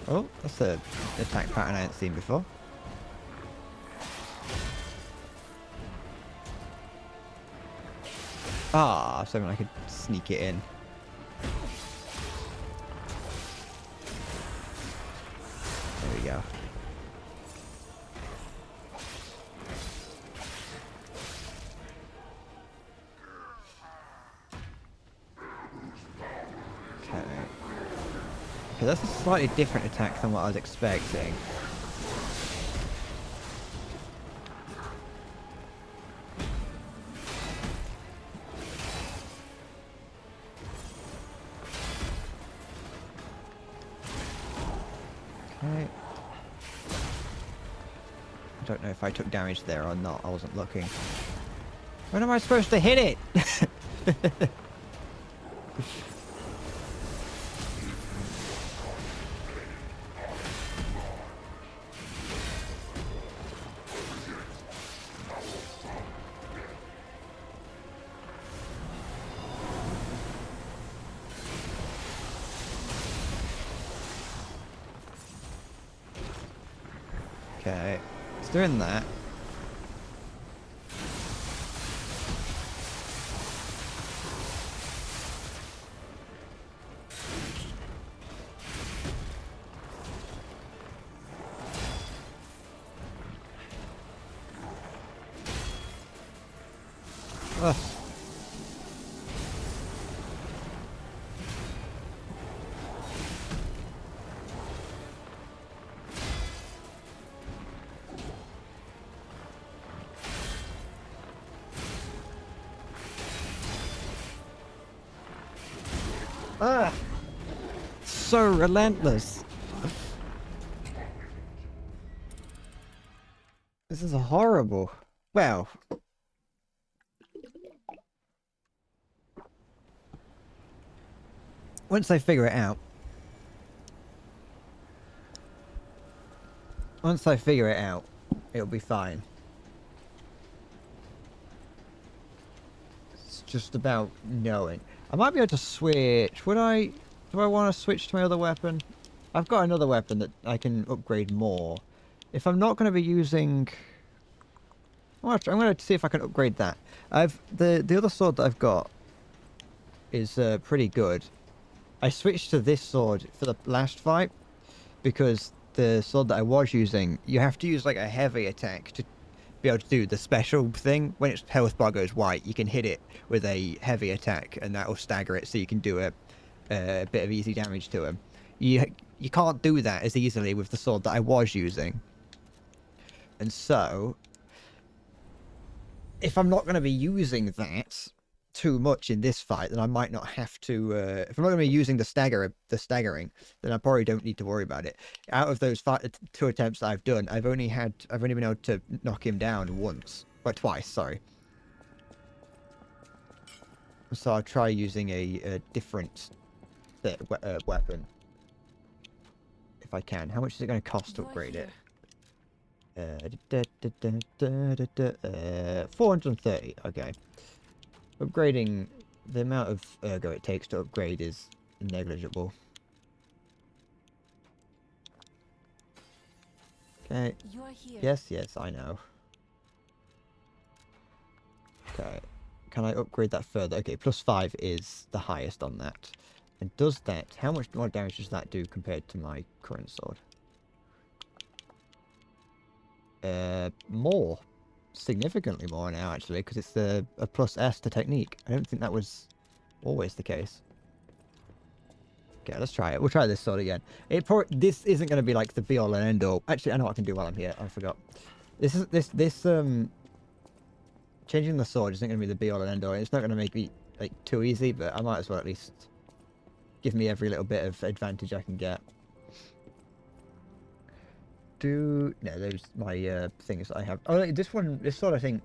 Oh, that's an attack pattern I hadn't seen before. Ah, so I could sneak it in. There we go. Okay. Okay, that's a slightly different attack than what I was expecting. Okay. I don't know if I took damage there or not. I wasn't looking. When am I supposed to hit it? Okay. It's doing that. Ugh. Ah! So relentless. This is horrible. Well. Once I figure it out. Once I figure it out, it'll be fine. It's just about knowing. I might be able to switch. Would I... Do I want to switch to my other weapon? I've got another weapon that I can upgrade more. If I'm not going to be using... I'm going to see if I can upgrade that. The other sword that I've got is pretty good. I switched to this sword for the last fight because the sword that I was using, you have to use like a heavy attack to be able to do the special thing. When its health bar goes white, you can hit it with a heavy attack and that will stagger it so you can do a bit of easy damage to him. You can't do that as easily with the sword that I was using. And so, if I'm not going to be using that too much in this fight, then I might not have to. If I'm not going to be using the staggering, then I probably don't need to worry about it. Out of those 2 attempts that I've done, I've only been able to knock him down once, or twice. Sorry. So I'll try using a different weapon if I can. How much is it going to cost to upgrade it? 430. Okay. Upgrading, the amount of ergo it takes to upgrade is negligible. Okay. You're here. Yes, I know. Okay. Can I upgrade that further? Okay, +5 is the highest on that. And does that... How much more damage does that do compared to my current sword? More. Significantly more now, actually, because it's a +S to technique. I don't think that was always the case. Okay, let's try it. We'll try this sword again. This isn't going to be like the be-all and end-all. Actually, I know what I can do while I'm here. I forgot. Changing the sword isn't going to be the be-all and end-all. It's not going to make me like too easy, but I might as well at least give me every little bit of advantage I can get. No, those my things that I have. Oh, this sword I think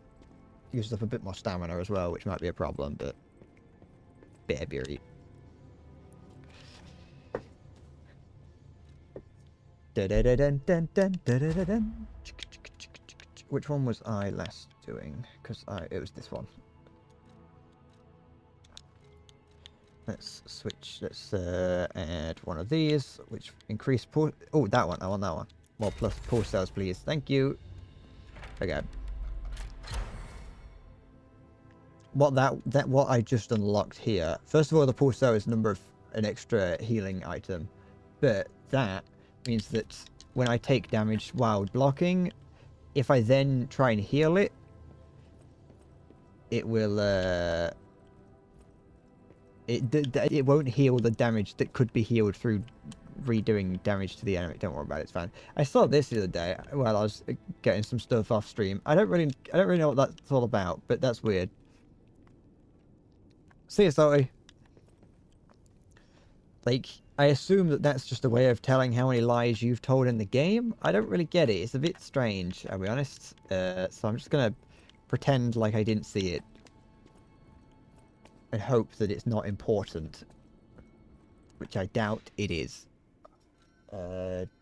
uses up a bit more stamina as well, which might be a problem, but baby. Which one was I last doing? Because it was this one. Let's switch. Let's add one of these, which increase pull. Oh, that one. I want that one. More plus pull cells, please. Thank you. Okay. what I just unlocked here. First of all, the pulsar is an extra healing item, but that means that when I take damage while blocking, if I then try and heal it, it will it won't heal the damage that could be healed through redoing damage to the enemy. Don't worry about it, it's fine. I saw this the other day while I was getting some stuff off stream. I don't really know what that's all about, but that's weird. See you, Salty. Like, I assume that that's just a way of telling how many lies you've told in the game. I don't really get it. It's a bit strange, I'll be honest. So I'm just gonna pretend like I didn't see it and hope that it's not important, which I doubt it is.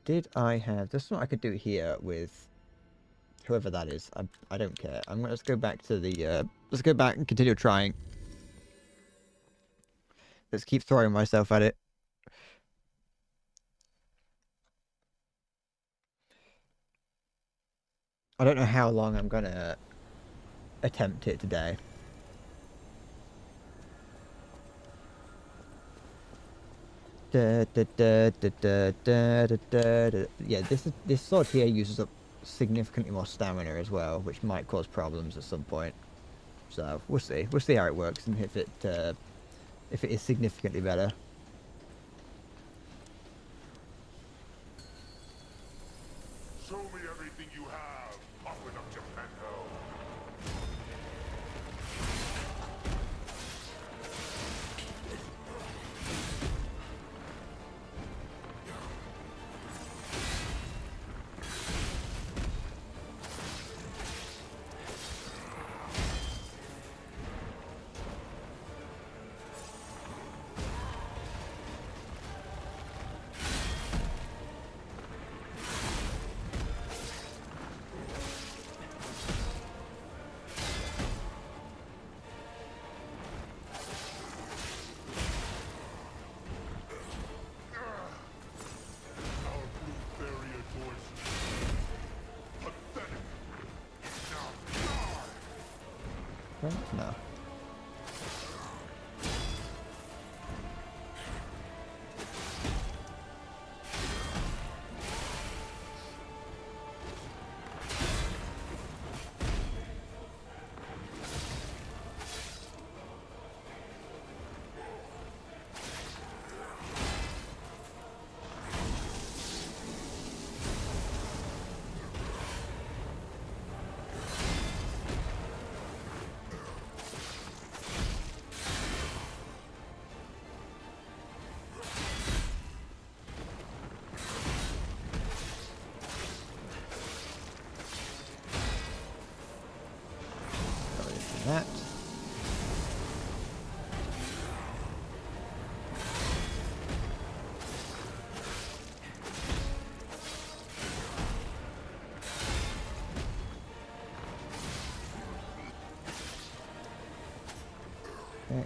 Did I have... There's something I could do here with whoever that is. I don't care. I'm gonna go back to the... let's go back and continue trying. Let's keep throwing myself at it. I don't know how long I'm gonna attempt it today. Yeah, this sword here uses up significantly more stamina as well, which might cause problems at some point. So we'll see. We'll see how it works and if it is significantly better. Show me everything you have. Open up Geppetto. No. That. Okay.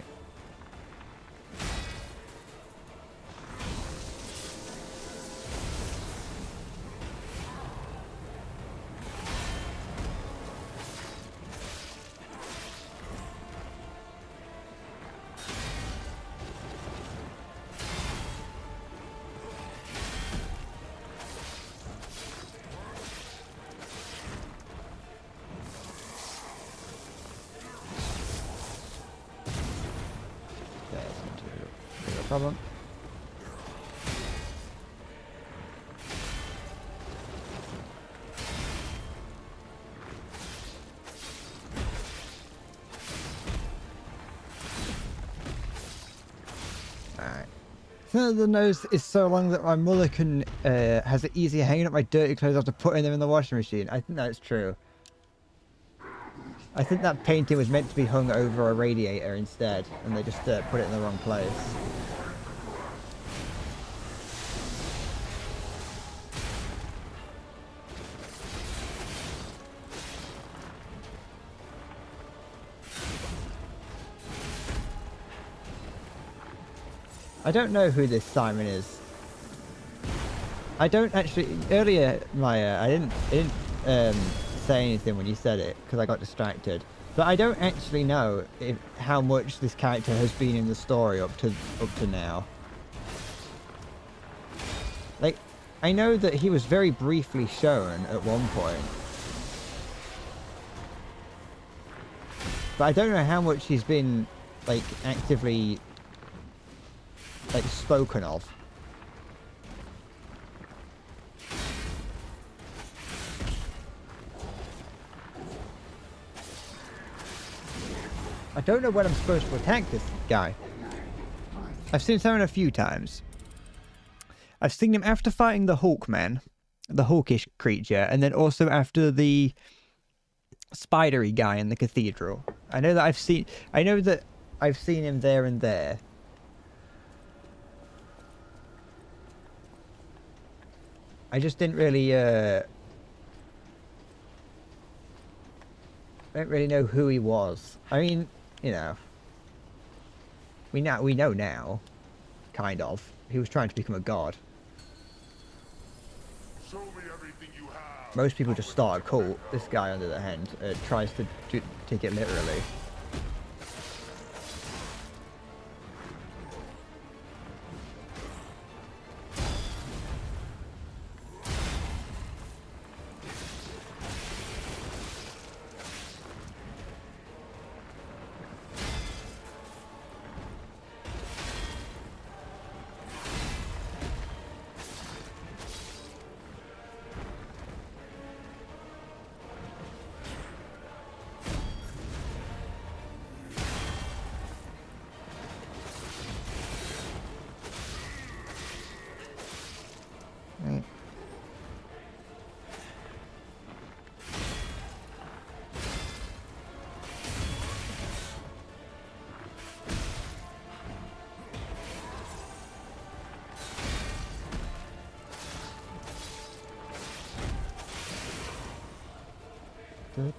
Problem. Alright. The nose is so long that my mother can has it easier hanging up my dirty clothes after putting them in the washing machine. I think that's true. I think that painting was meant to be hung over a radiator instead, and they just put it in the wrong place. I don't know who this Simon is. I don't actually. Earlier, Maya, I didn't say anything when you said it because I got distracted. But I don't actually know how much this character has been in the story up to now. Like, I know that he was very briefly shown at one point. But I don't know how much he's been, like, actively, like, spoken of. I don't know when I'm supposed to attack this guy. I've seen Theron a few times. I've seen him after fighting the Hawkman, the hawkish creature, and then also after the spidery guy in the cathedral. I know that I've seen him there and there. I just didn't really don't really know who he was. I mean, you know, we know now, kind of. He was trying to become a god. Show me everything you have. Most people just start a cult. This guy, on the other hand, tries to take it literally. Right. Good.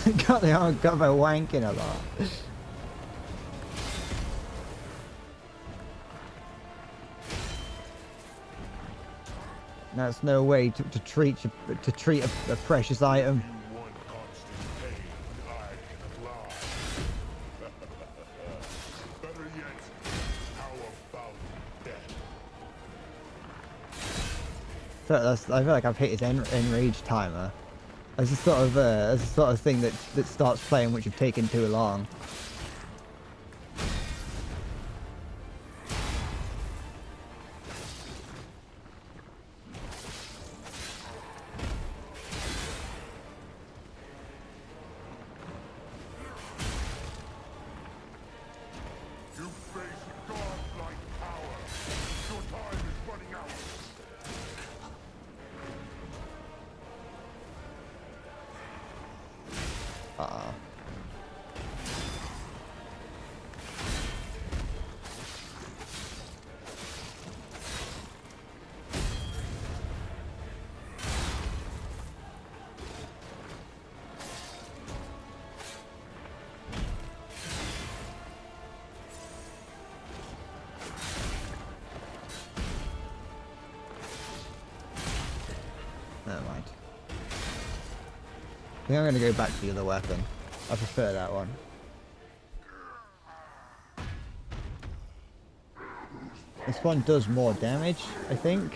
He got the arm got by wanking a lot. That's no way to treat a precious item. You want constant pain, I can apply. Better yet, how about death? I feel like I've hit his enrage timer. As a sort of thing that starts playing once you've taken too long. You face godlike power. Your time is running out. Never mind. I think I'm gonna go back to the other weapon. I prefer that one. This one does more damage, I think.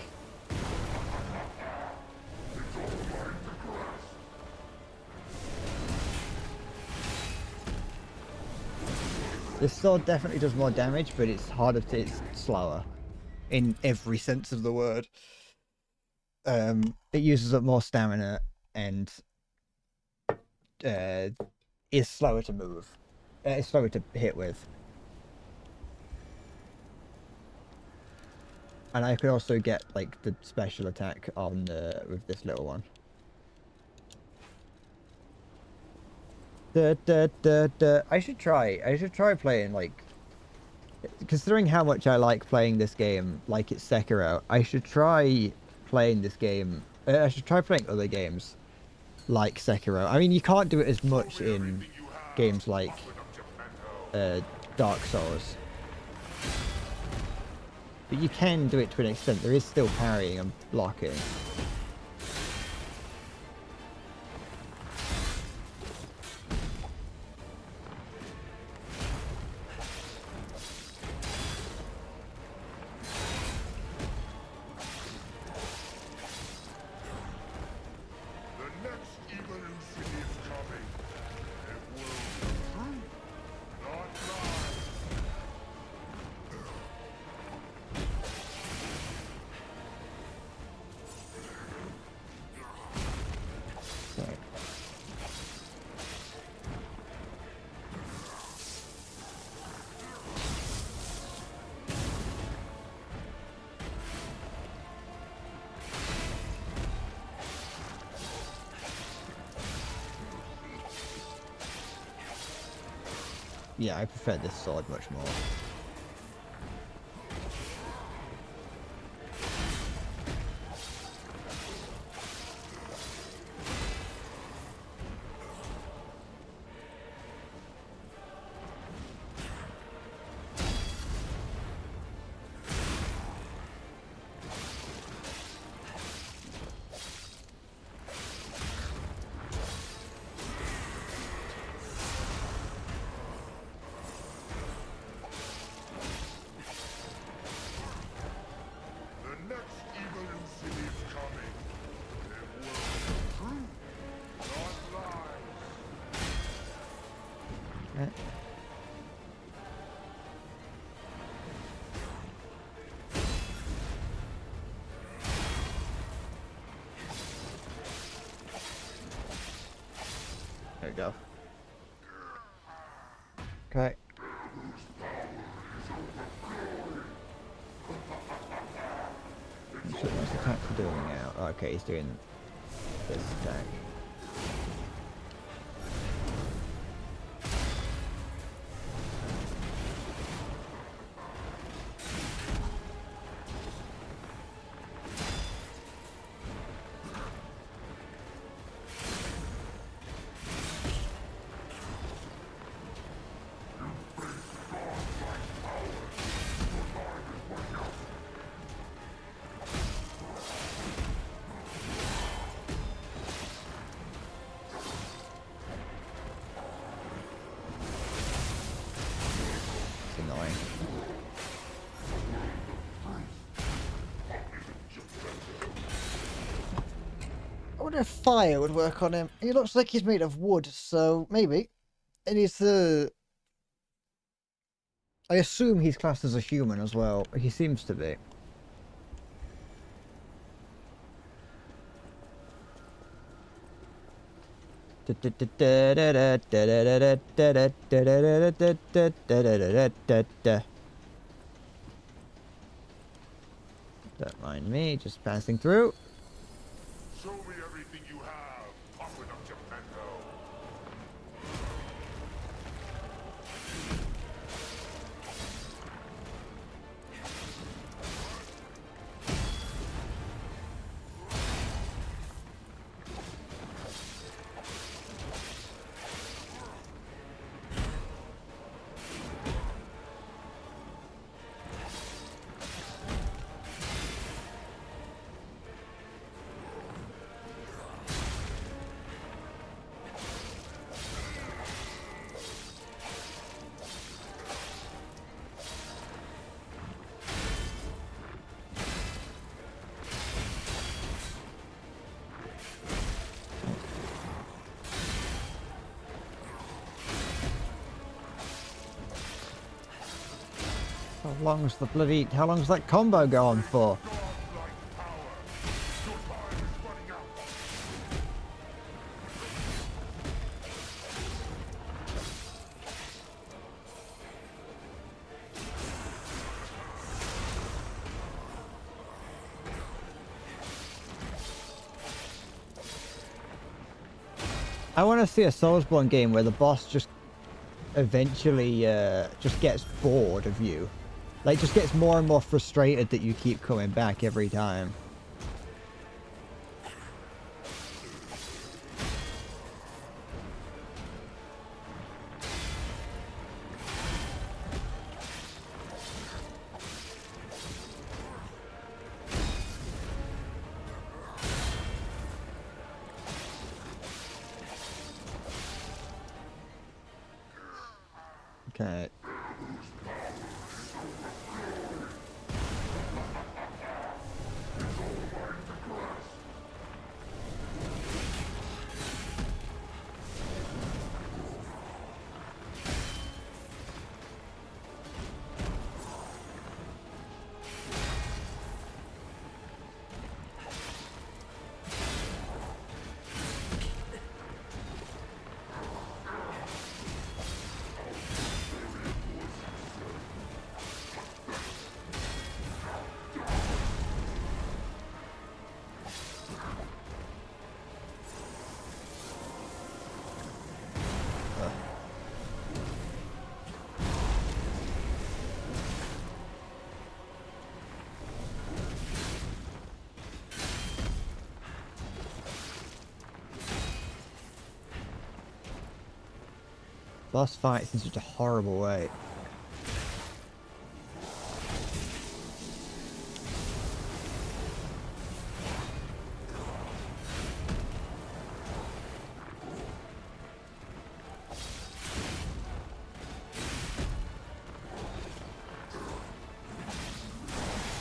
This sword definitely does more damage, but it's harder to, it's slower in every sense of the word. It uses up more stamina and is slower to move. It's slower to hit with. And I could also get like the special attack on with this little one. I should try playing, like, considering how much I like playing this game, like it's Sekiro, I should try playing this game. I should try playing other games like Sekiro. I mean, you can't do it as much in games like Dark Souls, but you can do it to an extent. There is still parrying and blocking. The next evolution is coming. It will be true, not lies. Sorry. Yeah, I prefer this sword much more. The next evolution is coming. It will be true, not lies. There we go. Okay. What's the attack for doing now? Oh, okay, he's doing this attack. It's annoying. I wonder if fire would work on him. He looks like he's made of wood, so maybe. And he's I assume he's classed as a human as well. He seems to be. Don't mind me, just passing through. Show me everything you have, Puppet of Geppetto. How long's that combo go on for? Godlike power. Your time is running out. I want to see a Soulsborne game where the boss just eventually just gets bored of you. Like, just gets more and more frustrated that you keep coming back every time. Okay. Boss fights in such a horrible way.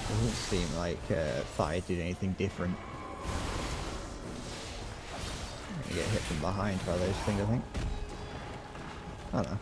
Doesn't seem like Fire did anything different. I'm gonna get hit from behind by those things, I think. I don't know.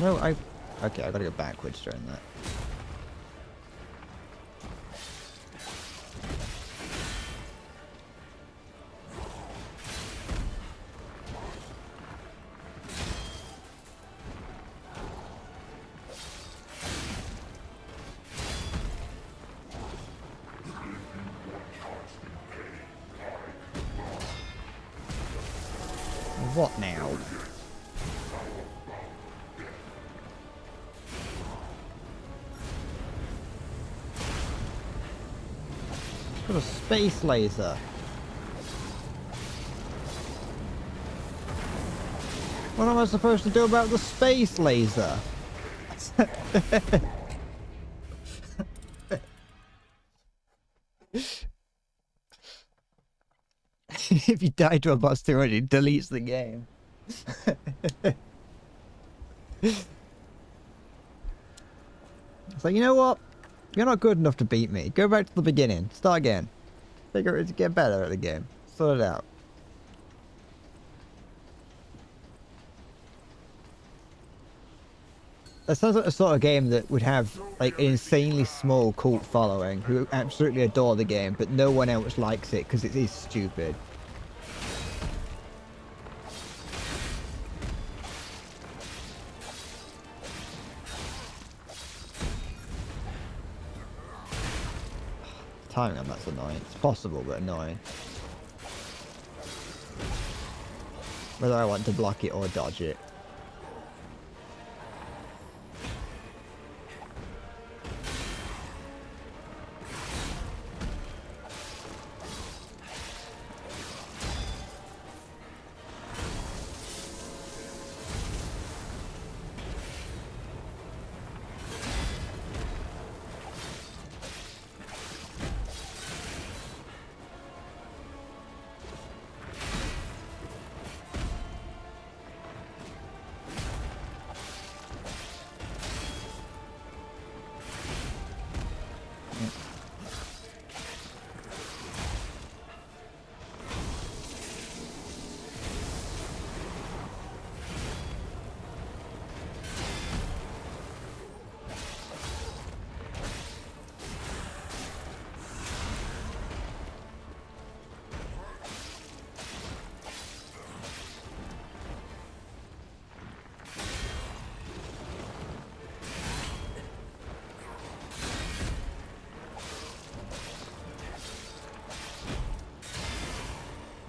No, okay, I gotta go backwards during that. What now? Got a space laser. What am I supposed to do about the space laser? If you die to a boss too much, it deletes the game. It's like, you know what? You're not good enough to beat me. Go back to the beginning. Start again. Figure it to get better at the game. Sort it out. That sounds like the sort of game that would have like an insanely small cult following who absolutely adore the game, but no one else likes it because it is stupid. Timing on that's annoying. It's possible, but annoying. Whether I want to block it or dodge it.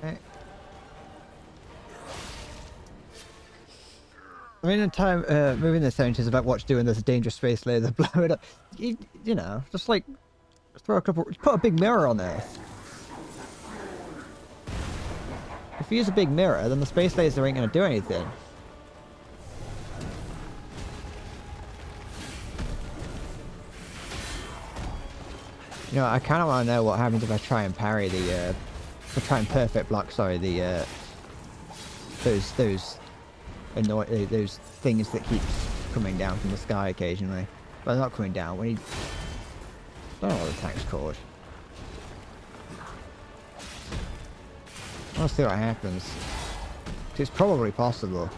Okay. I mean, in time, moving the 70s is about what to do when there's a dangerous space laser, blow it up. You know, just like throw a couple, put a big mirror on Earth. If you use a big mirror, then the space laser ain't gonna do anything. You know, I kind of want to know what happens if I try and parry the, if I try and perfect block, sorry, the, those things that keep coming down from the sky occasionally. Well, not coming down, when he... I don't know what the attack's called. I want to see what happens. 'Cause it's probably possible.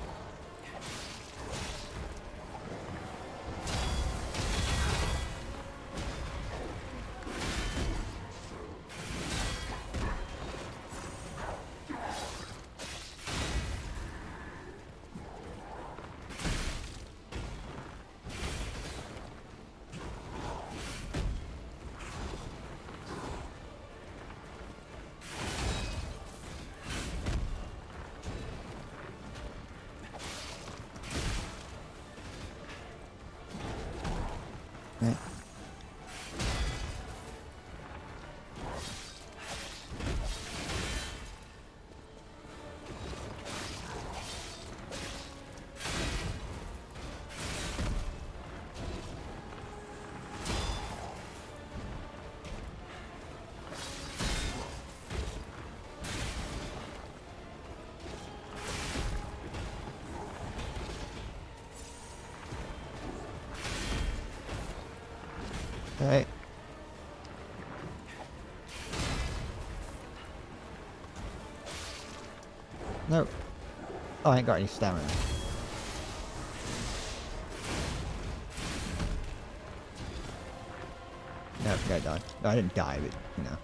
Right. Okay. No. Oh, I ain't got any stamina. No, I think I died. No, I didn't die, but, you know.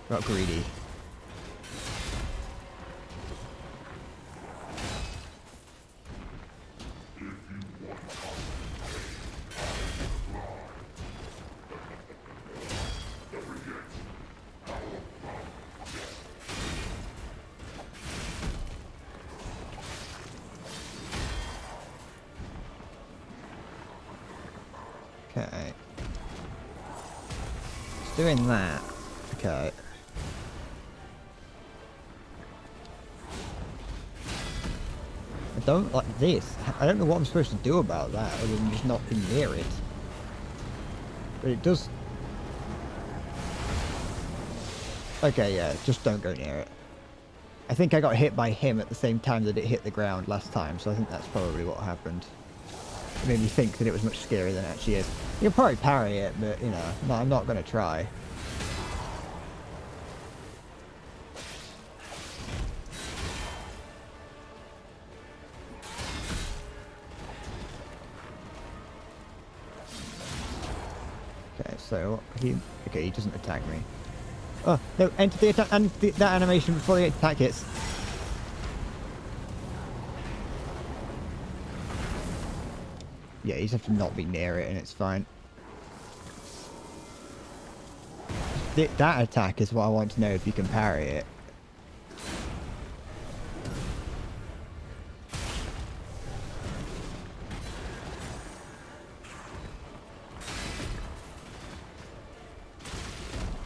Got greedy. Okay. It's doing that. Okay. I don't like this. I don't know what I'm supposed to do about that other than just not be near it. But it does... Okay, yeah, just don't go near it. I think I got hit by him at the same time that it hit the ground last time, so I think that's probably what happened. It made me think that it was much scarier than it actually is. You can probably parry it, but, you know, no, I'm not going to try. Okay, so, he doesn't attack me. Oh, no, enter the attack, and that animation before the attack hits. Yeah, you just have to not be near it and it's fine. That attack is what I want to know if you can parry it.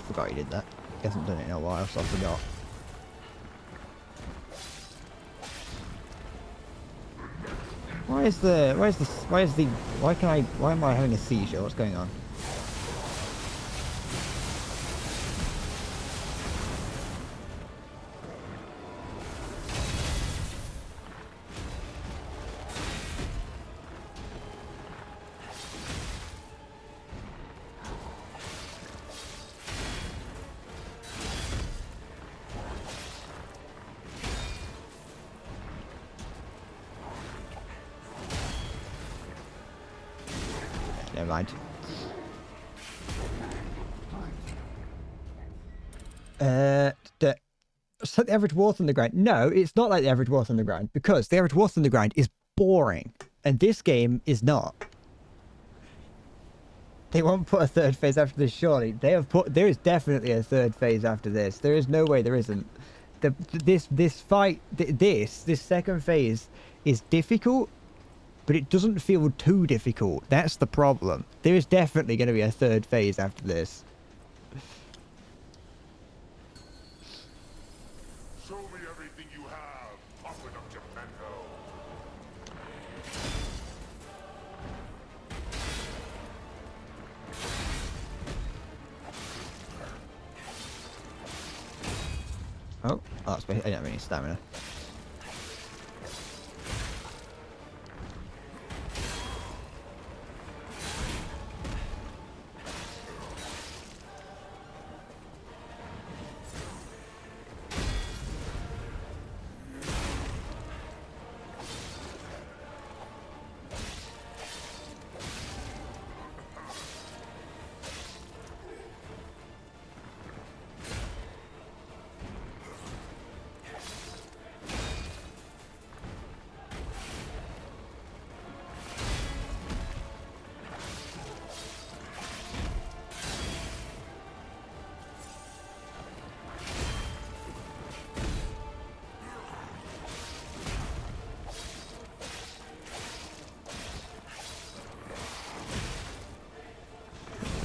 Forgot he did that. He hasn't done it in a while, so I forgot. Why am I having a seizure? What's going on? Never mind. It's like the average War Underground. No, it's not like the average War Underground because the average War Underground is boring, and this game is not. They won't put a third phase after this, surely. They have put. There is definitely a third phase after this. There is no way there isn't. this fight, this second phase is difficult, but it doesn't feel too difficult. That's the problem. There is definitely going to be a third phase after this. Show me everything you have, puppet of Geppetto. Oh, that's I don't have any stamina.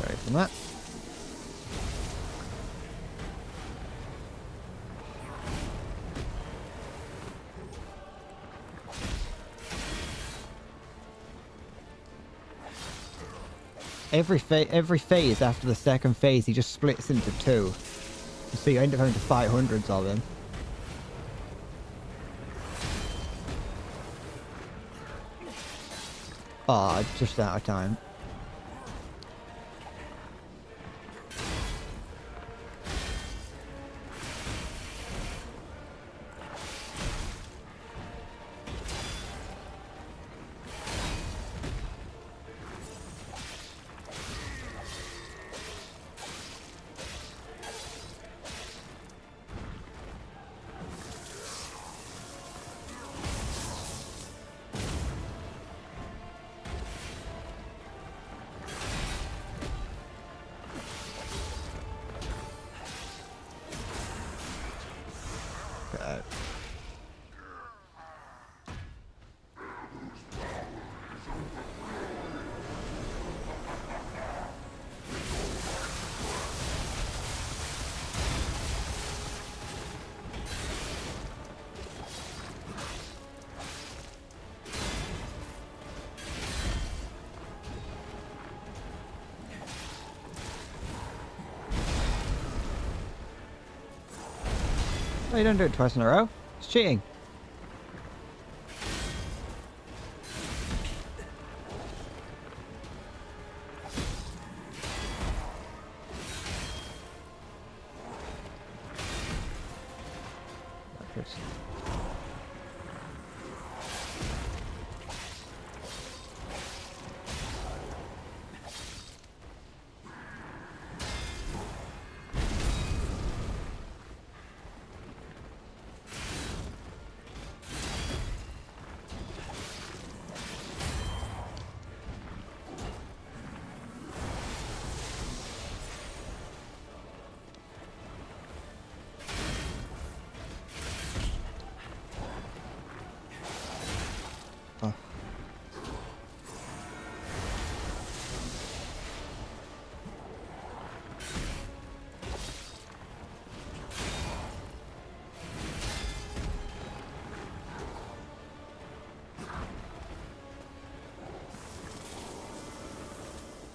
Sorry for that. Every phase after the second phase, he just splits into two. So you end up having to fight hundreds of them. Oh, just out of time. Oh, you don't do it twice in a row. It's cheating.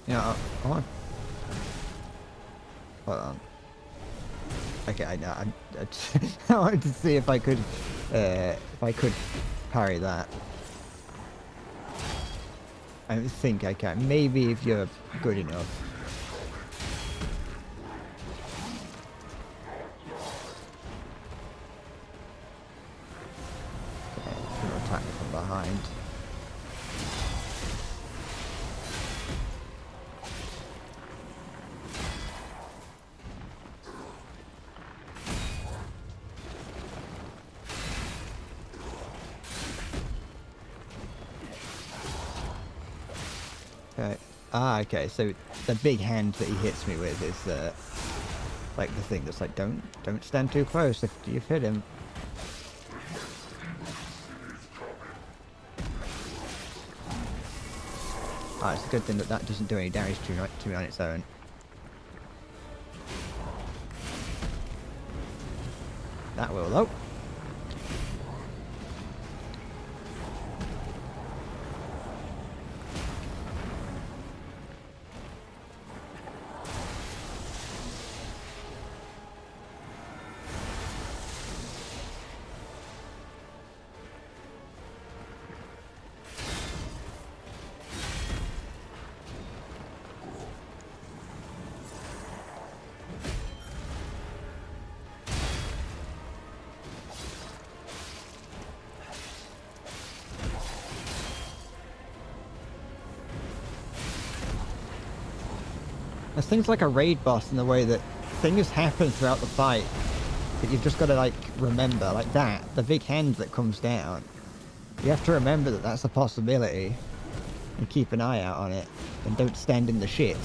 Yeah, hold on. Hold on. Okay, I know. I wanted to see if I could parry that. I don't think I can. Maybe if you're good enough. Okay, it's gonna attack me from behind. Okay. Ah, okay. So the big hand that he hits me with is like the thing that's like, don't stand too close if you've hit him. Ah, it's a good thing that that doesn't do any damage to me on its own. That will though. There's things like a raid boss in the way that things happen throughout the fight that you've just got to like remember, like that, the big hand that comes down. You have to remember that that's a possibility and keep an eye out on it and don't stand in the shit.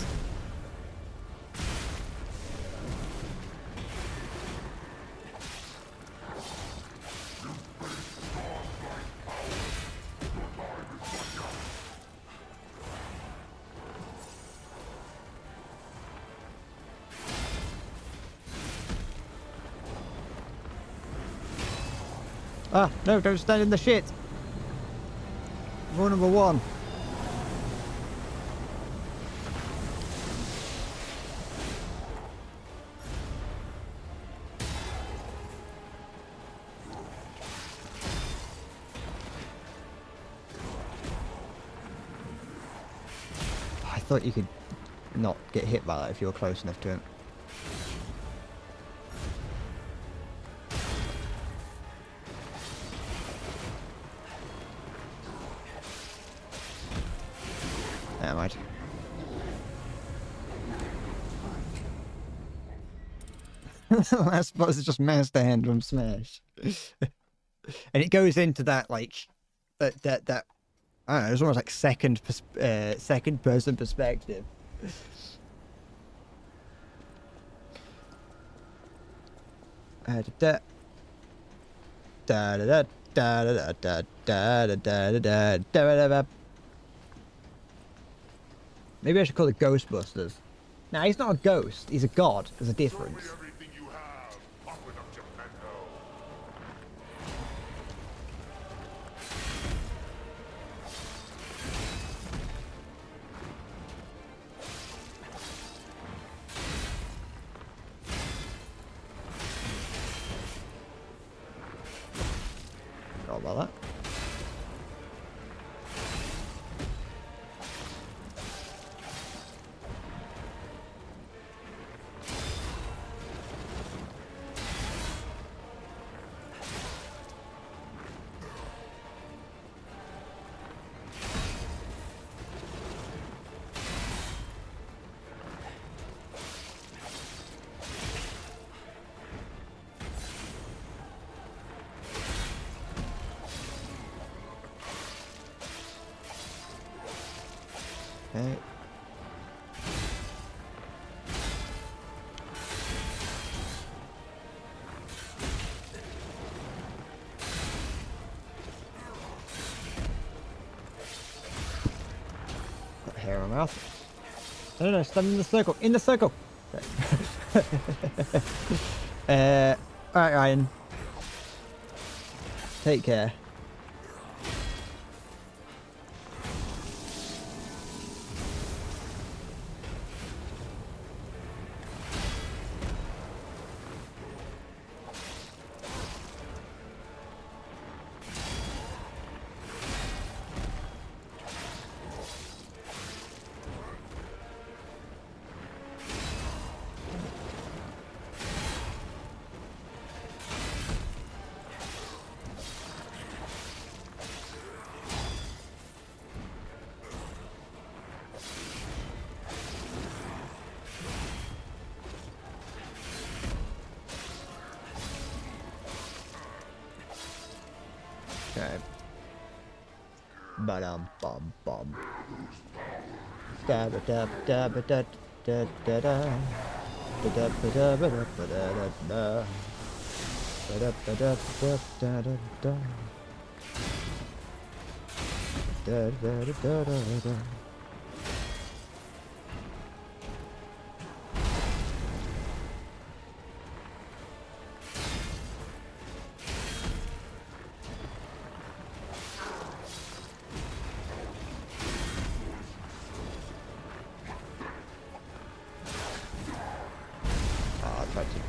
Ah, no, don't stand in the shit. Rule number 1. I thought you could not get hit by that if you were close enough to him. Never mind. Last boss is just Master Hand from Smash. And it goes into that like that I don't know, it's almost like second person perspective. Da da da da da da da da da da da da da. Maybe I should call it Ghostbusters. Now he's not a ghost, he's a god. There's a difference. Show me everything you have. Open up Geppetto. Forgot about that. Okay. Got hair on my mouth. No, stand in the circle. In the circle. Alright, Ryan. Take care. Okay. Bum bum. Da da da da da da da da. I tried to.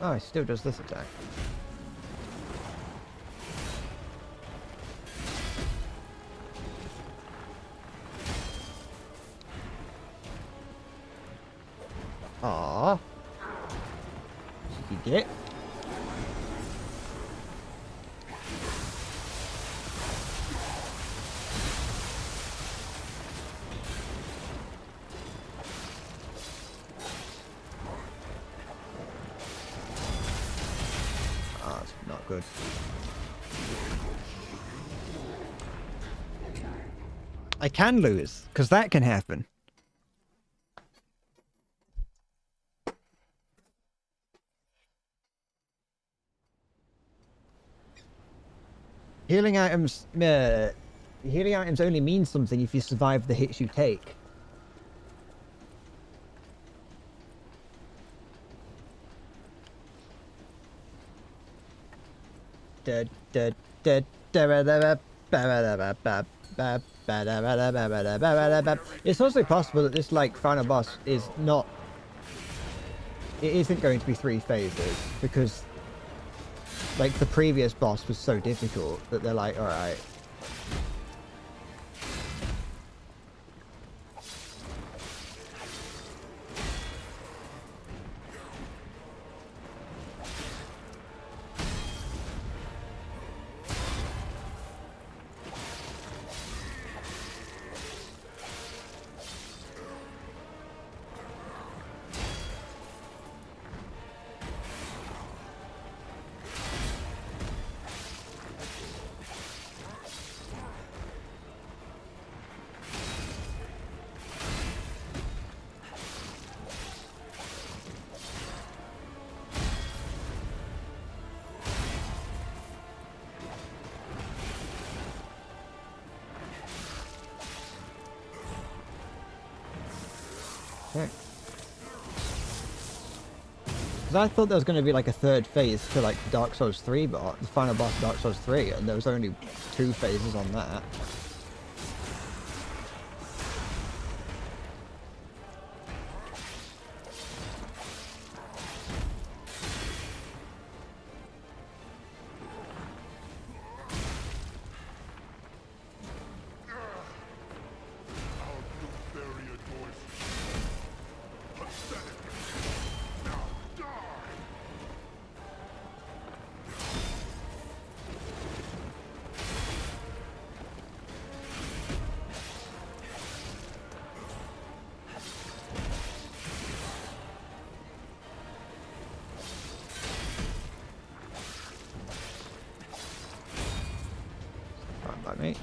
Oh, he still does this attack. Aww. Cheeky git. Ah, it's not good. I can lose, because that can happen. Healing items only mean something if you survive the hits you take. It's also possible that this like final boss is not. It isn't going to be 3 phases because like the previous boss was so difficult that they're like, all right. Okay. Because I thought there was going to be like a 3rd phase to like Dark Souls 3, but the final boss of Dark Souls 3, and there was only 2 phases on that. By me.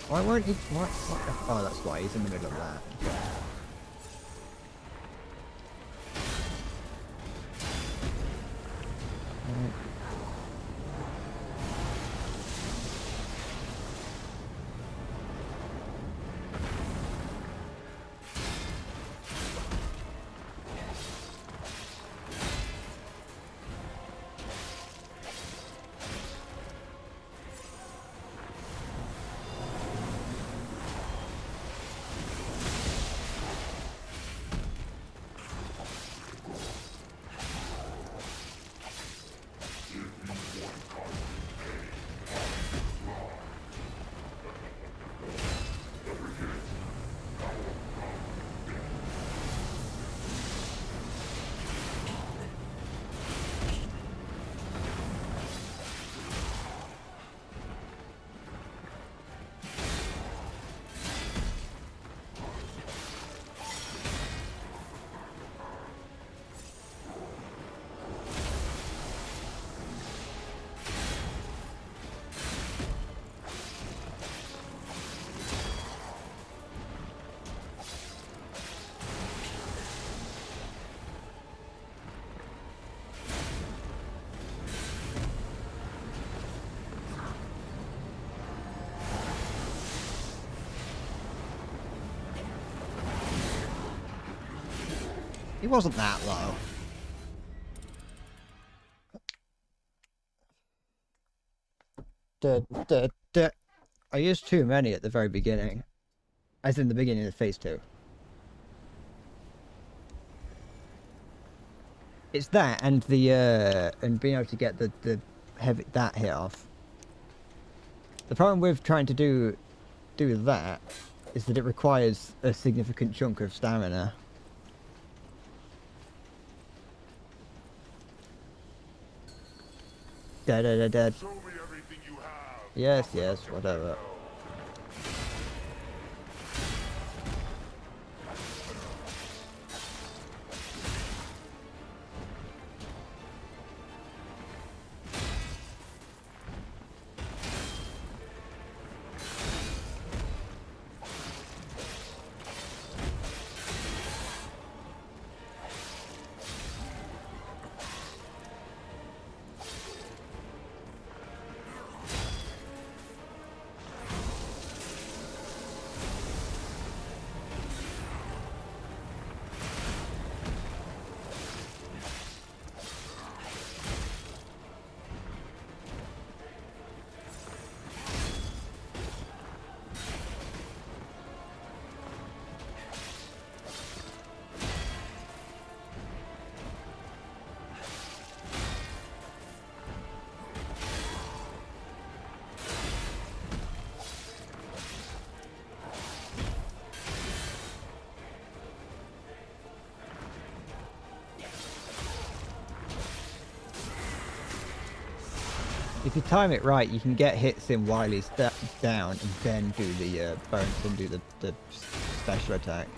Why won't he? What? Oh, that's why he's in the middle of that. He wasn't that low. I used too many at the very beginning. As in the beginning of phase 2. It's that and the and being able to get the heavy that hit off. The problem with trying to do that is that it requires a significant chunk of stamina. Dead. Show me everything you have. Yes, whatever. If you time it right, you can get hits in while he's down and then do the bones and do the special attack.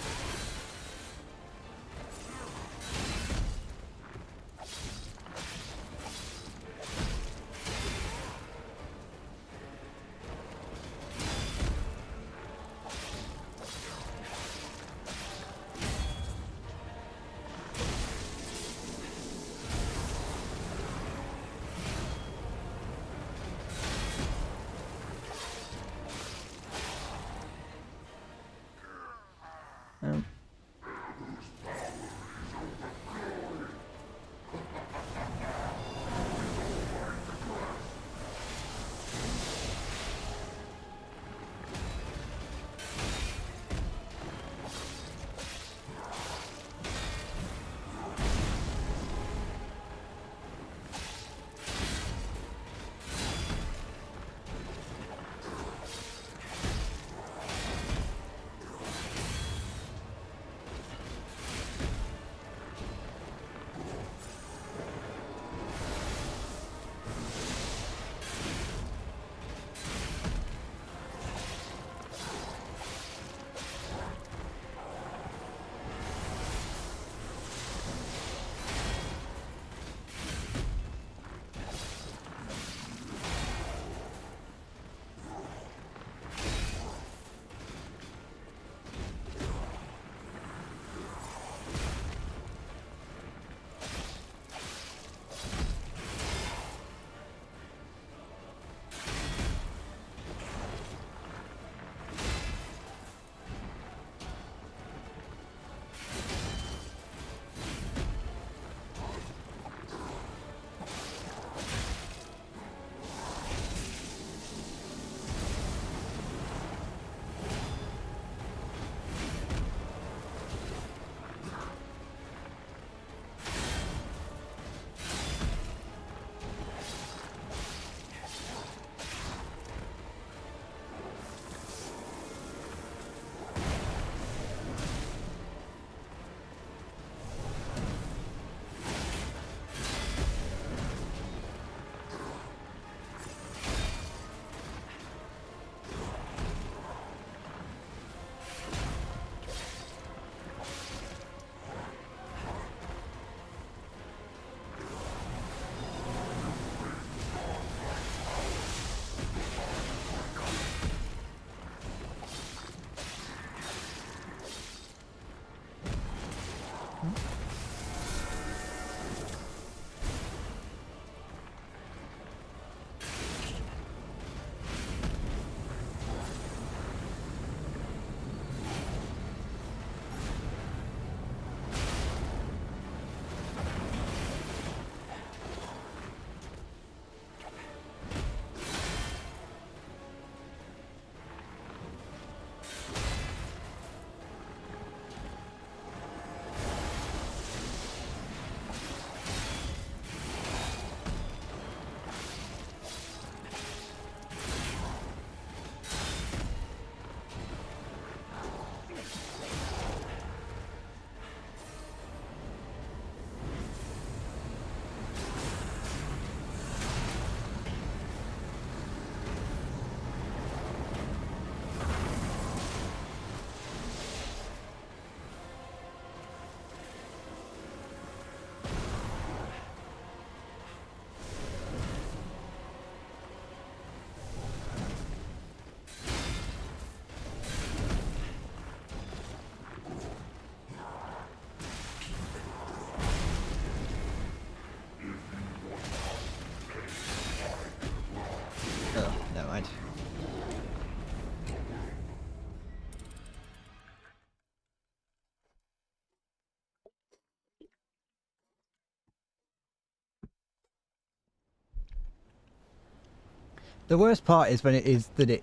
The worst part is when it is that it,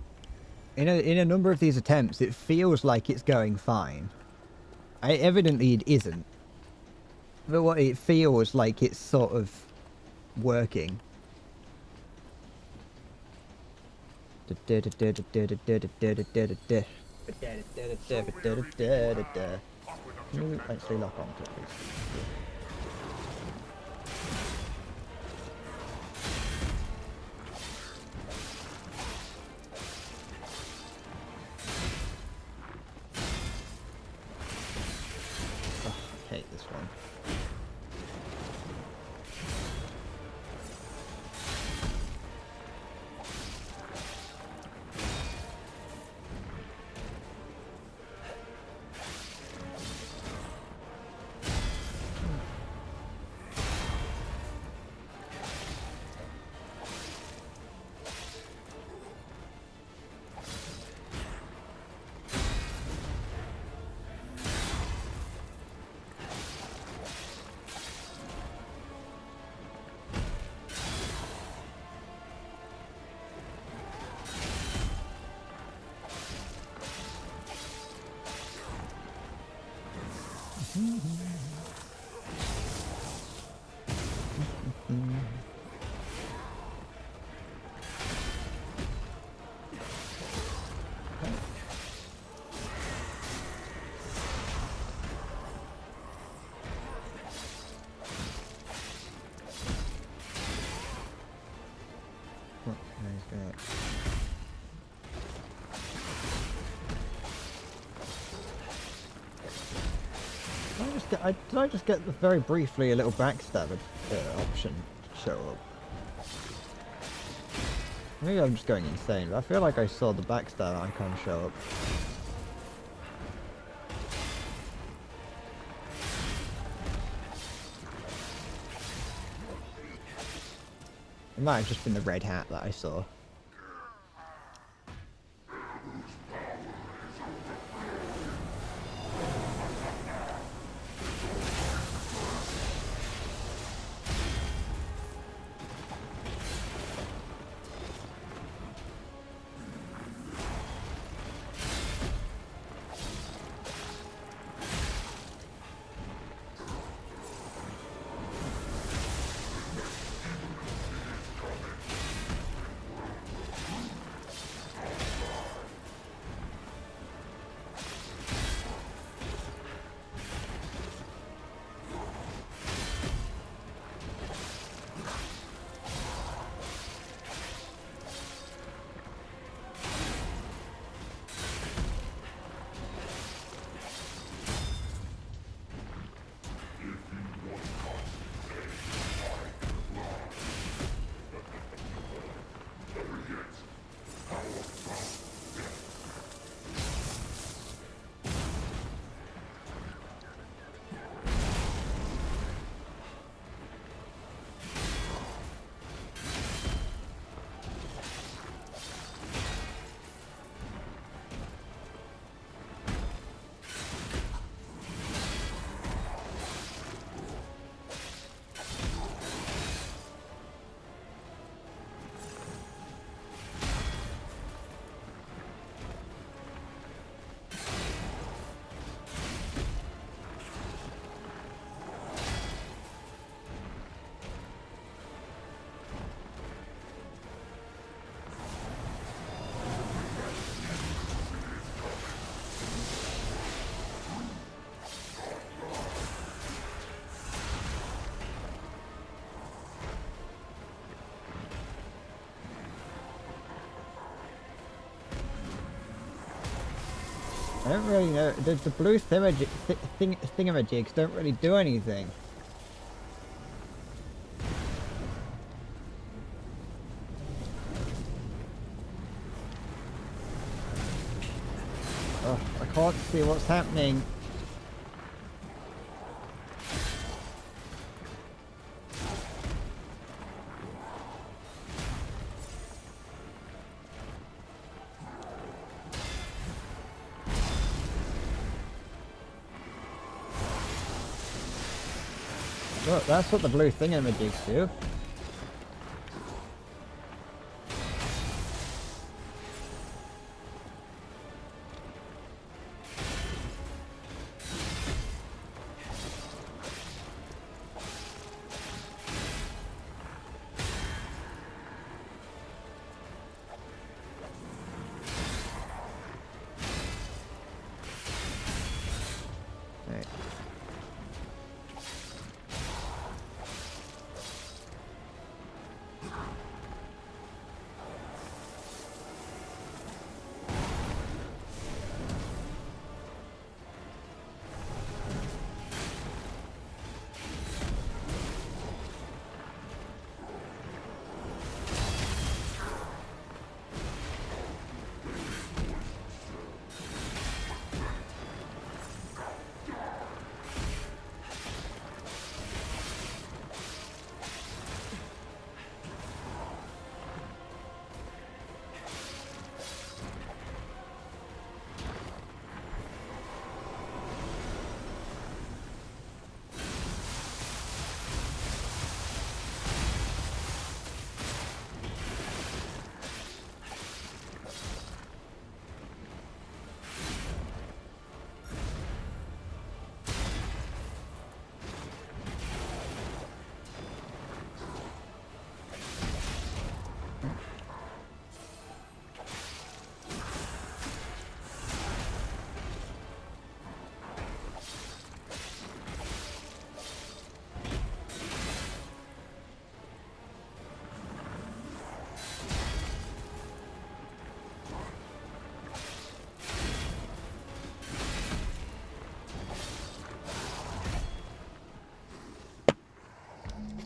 in a number of these attempts, it feels like it's going fine. Evidently it isn't. But what it feels like it's sort of working. Can you actually lock onto it, please? Oh, I hate this one. Did I just get very briefly a little backstab option show up? Maybe I'm just going insane, but I feel like I saw the backstab icon show up. It might have just been the red hat that I saw. I don't really know. The blue thingamajigs don't really do anything. Oh, I can't see what's happening. Look, that's what the blue thingamajigs do. Right.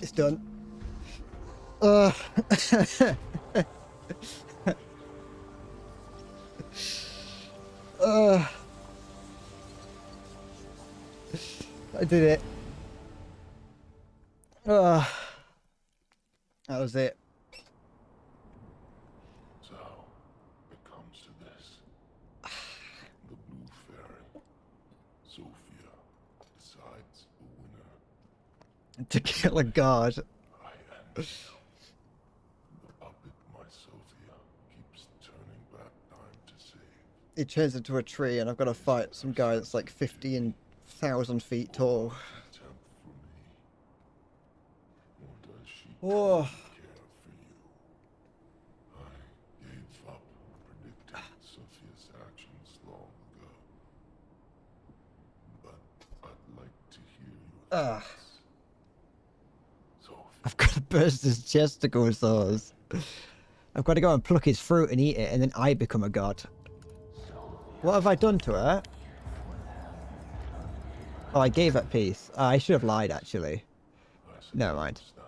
It's done. I did it. That was it. So, it comes to this. The Blue Fairy, Sophia, decides the winner. To kill a god. I am. The puppet, my Sophia, keeps turning back time to save. It turns into a tree and I've got to fight some guy that's like 15,000 feet tall. Contempt for me. Or does she Oh. care for you? I gave up predicting Sophia's actions long ago. But I'd like to hear your thoughts. Sophia. I've got to burst his testicles. I've got to go and pluck his fruit and eat it, and then I become a god. What have I done to her? Oh, I gave her peace. Oh, I should have lied, actually. Never mind. That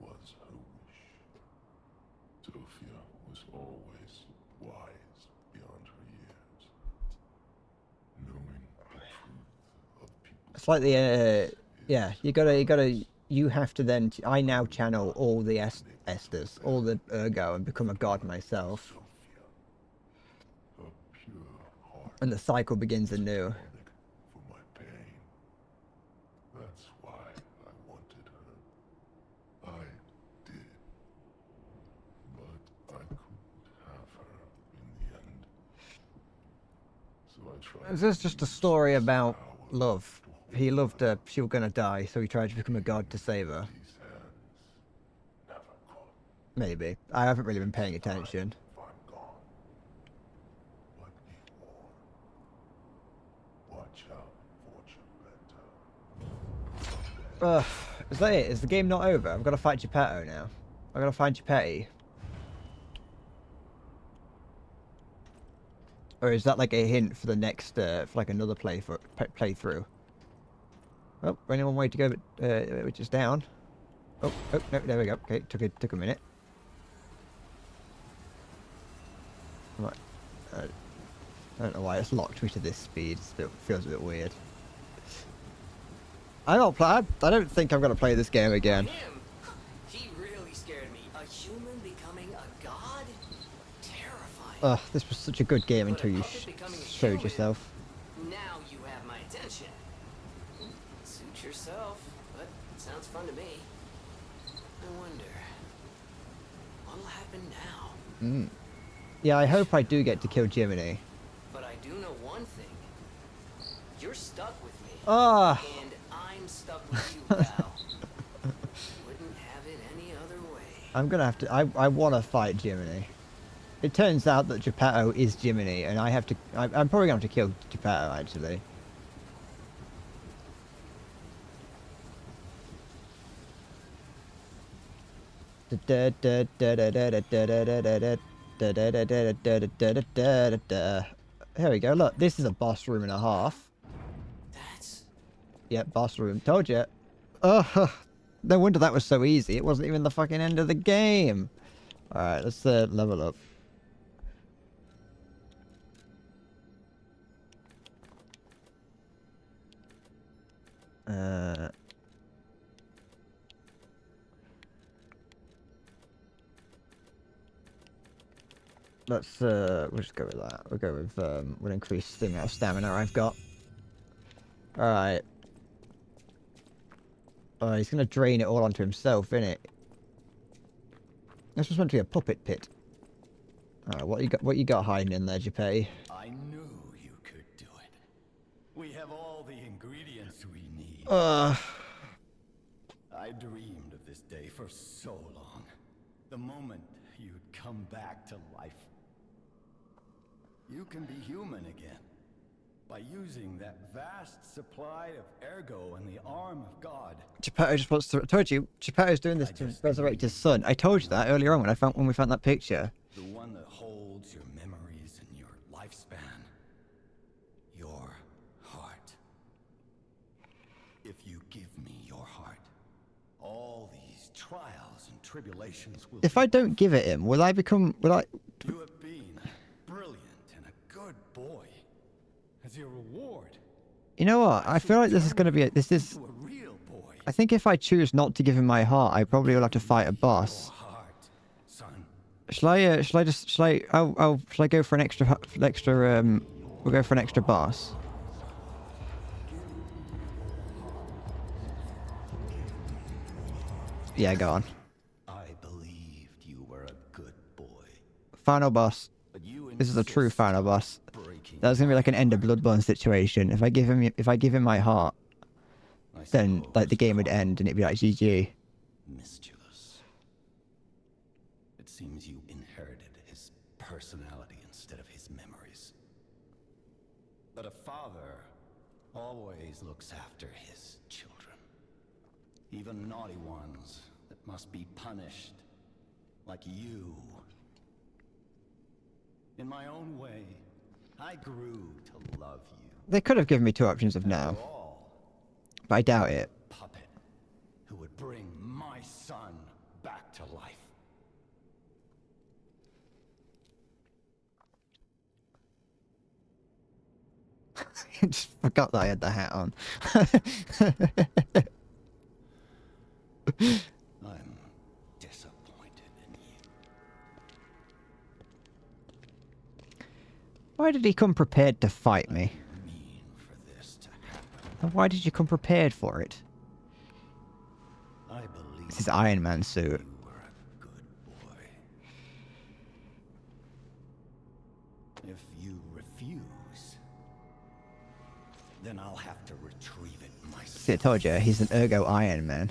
was her wish. Sophia was always wise beyond her years. Knowing the truth of people's It's like the, yeah, you have to then, I now channel all the Esters, all the Ergo, and become a god myself. Sophia. Her pure heart And the cycle begins anew. for my pain. That's why I wanted her. I did. But I couldn't have her in the end. So I tried. This is just a story about love. He loved her, she was gonna die, so he tried to become a god to save her. These hands never caught. Maybe. I haven't really been paying attention. If I'm gone, what be warned. Watch out for Geppetto. Is that it? Is the game not over? I've got to fight Geppetto now. I've got to find Geppetto. Or is that like a hint for the next, for like another playthrough? Oh, only one way to go, which is down. Oh, no, there we go. Okay, took a minute. Right. I don't know why it's locked me to this speed. It feels a bit weird. I don't think I'm gonna play this game again. Him? He really scared me. A human becoming a god? Terrifying. Ugh, this was such a good game until you showed human. yourself. Now you have my attention. Suit yourself, but it sounds fun to me. I wonder, what'll happen now? Yeah, I hope I do get to kill Jiminy. But I do know one thing. You're stuck with me. Ah, And I'm stuck with you, pal. Wouldn't have it any other way. I'm gonna have to. I want to fight Jiminy. It turns out that Geppetto is Jiminy, and I have to. I'm probably going to have to kill Geppetto actually. Here we go. Look, this is a boss room and a half. That's... Yep, boss room. Told you. Oh, no wonder that was so easy. It wasn't even the fucking end of the game. All right, let's level up. We'll just go with that. We'll go with we'll increase the amount of stamina I've got. All right. Oh, he's gonna drain it all onto himself, innit? This was meant to be a puppet pit. All right, what you got hiding in there, Geppetto? I knew you could do it. We have all the ingredients we need. I dreamed of this day for so long. The moment you'd come back to life. You can be human again. By using that vast supply of ergo and the arm of God. Geppetto just wants to. I told you, Geppetto's doing this to resurrect his son. I told you that earlier on when we found that picture. The one that holds your memories and your lifespan. Your heart. If you give me your heart, all these trials and tribulations will. If I don't give it him, will I become? Will I? You have been brilliant and a good boy. As your reward. You know what? I feel like this is gonna be. To a real boy. I think if I choose not to give him my heart, I probably will have to fight a boss. Heart, son. Shall I go for an extra, we'll go for an extra boss. Yeah, go on. I believed you were a good boy. Final boss. But you This is a true final boss. breaking That's gonna be like an End of Bloodborne situation. If I give him my heart, then like the game would end and it'd be like GG. mischievous. It seems you inherited his personality instead of his memories. But a father always looks after his children. Even naughty ones that must be punished. Like you. In my own way, I grew to love you. They could have given me two options of now, After all, but I doubt it. puppet who would bring my son back to life. I just forgot that I had the hat on. I'm disappointed in you. Why did he come prepared to fight me? Mean for this to happen. And why did you come prepared for it? I believe It's his Iron Man suit. you were a good boy. If you refuse, then I'll have to retrieve it myself. See, I told you, he's an Ergo Iron Man.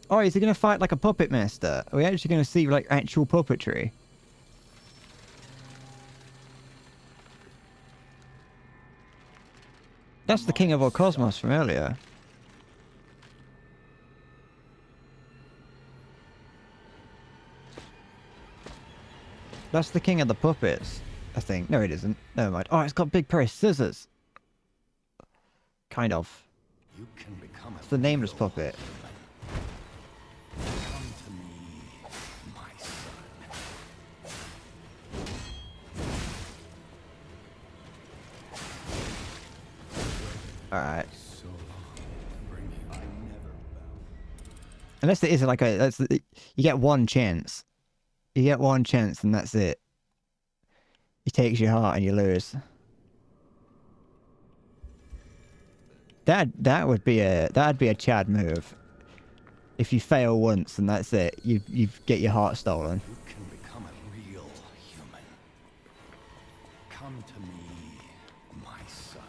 Oh, is he gonna fight like a puppet master? Are we actually gonna see like actual puppetry? That's the King of all Cosmos from earlier. That's the King of the Puppets, I think. No, it isn't. Never mind. Oh, it's got big pair of scissors. Kind of. You can become It's the nameless puppet. Come to me, my son. Alright. So long, bringing I never bow. Unless it isn't like a... you get one chance. You get one chance and that's it. He takes your heart and you lose. That would be that'd be a Chad move. If you fail once and that's it, you get your heart stolen. You can become a real human. Come to me, my son.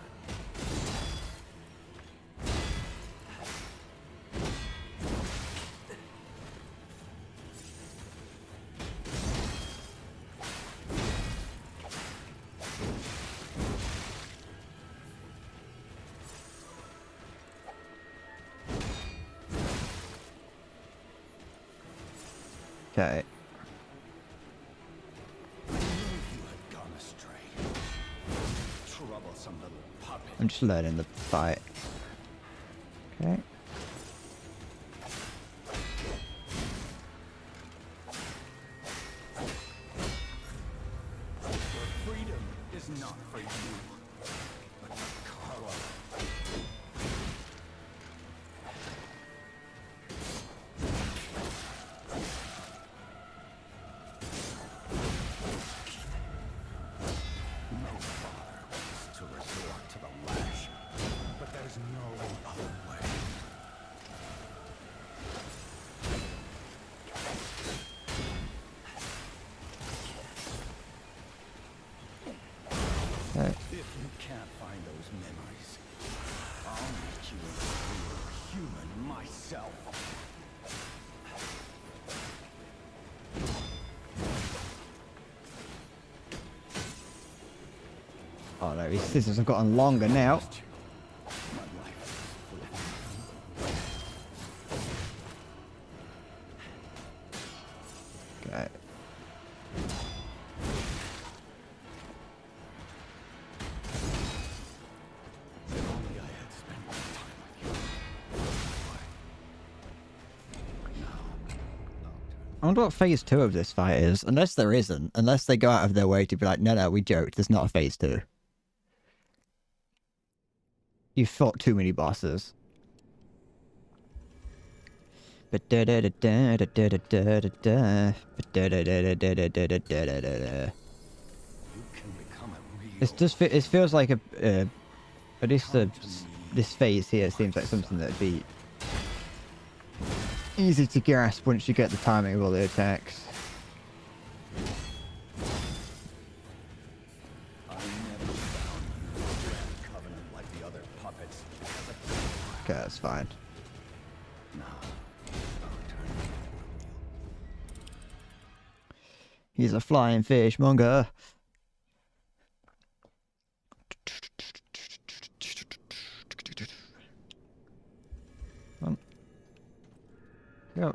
Okay. You had gone astray. Troublesome little puppet. I'm just learning the fight. Okay. Freedom is not for you, but for Carlo. No father wants to resort to the lash, but there's no other way. Okay. If you can't find those memories, I'll make you a real human myself. Oh no, his scissors have gotten longer now. My life is full of Okay. If only I had spent more time with you. Now, I wonder what phase 2 of this fight is. Unless there isn't. Unless they go out of their way to be like, no, we joked. There's not a phase 2. You've fought too many bosses. you can become a real. It's just it feels like a at least Come to me, this phase here seems like something that'd be easy to grasp once you get the timing of all the attacks. I never found you a grand covenant like the other puppets. Okay, that's fine. Now, our turn. He's a flying fish monger. Go.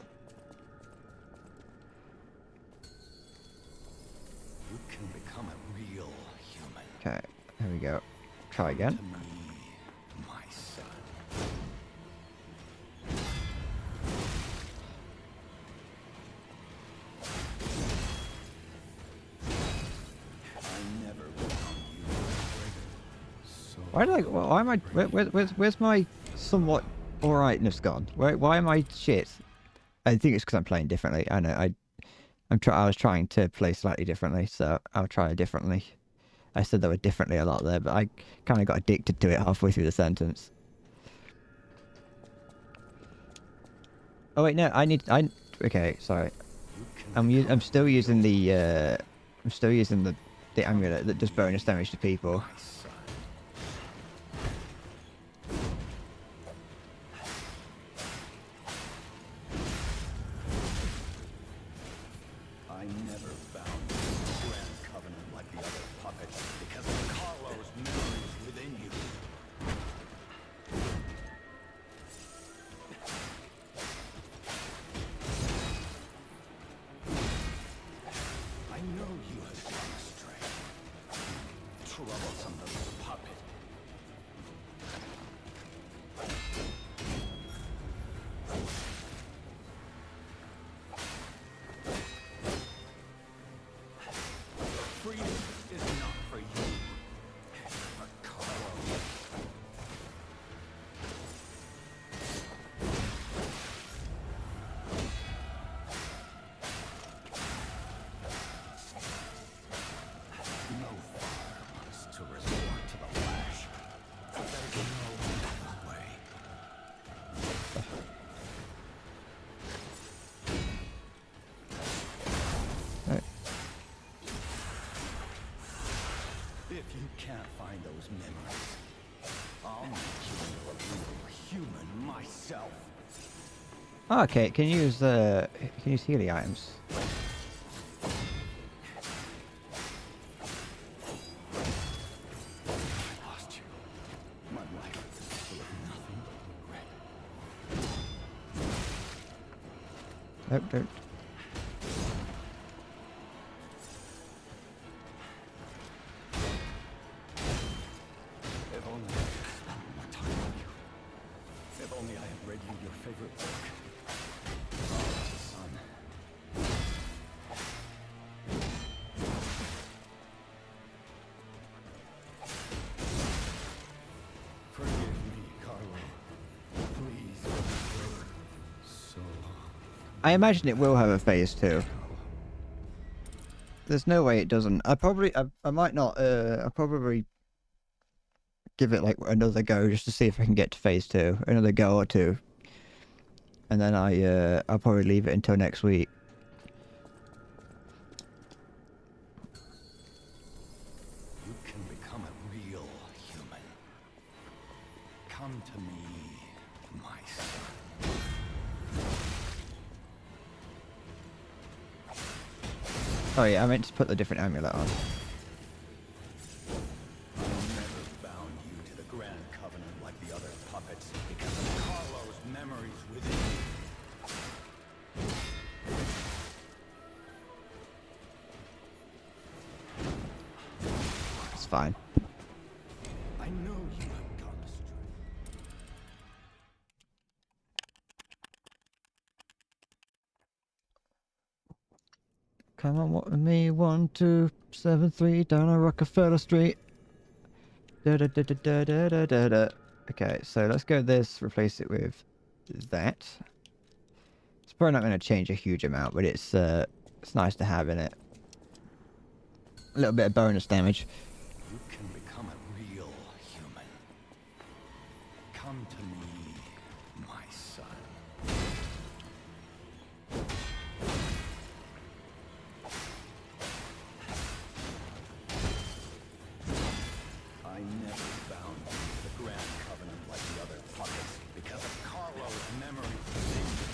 You can become a real human. Okay, here we go. Try again. To me, my son. I never found you so Why am I? Where's my somewhat alrightness gone? Why am I shit? I think it's because I'm playing differently. I know. I was trying to play slightly differently, so I'll try differently. I said that word differently a lot there, but I kind of got addicted to it halfway through the sentence. Oh wait, no. Okay, sorry. I'm still using the amulet that does bonus damage to people. I never found you a grand covenant like the other puppets because of Carlo's memories within you. I know you have gone astray. Troublesome little puppet. Freedom is not for you, for Carlo. No father wants to resort to the lash, but there's no other way. Right. If you can't find those memories, I'll make you into a real human myself. Oh, okay, can you use healing items? I lost you. My life is full of nothing but regret. Nope, don't. only I had read you your favorite book. Oh, son. Forgive me, Carlo. Please. So I imagine it will have a phase 2. There's no way it doesn't. I might not. I'll probably give it like another go just to see if I can get to phase 2, another go or two, and then I'll probably leave it until next week. you can become a real human. Come to me, my son. Oh yeah, I meant to put the different amulet on. I'll never bound you to the Grand Covenant like the other puppets because of Carlo's memories within you. It's fine. I know you have gone astray. Come on, what with me? 1273 down on Rockefeller Street. Da da da da da da da da da. Okay, so let's go this, replace it with that. It's probably not going to change a huge amount, but it's nice to have in it. A little bit of bonus damage. You can become a real human. Come to me, my son. I never bound you to the Grand Covenant like the other puppets because of Carlo's memories within you.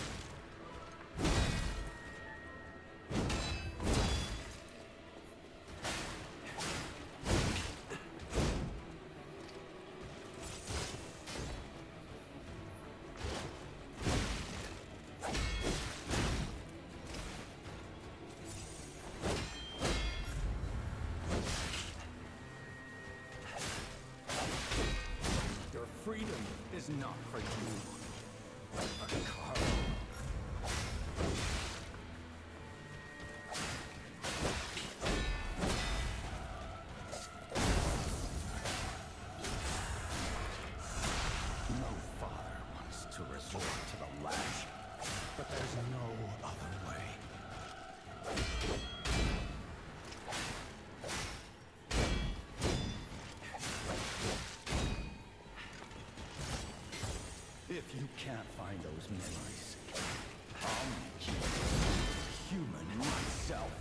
Your freedom is not for you, but for Carlo. No father wants to resort to the lash, but there's no other way. If you can't find those memories, I'll make you human myself.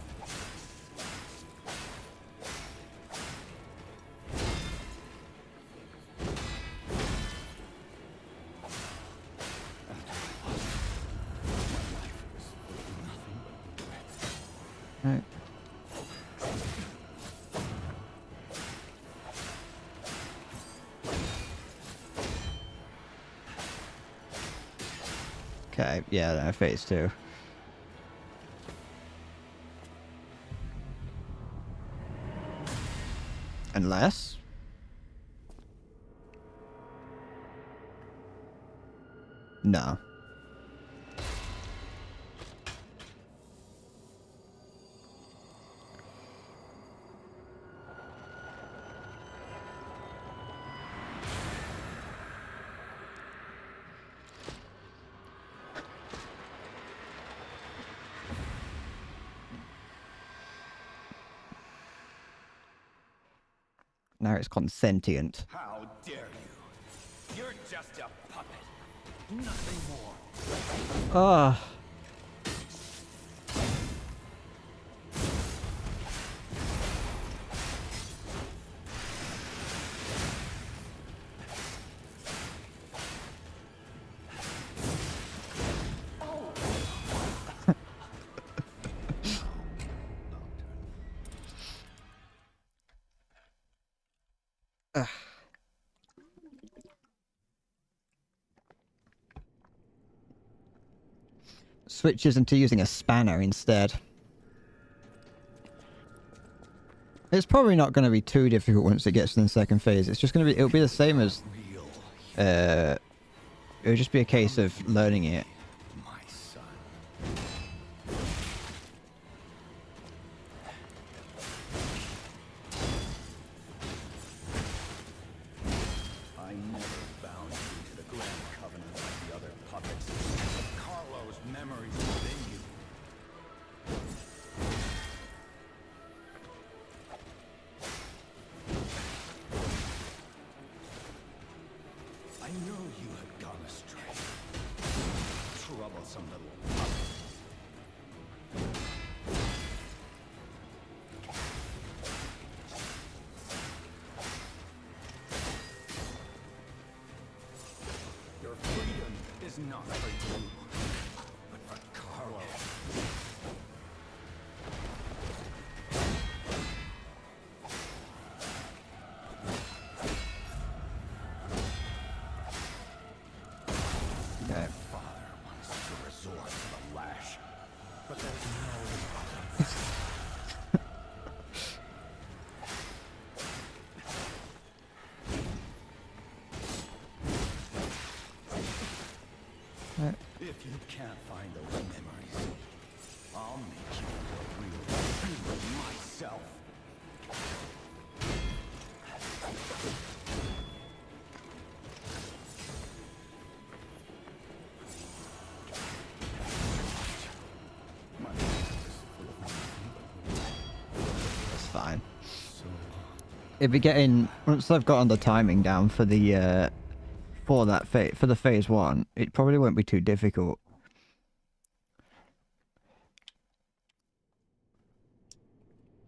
Right. Okay, yeah, no, phase 2. Unless... No. Now it's consentient. How dare you? You're just a puppet. Nothing more. Ah. Switches into using a spanner instead. It's probably not going to be too difficult once it gets to the second phase. It's just going to be... It'll be the same as... It would just be a case of learning it. My son. I never bound you to the Grand Covenant like the other puppets. Carlo's memories within you. I know you had gone astray. Troublesome little puppet. Your freedom is not for you, but for Carlo. Okay. Father wants to resort to the lash, but there's no If you can't find those memories, I'll make you a real human myself. My life is full of nothing That's fine. but so It'd be getting once I've gotten the timing down for the for the phase 1, it probably won't be too difficult.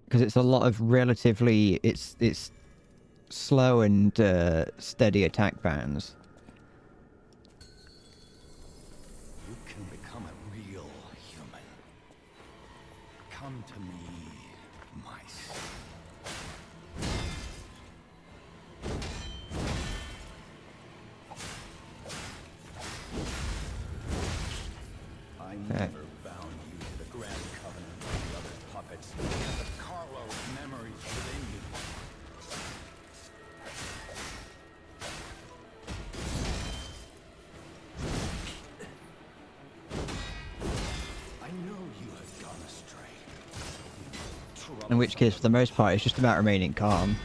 Because it's a lot of relatively it's slow and steady attack patterns. you can become a real human. Come to me, my son. I never bound you to the Grand Covenant like the other puppets. But Carlo's memories within you. I know you have gone astray. In which case, for the most part, it's just about remaining calm.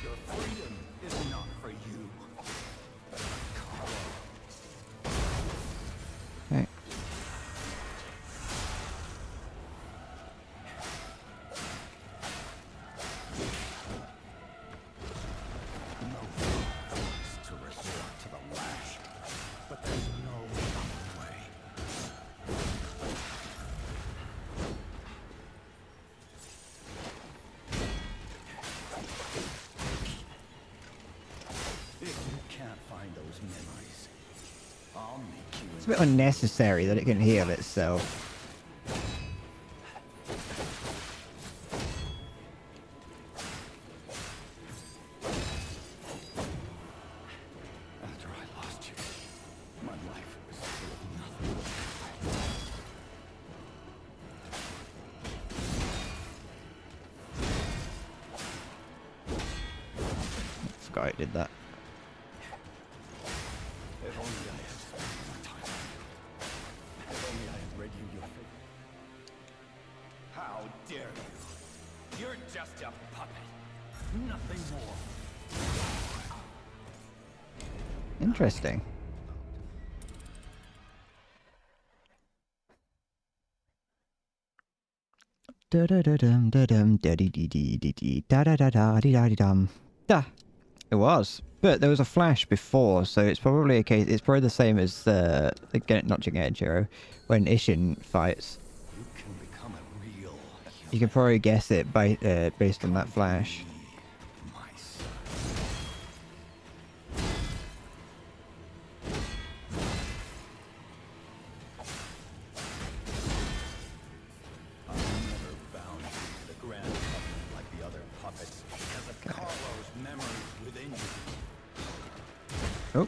Your freedom is not for you, but for Carlo. Okay. No one wants to resort to the lash, but there's no other way. If you can't find those memories, I'll make you It's a bit unnecessary that it can heal itself. After I lost you, my life was full of nothing. Forgot it did that. If only I had spent more time with you. If only I had read you your fate. How dare you? You're just a puppet. Nothing more. Interesting. Da-da-da-dum, da-dum, da-dee-dee-dee-dee-dee, da-da-da-da-dee-da-dee-dum. Da. It was. But there was a flash before, so it's probably a case. It's probably the same as again, not Genjiro, when Ishin fights. You can become a real human. You can probably guess it by based on that flash. My son. I never bound you to the Grand Covenant like the other puppets because of Carlo's memories within you. Oh.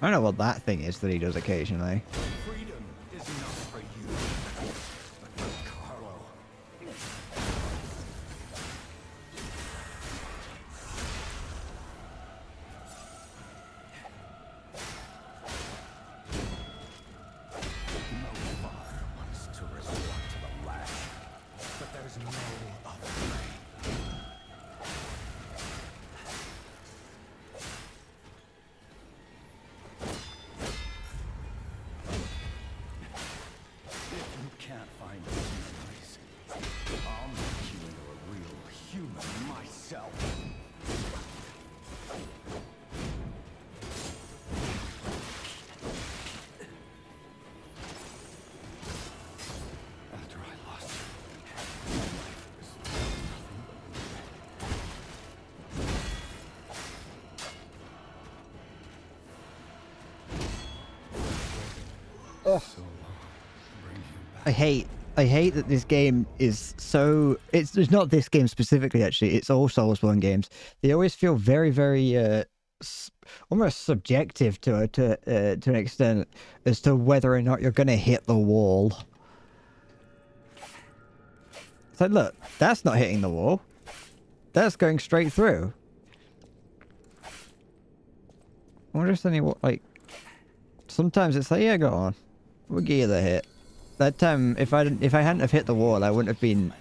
I don't know what that thing is that he does occasionally. Freedom is not for you, but for Carlo. No father wants to resort to the lash, but there's no other way. If you can't find those memories, I'll make you into a real human myself. After I lost you, my life was nothing but regret. So long. Bring you back. I hate that this game is so. It's not this game specifically. Actually, it's all Soulsborne games. They always feel very, very almost subjective to an extent as to whether or not you're gonna hit the wall. So look, that's not hitting the wall. That's going straight through. I wonder if any what like. Sometimes it's like, yeah, go on, we'll give you the hit. That time, if I hadn't have hit the wall, I wouldn't have been.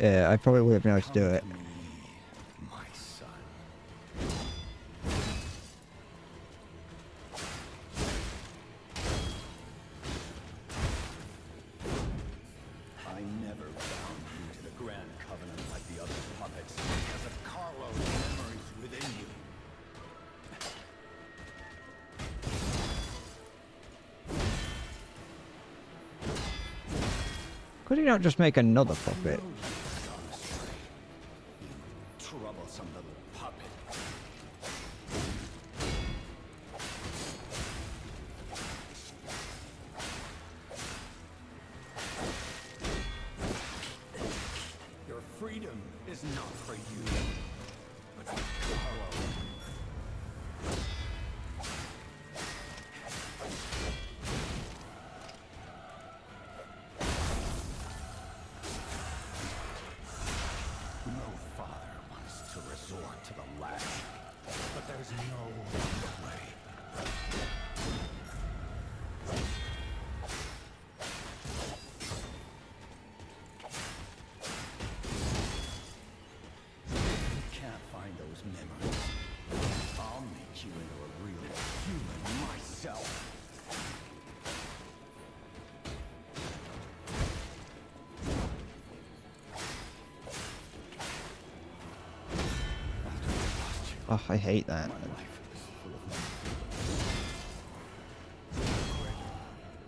I probably would have been able to do it. Come to me, my son. I never bound you to the Grand Covenant like the other puppets because of Carlo's memories within you. Could he not just make another puppet? Gone astray, you troublesome little puppet. Your freedom is not for you, but for Carlo. No father wants to resort to the lash, but there's no other way. If you can't find those memories, I'll make you into a real human myself. After I lost you, Oh, I hate that. my life is full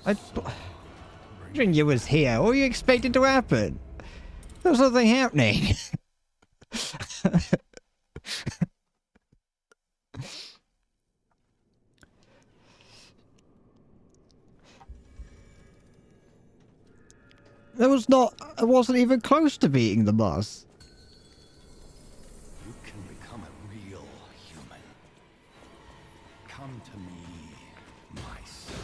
of Imagine you was here. What were you expecting to happen? There's nothing happening. There was not. I wasn't even close to beating the boss. You can become a real human. Come to me, my son.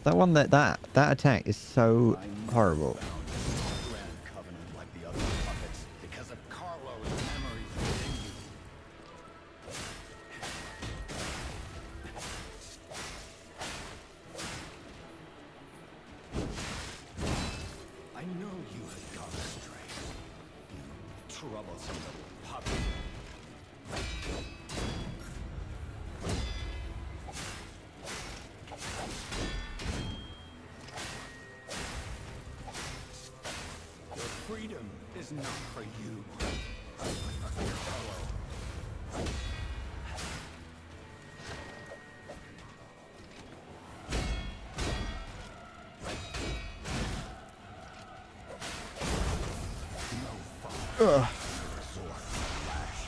That one, that attack is so horrible. Bound to the Grand Covenant like the other puppets because of Carlo's memories within you. I know you had gone astray. You troublesome little puppet. Your freedom is not for you, but for Carlo. No father Ugh. resort to the lash,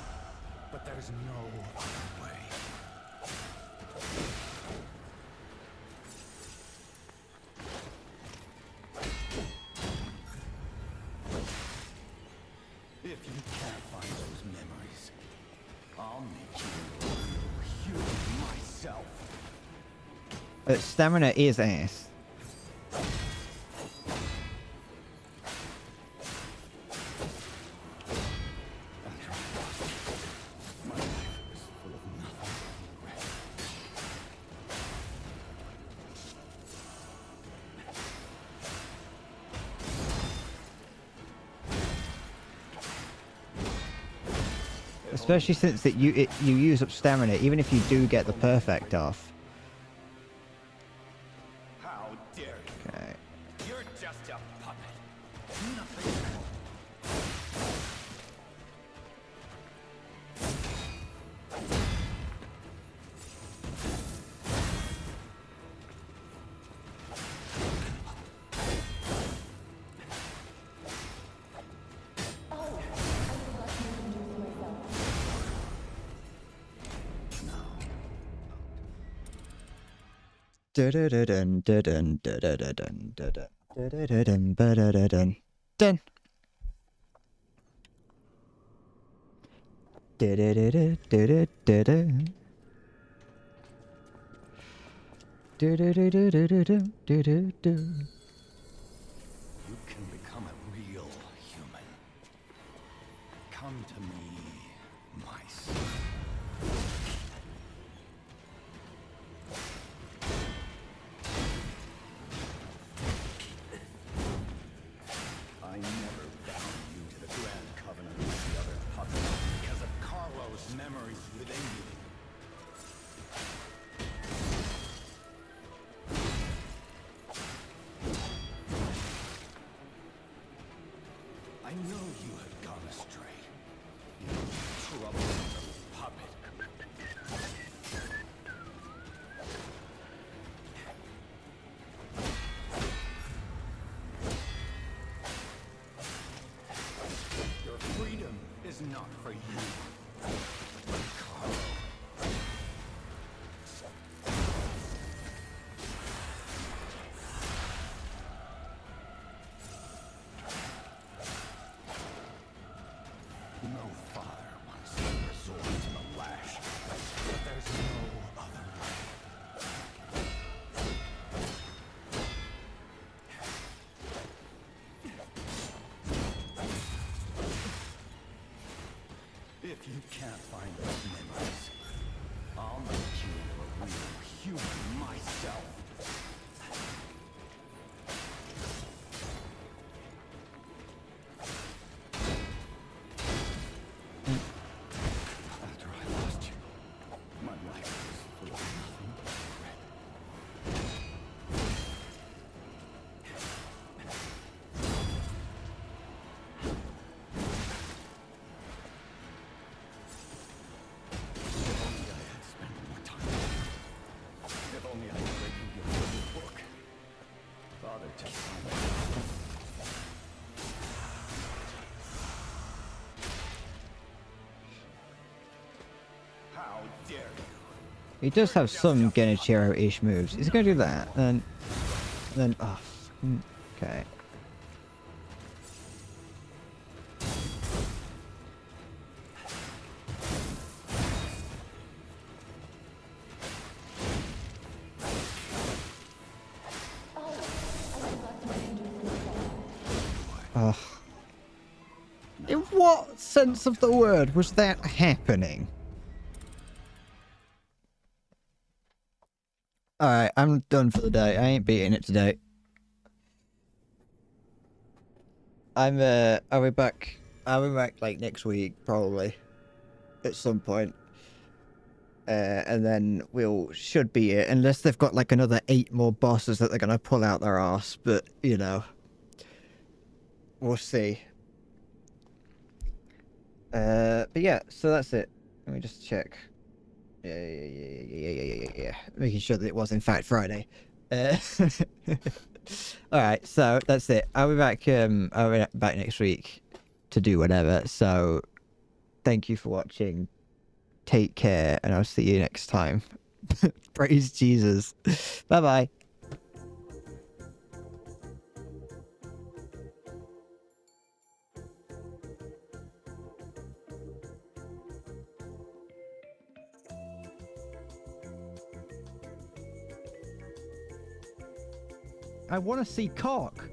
but there's no other way. If you can't find those memories, I'll make you a real human myself. Stamina is ass. After I lost you, my life was full of nothing but regret. Especially since you use up stamina, even if you do get the perfect off. How dare you? Okay. You're just a puppet. Nothing. Dun dun dun dun dun dun dun dun dun dun dun. You can become a real human. Come to me, my son. I never bound you to the Grand Covenant like the other puppets because of Carlo's memories within you. I know you have gone astray. You troublesome puppet. Your freedom is not for you, but Carlo. No father wants to resort to the lash, but there's no other way. If you can't find those memories, I'll make you a real human myself. After I lost you, my life was full of nothing but regret. If only I had spent more time. If only I had read you your little book. Father just signed it. How dare you? He does have some Genichiro-ish moves. He's gonna do that, and then oh, okay. Ugh. In what sense of the word was that happening? Alright, I'm done for the day. I ain't beating it today. I'll be back like next week, probably. At some point. And then should be it, unless they've got like another 8 more bosses that they're gonna pull out their arse, but you know. We'll see. But yeah, so that's it. Let me just check. Yeah. Making sure that it was in fact Friday. Alright, so that's it. I'll be back next week to do whatever. So thank you for watching. Take care, and I'll see you next time. Praise Jesus. Bye bye. I want to see cock.